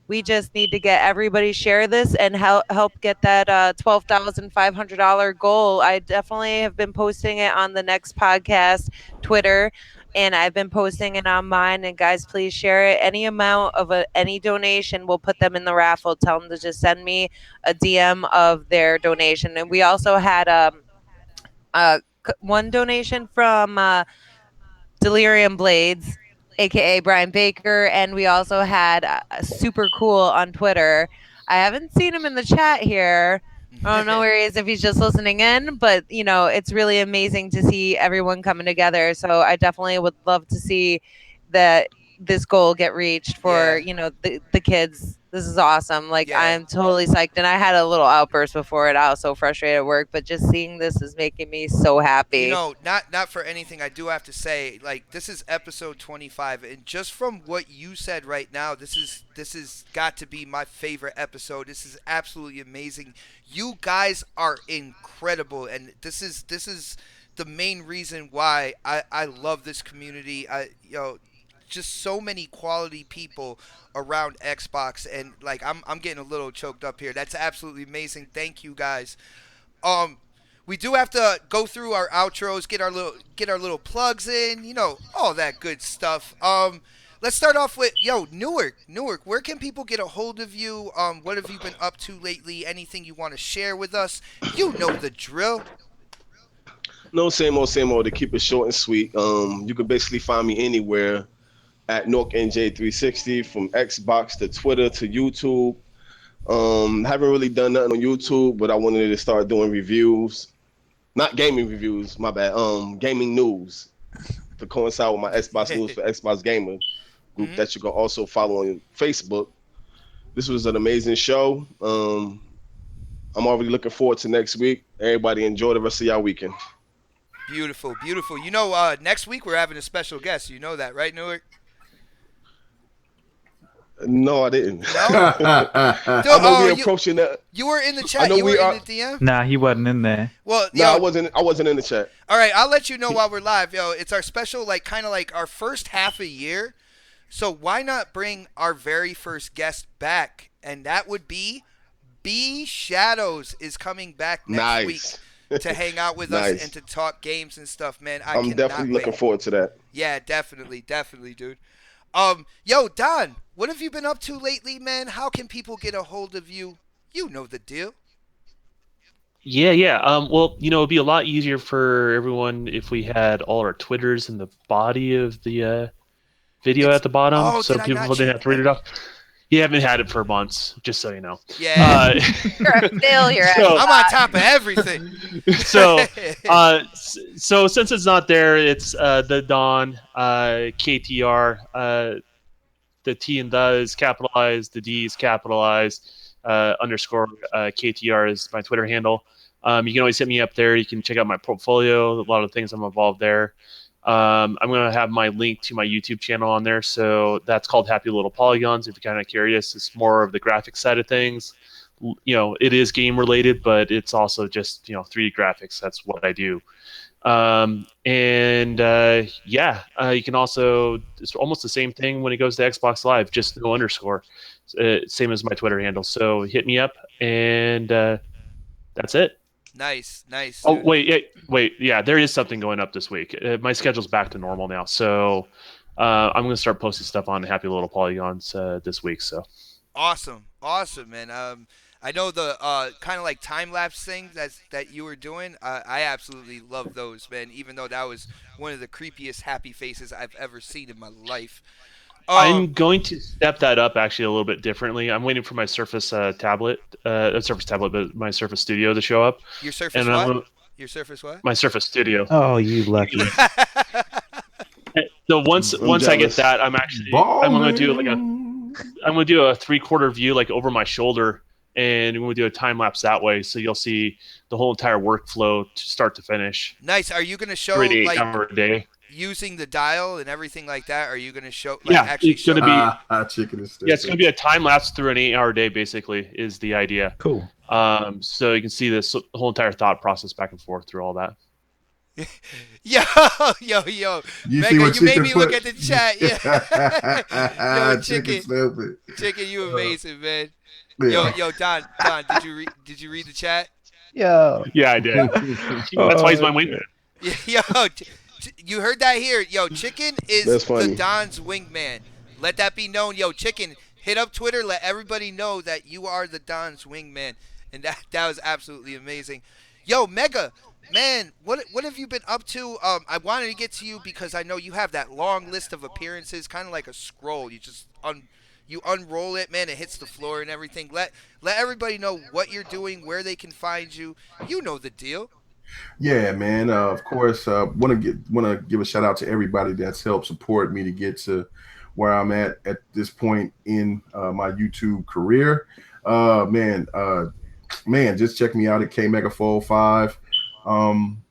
We just need to get everybody share this and help get that $12,500 goal. I definitely have been posting it on the next podcast Twitter, and I've been posting it on mine. And guys, please share it. Any amount of any donation, we'll put them in the raffle. Tell them to just send me a DM of their donation. And we also had one donation from Delirium Blades, aka Brian Baker, and we also had Super Cool on Twitter. I haven't seen him in the chat here. I don't know where he is, if he's just listening in, but it's really amazing to see everyone coming together. So I definitely would love to see that this goal get reached for the kids. This is awesome. Like, Yeah. I'm totally psyched, and I had a little outburst before it. I was so frustrated at work, but just seeing this is making me so happy. Not for anything, I do have to say, like, this is episode 25, and just from what you said right now, this is got to be my favorite episode. This is absolutely amazing. You guys are incredible, and this is the main reason why I love this community. Just so many quality people around Xbox, and like I'm getting a little choked up here. That's absolutely amazing. Thank you guys. Um, we do have to go through our outros, get our little plugs in, all that good stuff. Let's start off with Newark. Newark, where can people get a hold of you? What have you been up to lately? Anything you want to share with us? You know the drill. No, same old. To keep it short and sweet. You can basically find me anywhere at NorkNJ360, from Xbox to Twitter to YouTube. Haven't really done nothing on YouTube, but I wanted to start doing reviews. Not gaming reviews, my bad. Gaming news to coincide with my Xbox News for Xbox Gamer group Mhm. that you can also follow on Facebook. This was an amazing show. I'm already looking forward to next week. Everybody enjoy the rest of y'all weekend. Beautiful, beautiful. Next week we're having a special guest. You know that, right, Newark? No, I didn't. No? Nah, I know we You approaching that. you were in the I chat. know You were we in are. the DM. Nah, he wasn't in there. Well, No, I wasn't in the chat. all right. I'll let you know while we're live. It's our special, like, kind of like our first half a year. So why not bring our very first guest back? And that would be B Shadows is coming back next week Nice. to hang out with us and Nice. to talk games and stuff, man. I I'm cannot definitely wait. looking forward to that. Yeah, definitely, definitely, dude. Don, what have you been up to lately, man? How can people get a hold of you? You know the deal. Yeah. Well, it'd be a lot easier for everyone if we had all our Twitters in the body of the video It's at the bottom, oh, so did I people not didn't change? have to read it off. You haven't had it for months, just so you know. Yeah, You're a failure at So- I'm on top of everything. so since it's not there, it's the Don KTR. The T and the is capitalized, the D is capitalized, underscore KTR is my Twitter handle. You can always hit me up there. You can check out my portfolio, a lot of things I'm involved there. I'm going to have my link to my YouTube channel on there. So that's called Happy Little Polygons. If you're kind of curious, it's more of the graphic side of things. It is game related, but it's also just, 3D graphics. That's what I do. You can also, it's almost the same thing when it goes to Xbox Live, just no underscore. Same as my Twitter handle. So hit me up, and that's it. Nice, nice. Oh, Dude. wait. Yeah, there is something going up this week. My schedule's back to normal now. So I'm going to start posting stuff on Happy Little Polygons this week. So Awesome, man. I know the kind of like time lapse thing that you were doing. I absolutely love those, man. Even though that was one of the creepiest happy faces I've ever seen in my life. I'm going to step that up actually a little bit differently. I'm waiting for my Surface tablet, but my Surface Studio to show up. Your Surface And what? Your Surface what? My Surface Studio. Oh, you lucky. So once I'm I get jealous. that, I'm going to do I'm going to do a 3/4 view like over my shoulder, and we're going to do a time lapse that way. So you'll see the whole entire workflow to start to finish. Nice. Are you gonna show 3 to 8 like hour a day. using the dial and everything like that? Are you gonna show? Like, Yeah, actually it's gonna show? be- chicken is Yeah, it's going to be a time lapse through an 8 hour day. Basically, is the idea. Cool. So you can see this whole entire thought process back and forth through all that. Yo, yo, You see Mega, what you made chicken me look put? at the chat. Yeah, yo, Chicken chicken, stupid. chicken, you Uh, amazing, man. Yo, yeah. yo, Don, did you read the chat? Yo. Yeah, I did. That's why he's Oh my wingman. shit. Yo, you heard that here. Yo, Chicken is That's the funny. Don's wingman. Let that be known. Yo, Chicken, hit up Twitter. Let everybody know that you are the Don's wingman. And that was absolutely amazing. Yo, Mega, man, what have you been up to? I wanted to get to you because I know you have that long list of appearances, kind of like a scroll. You unroll it, man. It hits the floor and everything. Let everybody know what you're doing, where they can find you. You know the deal. Yeah, man. Of course, want to give a shout out to everybody that's helped support me to get to where I'm at this point in my YouTube career. Man, man, just check me out at K Mega 5. Um,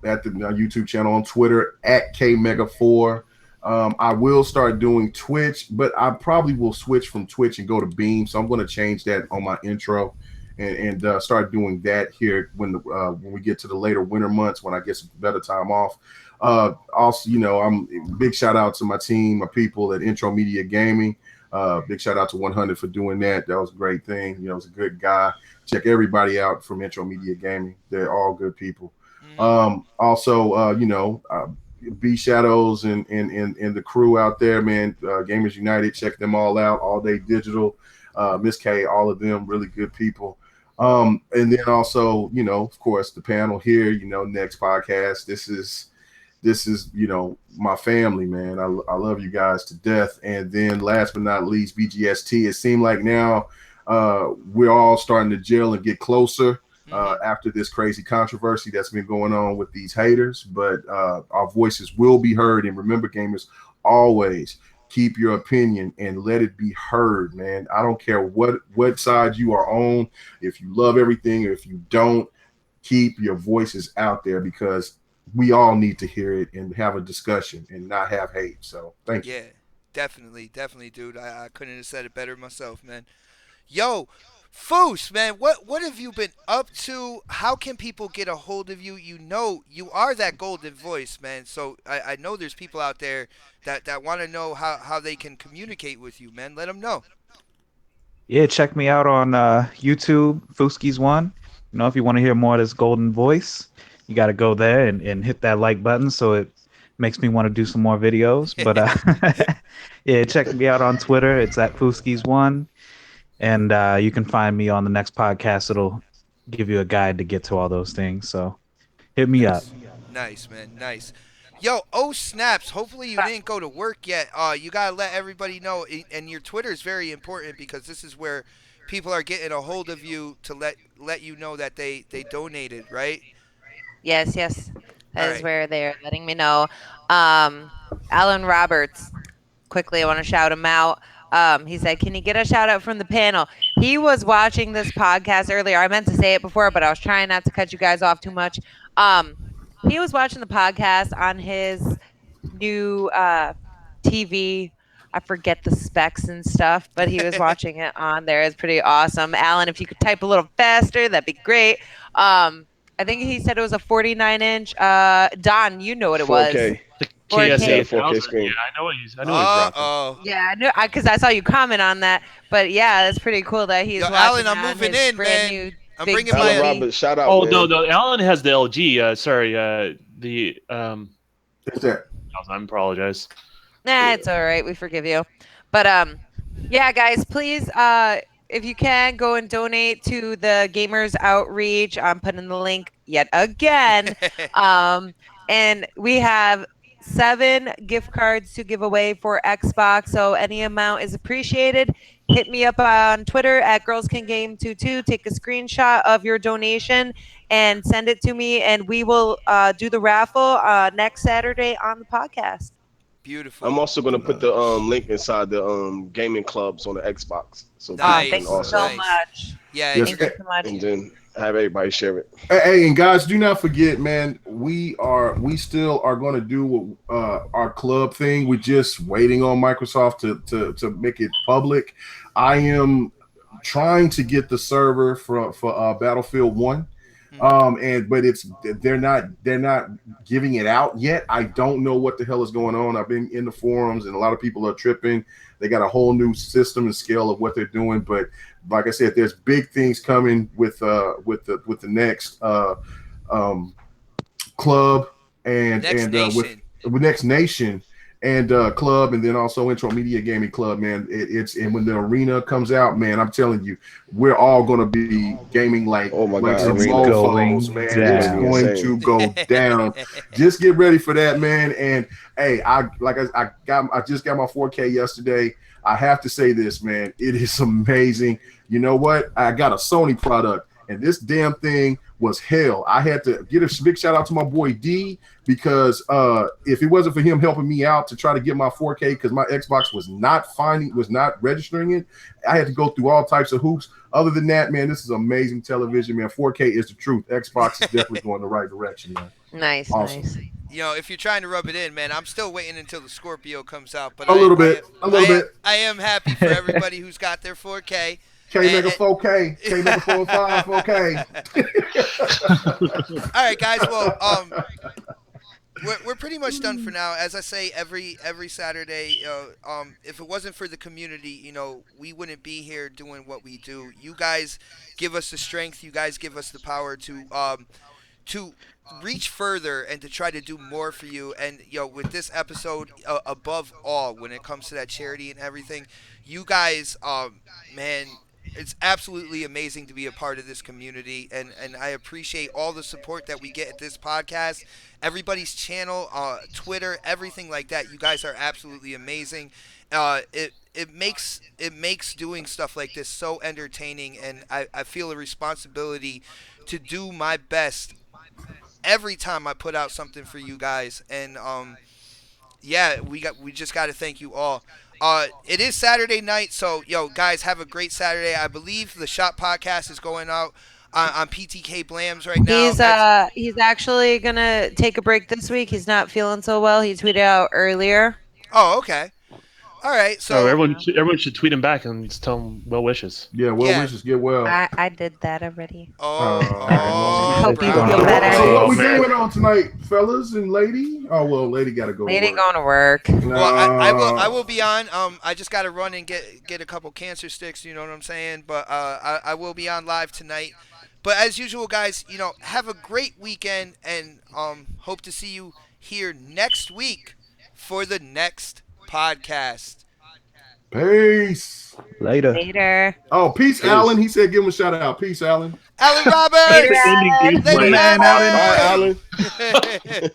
at the YouTube channel, on Twitter at KMega4. I will start doing Twitch, but I probably will switch from Twitch and go to Beam. So I'm going to change that on my intro and start doing that here when we get to the later winter months when I get some better time off. Also, I'm big shout out to my team, my people at Intro Media Gaming. Big shout out to 100 for doing that. That was a great thing. It was a good guy. Check everybody out from Intro Media Gaming. They're all good people. Hmm. Also, B Shadows and the crew out there, man. Gamers United, check them all out. All Day Digital, Miss K, all of them, really good people. And then also, of course, the panel here. Next podcast. This is my family, man. I love you guys to death. And then last but not least, BGST. It seemed like now we're all starting to gel and get closer Hmm. after this crazy controversy that's been going on with these haters. But our voices will be heard. And remember, gamers, always keep your opinion and let it be heard, man. I don't care what side you are on. If you love everything or if you don't, keep your voices out there because we all need to hear it and have a discussion and not have hate. So thank you. Yeah, definitely, definitely, dude. I couldn't have said it better myself, man. Yo, Foos, man, what have you been up to? How can people get a hold of you? You know you are that golden voice, man. So I know there's people out there that want to know how they can communicate with you, man. Let them know. Yeah, check me out on YouTube, Fuski's One. If you want to hear more of this golden voice, you got to go there and hit that like button so it makes me want to do some more videos. But yeah, check me out on Twitter. It's at Fuski's One. And you can find me on the next podcast. It'll give you a guide to get to all those things. So hit me up. Nice. Nice, man. Nice. Yo, oh snaps. Hopefully you didn't go to work yet. You gotta let everybody know, and your Twitter is very important because this is where people are getting a hold of you to let you know that they donated, right? Yes, yes. All That is right. where they're letting me know. Um, Alan Roberts, quickly, I want to shout him out. He said, "Can you get a shout out from the panel?" He was watching this podcast earlier. I meant to say it before, but I was trying not to cut you guys off too much. Um, he was watching the podcast on his new TV. I forget the specs and stuff, but he was watching it on there. It's pretty awesome. Alan, if you could type a little faster, that'd be great. I think he said it was a 49-inch. Don, you know what it was. 4K. The He got a 4K. KSA 4K 1000. Yeah, screen. I know what he's Uh rocking. oh. Yeah, I knew because I saw you comment on that. But yeah, that's pretty cool that Yo, he's watching Alan, I'm that on moving his in, brand man. new I'm big bringing my. Alan TV. Roberts, shout out, Oh no, man. no, Alan has the LG. Sorry, the It's that. I apologize. Nah, Yeah. it's all right. We forgive you. But yeah, guys, please if you can go and donate to the Gamers Outreach. I'm putting the link yet again. Um and we have 7 gift cards to give away for Xbox. So any amount is appreciated. Hit me up on Twitter at Girls Can Game 22. Take a screenshot of your donation and send it to me, and we will do the raffle next Saturday on the podcast. I'm Beautiful. also gonna put the Nice. link inside the gaming clubs on the Xbox so people Thank can Nice, you so also nice. much. Yeah, Yes. you Thank you so much. and then have everybody share it. Hey, and guys, do not forget, man. We still are going to do our club thing. We're just waiting on Microsoft to make it public. I am trying to get the server for Battlefield 1. Hmm. And but they're not giving it out yet. I don't know what the hell is going on. I've been in the forums and a lot of people are tripping. They got a whole new system and scale of what they're doing. But like I said, there's big things coming with the next um club Next and with Nation. Next Nation and club, and then also Intro Media Gaming Club, man. It's and when the arena comes out, man, I'm telling you, we're all gonna be gaming Oh my like God, some It's Arena. mofos, going man. It's It's gonna be down. going to insane. go down. Just get ready for that, man. And hey, I just got my 4K yesterday. I have to say this, man. It is amazing. You know what? I got a Sony product, and this damn thing was hell. I had to get a big shout out to my boy D because if it wasn't for him helping me out to try to get my 4K because my Xbox was not registering it, I had to go through all types of hoops. Other than that, man, this is amazing television, man. 4K is the truth. Xbox is definitely going the right direction, man. Nice, Awesome. nice. If you're trying to rub it in, man, I'm still waiting until the Scorpio comes out. But A little bit, a little bit. I am happy for everybody who's got their 4K. K Mega 4K, K Mega 405, 4K. All right, guys. Well, we're pretty much done for now. As I say every Saturday, if it wasn't for the community, we wouldn't be here doing what we do. You guys give us the strength. You guys give us the power to reach further and to try to do more for you. And with this episode, above all, when it comes to that charity and everything, you guys, man, it's absolutely amazing to be a part of this community, and I appreciate all the support that we get at this podcast, everybody's channel, Twitter, everything like that. You guys are absolutely amazing. It makes doing stuff like this so entertaining, and I feel a responsibility to do my best every time I put out something for you guys. And yeah, we just got to thank you all. It is Saturday night, so guys, have a great Saturday. I believe the Shop podcast is going out on PTK Blams right now. He's actually gonna take a break this week. He's not feeling so well. He tweeted out earlier. Oh, okay. All right. Oh, So everyone should tweet him back and just tell him well wishes. Yeah, well yeah. wishes, get well. I did that already. Oh, All right, well, Hope you bravo. feel so, better. so what we man. gaming on tonight, fellas and lady? Oh well, lady got to go to Lady work. going to work. Well, I No. will be on. I just got to run and get a couple cancer sticks. You know what I'm saying? But I will be on live tonight. But as usual, guys, have a great weekend, and hope to see you here next week for the next podcast. Peace. Later. Later. Oh, peace, Peace. Alan. He said, give him a shout out. Peace, Alan. Alan Later, Roberts, Ending Ed. gameplay. Lady Man, Alan. All right, Madden. Alan.